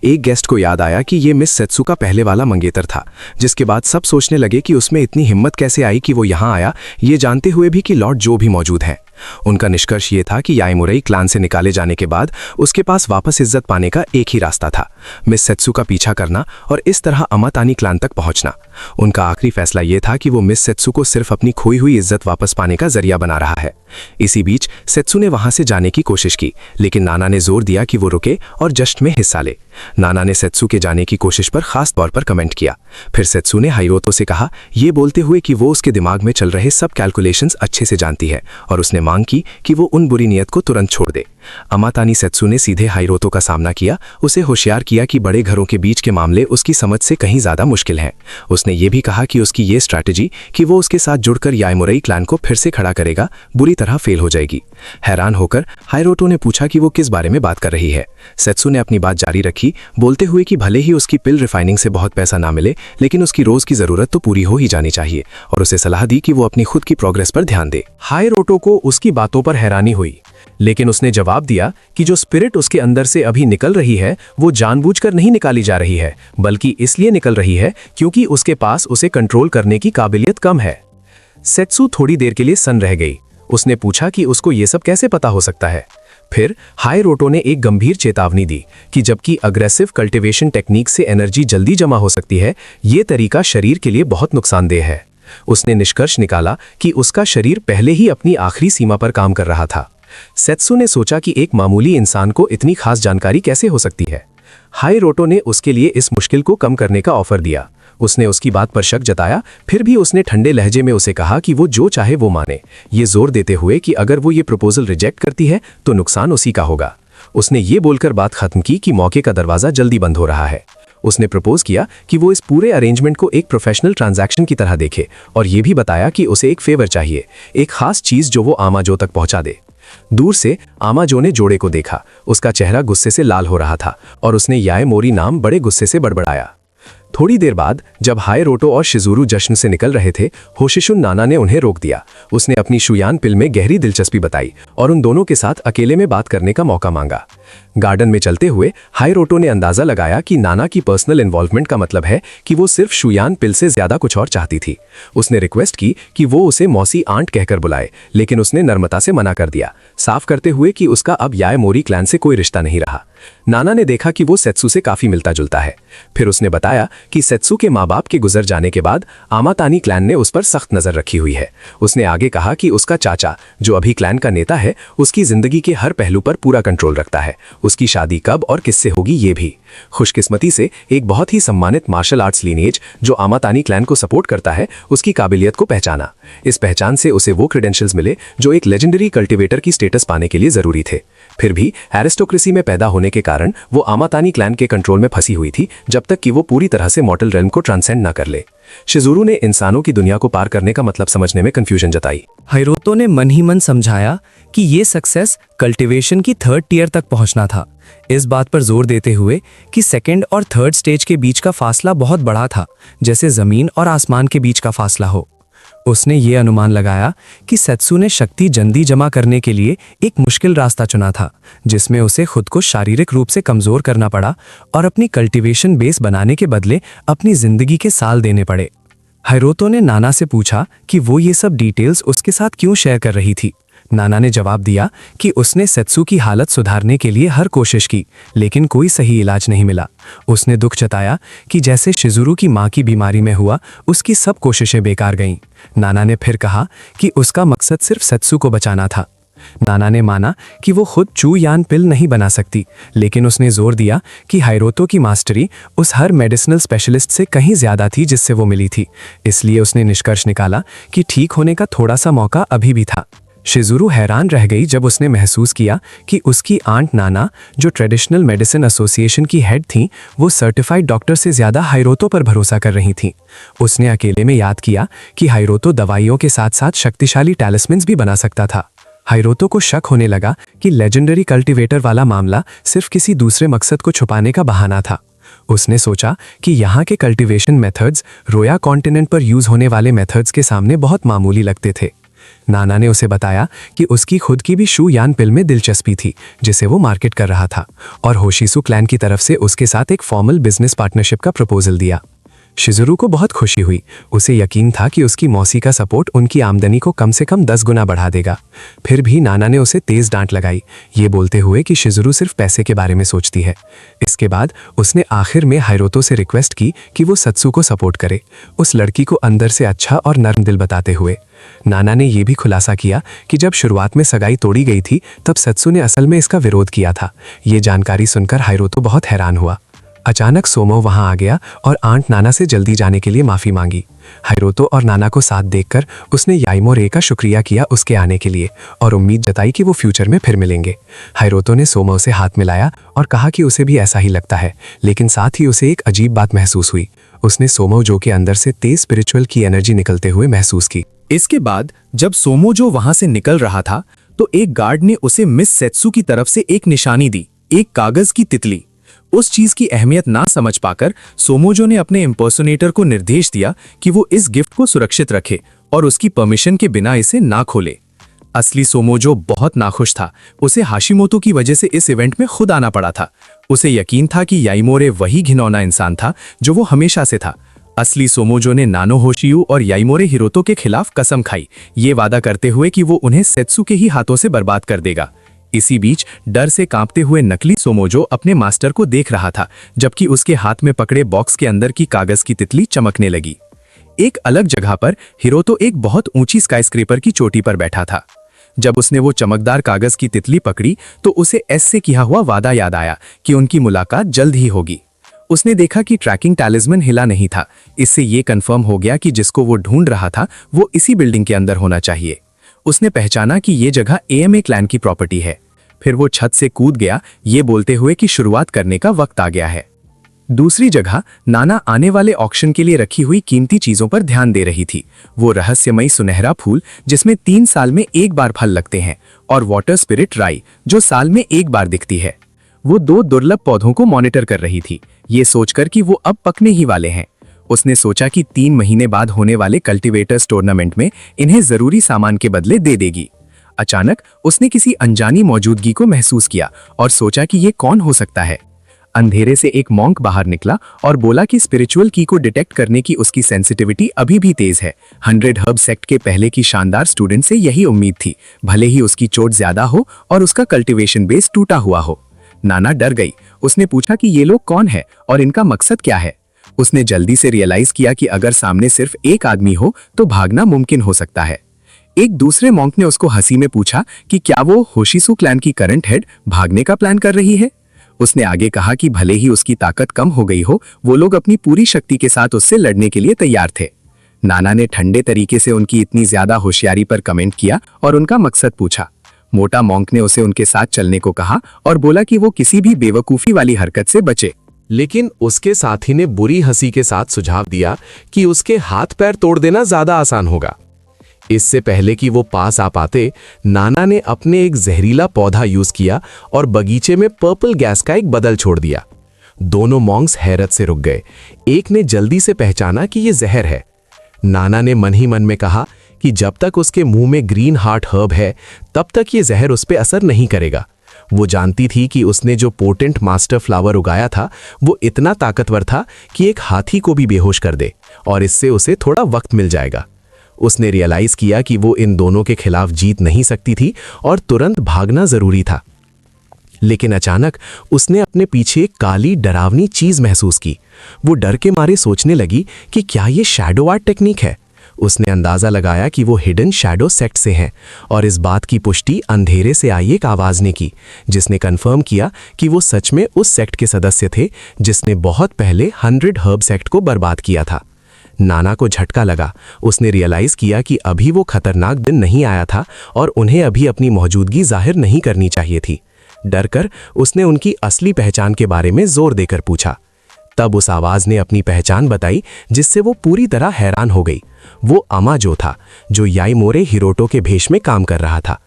एक गेस्ट को याद आया कि ये मिस सेत्सु का पहले वाला मंगेतर था, जिसके बाद सब सोचने लगे कि उसमें इतनी हिम्मत कैसे आई कि वो यहाँ आया, ये जानते हुए भी कि लॉर्ड जो भी मौजूद है। उनका निष्कर्ष ये था कि याईमुरई क्लान से निकाले जाने के बाद उसके पास वापस इज्जत पाने का एक ही रास्ता था, मिस सेत्सु का पीछा करना और इस तरह अमातानी क्लान तक पहुंचना। उनका आखिरी फैसला यह था कि वो मिस सेत्सु को सिर्फ अपनी खोई हुई इज्जत वापस पाने का जरिया बना रहा है। इसी बीच सेत्सु ने वहां से जाने की कोशिश की, लेकिन नाना ने जोर दिया कि वो रुके और जश्न में हिस्सा ले। नाना ने सेत्सु के जाने की कोशिश पर खास तौर पर कमेंट किया। फिर सेत्सु ने हाइरोतो से कहा, ये बोलते हुए कि वो उसके दिमाग में चल रहे सब कैलकुलेशंस अच्छे से जानती है, और उसने मांग की कि वो उन बुरी नियत को तुरंत छोड़ दे। अमातानी सेत्सु ने सीधे हाइरोतो का सामना किया, उसे होशियार किया कि बड़े घरों के बीच के मामले उसकी समझ से कहीं ज्यादा मुश्किल हैं। उसने ये भी कहा कि उसकी ये स्ट्रैटेजी कि वो उसके साथ जुड़कर याईमुरई क्लैन को फिर से खड़ा करेगा बुरी तरह फेल हो जाएगी। हैरान होकर हाइरोतो ने पूछा कि वो किस बारे में बात कर रही है। सेत्सु ने अपनी बात जारी रखी, बोलते हुए कि भले ही उसकी पिल रिफाइनिंग से बहुत पैसा ना मिले, लेकिन उसकी रोज की जरूरत तो पूरी हो ही जानी चाहिए, और उसे सलाह दी कि वो अपनी खुद की प्रोग्रेस पर ध्यान दे। हाइरोतो को उसकी बातों पर हैरानी हुई, लेकिन उसने जवाब दिया कि जो स्पिरिट उसके अंदर से अभी निकल रही है वो जानबूझकर नहीं निकाली जा रही है, बल्कि इसलिए निकल रही है क्योंकि उसके पास उसे कंट्रोल करने की काबिलियत कम है। सेत्सु थोड़ी देर के लिए सन्न रह गई। उसने पूछा कि उसको ये सब कैसे पता हो सकता है। फिर हाइरोतो ने एक गंभीर चेतावनी दी कि जबकि अग्रेसिव कल्टीवेशन टेक्निक से एनर्जी जल्दी जमा हो सकती है, ये तरीका शरीर के लिए बहुत नुकसानदेह है। उसने निष्कर्ष निकाला कि उसका शरीर पहले ही अपनी आखिरी सीमा पर काम कर रहा था। सेत्सु ने सोचा कि एक मामूली इंसान को इतनी खास जानकारी कैसे हो सकती है। हाइरोतो ने उसके लिए इस मुश्किल को कम करने का ऑफर दिया। उसने उसकी बात पर शक जताया, फिर भी उसने ठंडे लहजे में उसे कहा कि वो जो चाहे वो माने, ये जोर देते हुए कि अगर वो ये प्रपोजल रिजेक्ट करती है तो नुकसान उसी का होगा। उसने ये बोलकर बात खत्म की कि मौके का दरवाजा जल्दी बंद हो रहा है। उसने प्रपोज किया कि वो इस पूरे अरेंजमेंट को एक प्रोफेशनल ट्रांजैक्शन की तरह देखे और ये भी बताया कि उसे एक फेवर चाहिए, एक खास चीज जो वो आमाजो तक पहुंचा दे। दूर से आमाजो ने जोड़े को देखा। उसका चेहरा गुस्से से लाल हो रहा था और उसने याएमोरी नाम बड़े गुस्से से बड़बड़ाया। थोड़ी देर बाद जब हायरोटो और शिजुरू जश्न से निकल रहे थे, होशिशुन नाना ने उन्हें रोक दिया। उसने अपनी शुयान पिल में गहरी दिलचस्पी बताई और उन दोनों के साथ अकेले में बात करने का मौका मांगा। गार्डन में चलते हुए हायरोटो ने अंदाजा लगाया कि नाना की पर्सनल इन्वॉल्वमेंट का मतलब है कि वो सिर्फ शुयान पिल से ज्यादा कुछ और चाहती थी। उसने रिक्वेस्ट की कि वो उसे मौसी आंट कहकर बुलाए, लेकिन उसने नम्रता से मना कर दिया, साफ करते हुए कि उसका अब याएमोरी क्लैन से कोई रिश्ता नहीं रहा। नाना ने देखा कि वो सेत्सु से काफी मिलता जुलता है। फिर उसने बताया कि सेत्सु के माँ बाप के गुजर जाने के बाद आमातानी क्लैन ने उस पर सख्त नजर रखी हुई है। उसने आगे कहा कि उसका चाचा, जो अभी क्लैन का नेता है, उसकी जिंदगी के हर पहलू पर पूरा कंट्रोल रखता है। उसकी शादी कब और किससे होगी ये भी। खुशकिस्मती से एक बहुत ही सम्मानित मार्शल आर्ट्स लीनेज जो आमातानी क्लैन को सपोर्ट करता है, उसकी काबिलियत को पहचाना। इस पहचान से उसे वो क्रेडेंशियल्स मिले जो एक लेजेंडरी कल्टिवेटर की स्टेटस पाने के लिए जरूरी थे। फिर भी एरिस्टोक्रेसी में पैदा होने के कारण वो आमातानी क्लैन के कंट्रोल में फंसी हुई थी, जब तक कि वो पूरी तरह से मॉर्टल रेल्म को ट्रांसेंड न कर ले। शिजुरू ने इंसानों की दुनिया को पार करने का मतलब समझने में कंफ्यूजन जताई। हायरोतो ने मन ही मन समझाया कि ये सक्सेस कल्टीवेशन की 3rd टियर तक पहुंचना था, इस बात पर जोर देते हुए कि 2nd और 3rd स्टेज के बीच का फासला बहुत बड़ा था, जैसे जमीन और आसमान के बीच का फासला हो। उसने ये अनुमान लगाया कि सेत्सु ने शक्ति जल्दी जमा करने के लिए एक मुश्किल रास्ता चुना था, जिसमें उसे खुद को शारीरिक रूप से कमजोर करना पड़ा और अपनी कल्टीवेशन बेस बनाने के बदले अपनी जिंदगी के साल देने पड़े। हायरोतो ने नाना से पूछा कि वो ये सब डिटेल्स उसके साथ क्यों शेयर कर रही थी। नाना ने जवाब दिया कि उसने सेत्सु की हालत सुधारने के लिए हर कोशिश की, लेकिन कोई सही इलाज नहीं मिला। उसने दुख जताया कि जैसे शिजुरू की मां की बीमारी में हुआ, उसकी सब कोशिशें बेकार गईं। नाना ने फिर कहा कि उसका मकसद सिर्फ सेत्सु को बचाना था। नाना ने माना कि वो खुद चू यान पिल नहीं बना सकती, लेकिन उसने जोर दिया कि हायरोतो की मास्टरी उस हर मेडिसिनल स्पेशलिस्ट से कहीं ज्यादा थी जिससे वो मिली थी। इसलिए उसने निष्कर्ष निकाला कि ठीक होने का थोड़ा सा मौका अभी भी था। शिजुरू हैरान रह गई जब उसने महसूस किया कि उसकी आंट नाना, जो ट्रेडिशनल मेडिसिन एसोसिएशन की हेड थीं, वो सर्टिफाइड डॉक्टर से ज्यादा हायरोतो पर भरोसा कर रही थीं। उसने अकेले में याद किया कि हायरोतो दवाइयों के साथ साथ शक्तिशाली टैलिस्मन्स भी बना सकता था। हायरोतो को शक होने लगा कि लेजेंडरी कल्टीवेटर वाला मामला सिर्फ किसी दूसरे मकसद को छुपाने का बहाना था। उसने सोचा कि यहाँ के कल्टीवेशन मेथड्स रोया कॉन्टिनेंट पर यूज होने वाले मेथड्स के सामने बहुत मामूली लगते थे। नाना ने उसे बताया कि उसकी खुद की भी शू यान पिल में दिलचस्पी थी, जिसे वो मार्केट कर रहा था, और होशिसु क्लैन की तरफ से उसके साथ एक फॉर्मल बिजनेस पार्टनरशिप का प्रपोजल दिया। शिजुरू को बहुत खुशी हुई। उसे यकीन था कि उसकी मौसी का सपोर्ट उनकी आमदनी को कम से कम 10 गुना बढ़ा देगा। फिर भी नाना ने उसे तेज डांट लगाई, ये बोलते हुए कि शिजुरू सिर्फ पैसे के बारे में सोचती है। इसके बाद उसने आखिर में हायरोतो से रिक्वेस्ट की कि वो सेत्सु को सपोर्ट करे, उस लड़की को अंदर से अच्छा और नर्म दिल बताते हुए। नाना ने यह भी खुलासा किया कि जब शुरुआत में सगाई तोड़ी गई थी, तब सेत्सु ने असल में इसका विरोध किया था। ये जानकारी सुनकर हायरोतो बहुत हैरान हुआ। अचानक सोमो वहां आ गया और आंट नाना से जल्दी जाने के लिए माफी मांगी। हायरोतो और नाना को साथ देखकर उसने याइमोरे का शुक्रिया किया उसके आने के लिए और उम्मीद जताई कि वो फ्यूचर में फिर मिलेंगे। हायरोतो ने सोमो से हाथ मिलाया और कहा कि उसे भी ऐसा ही लगता है, लेकिन साथ ही उसे एक अजीब बात महसूस हुई। उसने सोमो जो के अंदर से तेज स्पिरिचुअल की एनर्जी निकलते हुए महसूस की। इसके बाद जब सोमोजो वहां से निकल रहा था, तो एक गार्ड ने उसे मिस सेत्सु की तरफ से एक निशानी दी, एक कागज की तितली। उस चीज की अहमियत ना समझ पाकर सोमोजो ने अपने इम्पर्सोनेटर को निर्देश दिया कि वो इस गिफ्ट को सुरक्षित रखे और उसकी परमिशन के बिना इसे ना खोले। असली सोमोजो बहुत नाखुश था। उसे हाशिमोतो की वजह से इस इवेंट में खुद आना पड़ा था। उसे यकीन था कि याइमोरे वही घिनौना इंसान था जो वो हमेशा से था। असली सोमोजो ने नानो होशियू और याइमोरे हिरोतो के खिलाफ कसम खाई, ये वादा करते हुए कि वो उन्हें सेत्सु के ही हाथों से बर्बाद कर देगा। इसी बीच डर से कांपते हुए नकली सोमोजो अपने मास्टर को देख रहा था, जबकि उसके हाथ में पकड़े बॉक्स के अंदर की कागज की तितली चमकने लगी। एक अलग जगह पर हिरोतो एक बहुत ऊंची स्काईस्क्रेपर की चोटी पर बैठा था। जब उसने वो चमकदार कागज की तितली पकड़ी तो उसे एस से किया हुआ वादा याद आया कि उनकी मुलाकात जल्द ही होगी। उसने देखा कि ट्रैकिंग टैलिस्मन हिला नहीं था। इससे ये कंफर्म हो गया कि जिसको वो ढूंढ रहा था वो इसी बिल्डिंग के अंदर होना चाहिए। उसने पहचाना कि ये जगह एएमए क्लैन की प्रॉपर्टी है। फिर वो छत से कूद गया, ये बोलते हुए कि शुरुआत करने का वक्त आ गया है। दूसरी जगह नाना आने वाले ऑक्शन के लिए रखी हुई कीमती चीजों पर ध्यान दे रही थी। वो रहस्यमयी सुनहरा फूल जिसमें 3 साल में एक बार फल लगते हैं और वाटर स्पिरिट राई जो साल में एक बार दिखती है। वो 2 दुर्लभ पौधों को मॉनिटर कर रही थी, ये सोचकर कि वो अब पकने ही वाले हैं। उसने सोचा कि 3 महीने बाद होने वाले कल्टीवेटर्स टूर्नामेंट में इन्हें जरूरी सामान के बदले दे देगी। अचानक उसने किसी अनजानी मौजूदगी को महसूस किया और सोचा कि ये कौन हो सकता है। अंधेरे से एक मॉन्क बाहर निकला और बोला कि स्पिरिचुअल की को डिटेक्ट करने की उसकी सेंसिटिविटी अभी भी तेज है। 100 हर्ब सेक्ट के पहले की शानदार स्टूडेंट से यही उम्मीद थी, भले ही उसकी चोट ज्यादा हो और उसका कल्टीवेशन बेस टूटा हुआ हो। नाना डर गई। उसने पूछा कि ये लोग कौन है और इनका मकसद क्या है। उसने जल्दी से रियलाइज किया कि अगर सामने सिर्फ एक आदमी हो तो भागना मुमकिन हो सकता है। एक दूसरे मॉन्क ने उसको हंसी में पूछा कि क्या वो होशिसु क्लैन की करंट हेड भागने का प्लान कर रही है। उसने आगे कहा कि भले ही उसकी ताकत कम हो गई हो, वो लोग अपनी पूरी शक्ति के साथ उससे लड़ने के लिए तैयार थे। नाना ने ठंडे तरीके से उनकी इतनी ज्यादा होशियारी पर कमेंट किया और उनका मकसद पूछा। मोटा मॉन्क ने उसे उनके साथ चलने को कहा और बोला कि वो किसी भी बेवकूफी वाली हरकत से बचे। लेकिन उसके साथी ने बुरी हंसी के साथ सुझाव दिया कि उसके हाथ पैर तोड़ देना ज्यादा आसान होगा। इससे पहले कि वो पास आ पाते, नाना ने अपने एक जहरीला पौधा यूज किया और बगीचे में पर्पल गैस का एक बदल छोड़ दिया। दोनों मॉन्क्स हैरत से रुक गए। एक ने जल्दी से पहचाना कि ये जहर है। नाना ने मन ही मन में कहा कि जब तक उसके मुंह में ग्रीन हार्ट हर्ब है तब तक ये जहर उस पर असर नहीं करेगा। वो जानती थी कि उसने जो पोटेंट मास्टर फ्लावर उगाया था वो इतना ताकतवर था कि एक हाथी को भी बेहोश कर दे, और इससे उसे थोड़ा वक्त मिल जाएगा। उसने रियलाइज किया कि वो इन दोनों के खिलाफ जीत नहीं सकती थी और तुरंत भागना जरूरी था। लेकिन अचानक उसने अपने पीछे एक काली डरावनी चीज महसूस की। वो डर के मारे सोचने लगी कि क्या ये शैडो आर्ट टेक्निक है। उसने अंदाजा लगाया कि वो हिडन शैडो सेक्ट से हैं, और इस बात की पुष्टि अंधेरे से आई एक आवाज ने की, जिसने कंफर्म किया कि वो सच में उस सेक्ट के सदस्य थे जिसने बहुत पहले 100 हर्ब सेक्ट को बर्बाद किया था। नाना को झटका लगा। उसने रियलाइज किया कि अभी वो खतरनाक दिन नहीं आया था और उन्हें अभी अपनी मौजूदगी जाहिर नहीं करनी चाहिए थी। डरकर उसने उनकी असली पहचान के बारे में जोर देकर पूछा। तब उस आवाज ने अपनी पहचान बताई, जिससे वो पूरी तरह हैरान हो गई। वो अमाजो था, जो याईमोरे हिरोटो के भेष में काम कर रहा था।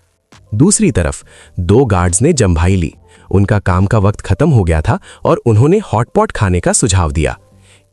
दूसरी तरफ 2 गार्ड्स ने जम्भाई ली। उनका काम का वक्त खत्म हो गया था और उन्होंने हॉटपॉट खाने का सुझाव दिया।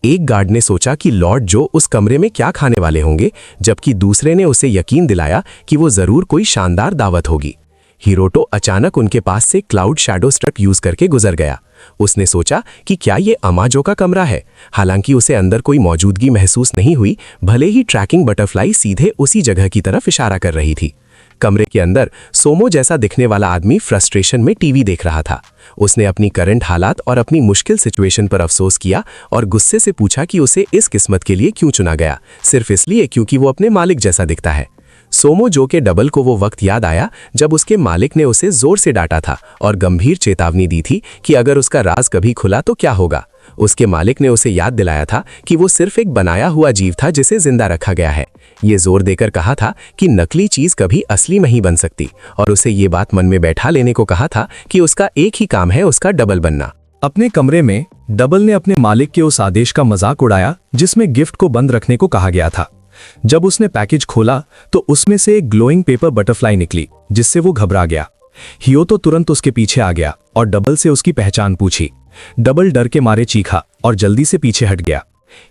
एक गार्ड ने सोचा कि लॉर्ड जो उस कमरे में क्या खाने वाले होंगे, जबकि दूसरे ने उसे यकीन दिलाया कि वो जरूर कोई शानदार दावत होगी। हिरोटो अचानक उनके पास से क्लाउड शैडो स्ट्रक यूज करके गुजर गया। उसने सोचा कि क्या ये अमाजो का कमरा है। हालांकि उसे अंदर कोई मौजूदगी महसूस नहीं हुई, भले ही ट्रैकिंग बटरफ्लाई सीधे उसी जगह की तरफ इशारा कर रही थी। कमरे के अंदर सोमो जैसा दिखने वाला आदमी फ्रस्ट्रेशन में टीवी देख रहा था। उसने अपनी करंट हालात और अपनी मुश्किल सिचुएशन पर अफसोस किया और गुस्से से पूछा कि उसे इस किस्मत के लिए क्यों चुना गया, सिर्फ इसलिए क्योंकि वो अपने मालिक जैसा दिखता है। सोमो जो के डबल को वो वक्त याद आया जब उसके मालिक ने उसे जोर से डांटा था और गंभीर चेतावनी दी थी कि अगर उसका राज कभी खुला तो क्या होगा। उसके मालिक ने उसे याद दिलाया था कि वो सिर्फ एक बनाया हुआ जीव था जिसे जिंदा रखा गया है। ये जोर देकर कहा था कि नकली चीज कभी असली नहीं बन सकती, और उसे ये बात मन में बैठा लेने को कहा था कि उसका एक ही काम है, उसका डबल बनना। अपने कमरे में डबल ने अपने मालिक के उस आदेश का मजाक उड़ाया जिसमें गिफ्ट को बंद रखने को कहा गया था। जब उसने पैकेज खोला तो उसमें से एक ग्लोइंग पेपर बटरफ्लाई निकली, जिससे वो घबरा गया। हियोतो तुरंत उसके पीछे आ गया और डबल से उसकी पहचान पूछी। डबल डर के मारे चीखा और जल्दी से पीछे हट गया।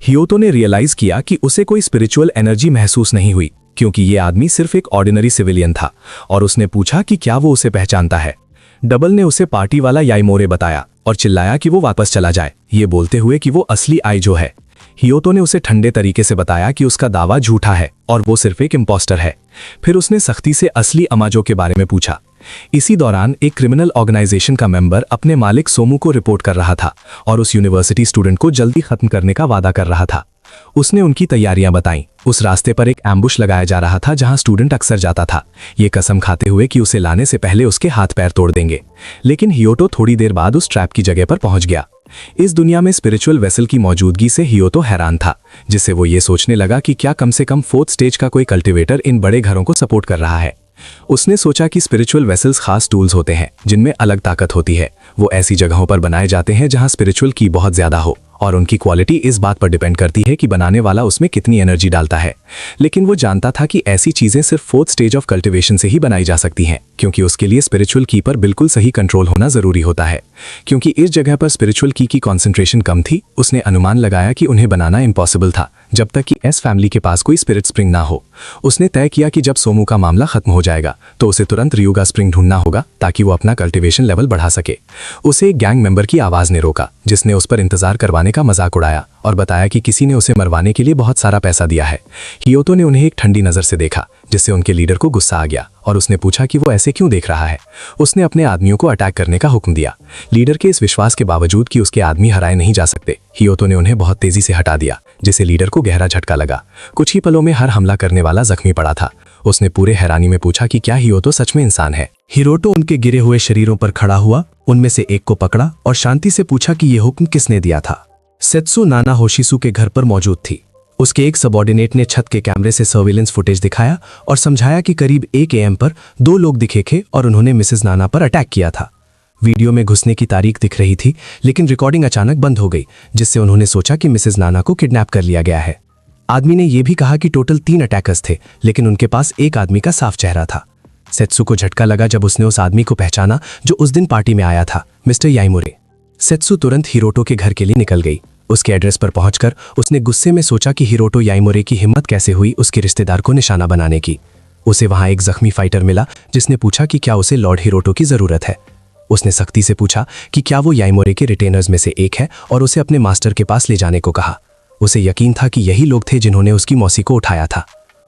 हियोतो ने रियलाइज किया कि उसे कोई स्पिरिचुअल एनर्जी महसूस नहीं हुई, क्योंकि ये आदमी सिर्फ एक ऑर्डिनरी सिविलियन था, और उसने पूछा कि क्या वो उसे पहचानता है। डबल ने उसे पार्टी वाला याईमोरे बताया और चिल्लाया कि वो वापस चला जाए, ये बोलते हुए कि वो असली आइजो है। हियोतो ने उसे ठंडे तरीके से बताया कि उसका दावा झूठा है और वो सिर्फ एक इम्पोस्टर है। फिर उसने सख्ती से असली अमाजो के बारे में पूछा। इसी दौरान एक क्रिमिनल ऑर्गेनाइजेशन का मेंबर अपने मालिक सोमू को रिपोर्ट कर रहा था और उस यूनिवर्सिटी स्टूडेंट को जल्दी खत्म करने का वादा कर रहा था। उसने उनकी तैयारियां बताईं। उस रास्ते पर एक एम्बुश लगाया जा रहा था जहां स्टूडेंट अक्सर जाता था, ये कसम खाते हुए कि उसे लाने से पहले उसके हाथ पैर तोड़ देंगे। लेकिन हियोतो थोड़ी देर बाद उस ट्रैप की जगह पर पहुंच गया। इस दुनिया में स्पिरिचुअल वेसल की मौजूदगी से हियोतो हैरान था, जिससे वो ये सोचने लगा कि क्या कम से कम 4th स्टेज का कोई कल्टीवेटर इन बड़े घरों को सपोर्ट कर रहा है। उसने सोचा कि स्पिरिचुअल वेसल्स खास टूल्स होते हैं जिनमें अलग ताकत होती है। वो ऐसी जगहों पर बनाए जाते हैं जहां स्पिरिचुअल की बहुत ज्यादा हो और उनकी क्वालिटी इस बात पर डिपेंड करती है कि बनाने वाला उसमें कितनी एनर्जी डालता है। लेकिन वो जानता था कि ऐसी चीजें सिर्फ 4th स्टेज ऑफ कल्टीवेशन से ही बनाई जा सकती हैं, क्योंकि उसके लिए स्पिरिचुअल की पर बिल्कुल सही कंट्रोल होना जरूरी होता है। क्योंकि इस जगह पर स्पिरिचुअल की कॉन्सेंट्रेशन कम थी, उसने अनुमान लगाया कि उन्हें बनाना इम्पॉसिबल था जब तक कि एस फैमिली के पास कोई स्पिरिट स्प्रिंग ना हो। उसने तय किया कि जब सोमू का मामला खत्म हो जाएगा तो उसे तुरंत रियुगा स्प्रिंग ढूंढना होगा ताकि वो अपना कल्टीवेशन लेवल बढ़ा सके। उसे एक गैंग मेंबर की आवाज ने रोका, जिसने उस पर इंतजार करवाने का मजाक उड़ाया और बताया कि किसी ने उसे मरवाने के लिए बहुत सारा पैसा दिया है। हियोतो ने उन्हें एक ठंडी नजर से देखा, जिससे उनके लीडर को गुस्सा आ गया और उसने पूछा कि वो ऐसे क्यों देख रहा है। उसने अपने आदमियों को अटैक करने का हुक्म दिया। लीडर के इस विश्वास के बावजूद कि उसके आदमी हराए नहीं जा सकते, हियोतो ने उन्हें बहुत तेजी से हटा दिया, जिससे लीडर को गहरा झटका लगा। कुछ ही पलों में हर हमला करने वाला जख्मी पड़ा था। उसने पूरे हैरानी में पूछा कि क्या हियोतो सच में इंसान है। हिरोटो उनके गिरे हुए शरीरों पर खड़ा हुआ, उनमें से एक को पकड़ा और शांति से पूछा कि यह हुक्म किसने दिया था। सेत्सु नाना होशिसु के घर पर मौजूद थी। उसके एक सबॉर्डिनेट ने छत के कैमरे से सर्विलेंस फुटेज दिखाया और समझाया कि करीब 1 AM पर 2 लोग दिखे थे और उन्होंने मिसेस नाना पर अटैक किया था। वीडियो में घुसने की तारीख दिख रही थी, लेकिन रिकॉर्डिंग अचानक बंद हो गई, जिससे उन्होंने सोचा कि मिसेस नाना को किडनैप कर लिया गया है। आदमी ने यह भी कहा कि टोटल 3 अटैकर्स थे, लेकिन उनके पास एक आदमी का साफ चेहरा था। सेत्सु को झटका लगा जब उसने उस आदमी को पहचाना जो उस दिन पार्टी में आया था, मिस्टर याइमुरे। सेत्सु तुरंत हिरोटो के घर के लिए निकल गई। उसके एड्रेस पर पहुंचकर उसने गुस्से में सोचा कि हिरोटो याइमुरे की हिम्मत कैसे हुई उसके रिश्तेदार को निशाना बनाने की। उसे वहां एक जख्मी फाइटर मिला, जिसने पूछा कि क्या उसे लॉर्ड हिरोटो की जरूरत है। उसने सख्ती से पूछा कि क्या वो याइमुरे के रिटेनर्स में से एक है और उसे अपने मास्टर के पास ले जाने को कहा। उसे यकीन था कि यही लोग थे जिन्होंने उसकी मौसी को उठाया था।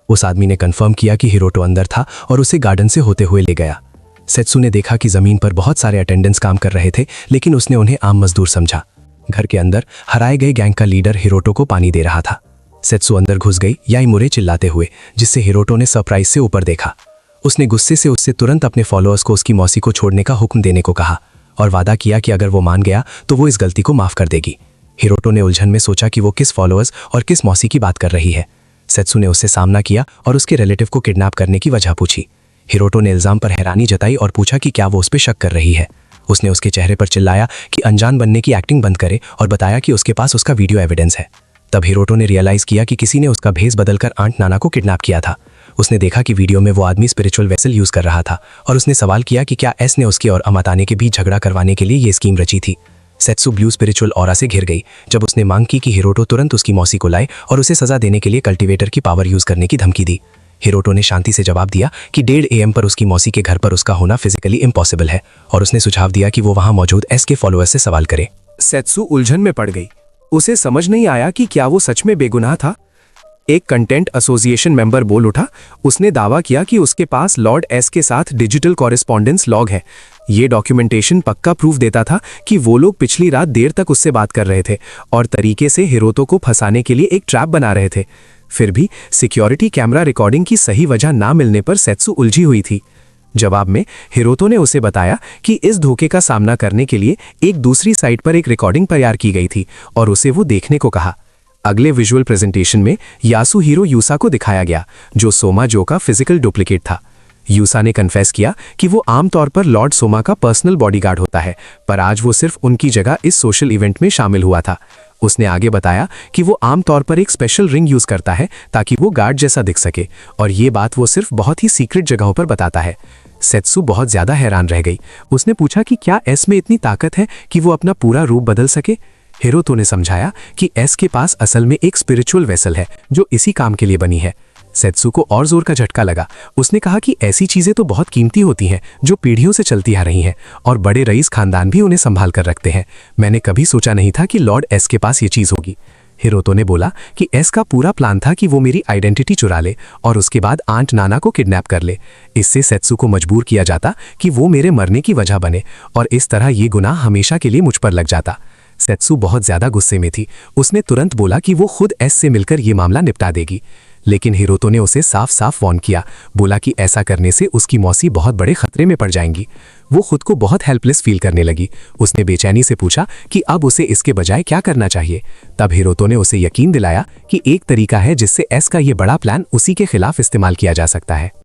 उस आदमी ने कंफर्म किया कि हिरोटो अंदर था और उसे गार्डन से होते हुए ले गया। सेत्सु ने देखा कि जमीन पर बहुत सारे अटेंडेंट्स काम कर रहे थे, लेकिन उसने उन्हें आम मजदूर समझा। घर के अंदर हराए गए गैंग का लीडर हिरोटो को पानी दे रहा था। सेत्सु अंदर घुस गई, याइमुरे चिल्लाते हुए, जिससे हिरोटो ने सरप्राइज से ऊपर देखा। उसने गुस्से से उससे तुरंत अपने फॉलोअर्स को उसकी मौसी को छोड़ने का हुक्म देने को कहा और वादा किया कि अगर वो मान गया तो वो इस गलती को माफ कर देगी। हिरोटो ने उलझन में सोचा कि वो किस फॉलोअर्स और किस मौसी की बात कर रही है। सेत्सु ने उससे सामना किया और उसके रिलेटिव को किडनैप करने की वजह पूछी। हिरोटो ने इल्जाम पर हैरानी जताई और पूछा कि क्या वो उस पर शक कर रही है। उसने उसके चेहरे पर चिल्लाया कि अनजान बनने की एक्टिंग बंद करे और बताया कि उसके पास उसका वीडियो एविडेंस है। तब हिरोटो ने रियलाइज किया कि किसी ने उसका भेस बदलकर आंट नाना को किडनैप किया था। उसने देखा कि वीडियो में वो आदमी स्पिरिचुअल वेसल यूज कर रहा था और उसने सवाल किया कि क्या एस ने उसके और अमाताने के बीच झगड़ा करवाने के लिए ये स्कीम रची थी। सेत्सु ब्लू स्पिरिचुअल ऑरा से घिर गई जब उसने मांग की कि हिरोटो तुरंत उसकी मौसी को लाए और उसे सजा देने के लिए कल्टीवेटर की पावर यूज करने की धमकी दी। हिरोटो ने शांति से जवाब दिया कि 1:30 AM पर उसकी मौसी के घर पर उसका होना फिजिकली इम्पॉसिबल है और उसने सुझाव दिया कि वो वहां मौजूद एस के फॉलोअर्स से सवाल करे। सेत्सु उलझन में पड़ गई। उसे समझ नहीं आया कि क्या वो सच में बेगुनाह था। एक कंटेंट एसोसिएशन मेंबर बोल उठा। उसने दावा किया कि उसके पास लॉर्ड एस के साथ डिजिटल कॉरेस्पॉन्डेंस लॉग है। ये डॉक्यूमेंटेशन पक्का प्रूफ देता था कि वो लोग पिछली रात देर तक उससे बात कर रहे थे और तरीके से हिरोतो को फंसाने के लिए एक ट्रैप बना रहे थे। फिर भी सिक्योरिटी कैमरा रिकॉर्डिंग की सही वजह ना मिलने पर सेत्सु उलझी हुई थी। जवाब में हिरोतो ने उसे बताया कि इस धोखे का सामना करने के लिए एक दूसरी साइट पर एक रिकॉर्डिंग तैयार की गई थी और उसे वो देखने को कहा। अगले विजुअल प्रेजेंटेशन में यासुहिरो यूसा को दिखाया गया, जो सोमा जो का फिजिकल डुप्लीकेट था। यूसा ने कन्फेस किया कि वो आमतौर पर लॉर्ड सोमा का पर्सनल बॉडीगार्ड होता है, पर आज वो सिर्फ उनकी जगह इस सोशल इवेंट में शामिल हुआ था। उसने आगे बताया कि वो आमतौर पर एक स्पेशल रिंग यूज करता है ताकि वो गार्ड जैसा दिख सके, और ये बात वो सिर्फ बहुत ही सीक्रेट जगहों पर बताता है। सेत्सु बहुत ज्यादा हैरान रह गई। उसने पूछा कि क्या एस में इतनी ताकत है कि वो अपना पूरा रूप बदल सके। हिरोतो ने समझाया कि एस के पास असल में एक स्पिरिचुअल वेसल है जो इसी काम के लिए बनी है। सेत्सु को और जोर का झटका लगा। उसने कहा कि ऐसी चीजें तो बहुत कीमती होती हैं जो पीढ़ियों से चलती आ रही हैं और बड़े रईस खानदान भी उन्हें संभाल कर रखते हैं। मैंने कभी सोचा नहीं था कि लॉर्ड एस के पास ये चीज होगी। हिरोतो ने बोला कि एस का पूरा प्लान था कि वो मेरी आइडेंटिटी चुरा ले और उसके बाद आंट नाना को किडनैप कर ले। इससे सेत्सु को मजबूर किया जाता कि वो मेरे मरने की वजह बने और इस तरह ये गुनाह हमेशा के लिए मुझ पर लग जाता। सेत्सु बहुत ज्यादा गुस्से में थी। उसने तुरंत बोला कि वो खुद एस से मिलकर ये मामला निपटा देगी, लेकिन हिरोतो ने उसे साफ साफ वार्न किया। बोला कि ऐसा करने से उसकी मौसी बहुत बड़े खतरे में पड़ जाएंगी। वो खुद को बहुत हेल्पलेस फील करने लगी। उसने बेचैनी से पूछा कि अब उसे इसके बजाय क्या करना चाहिए। तब हिरोतो ने उसे यकीन दिलाया कि एक तरीका है जिससे एस का ये बड़ा प्लान उसी के खिलाफ इस्तेमाल किया जा सकता है।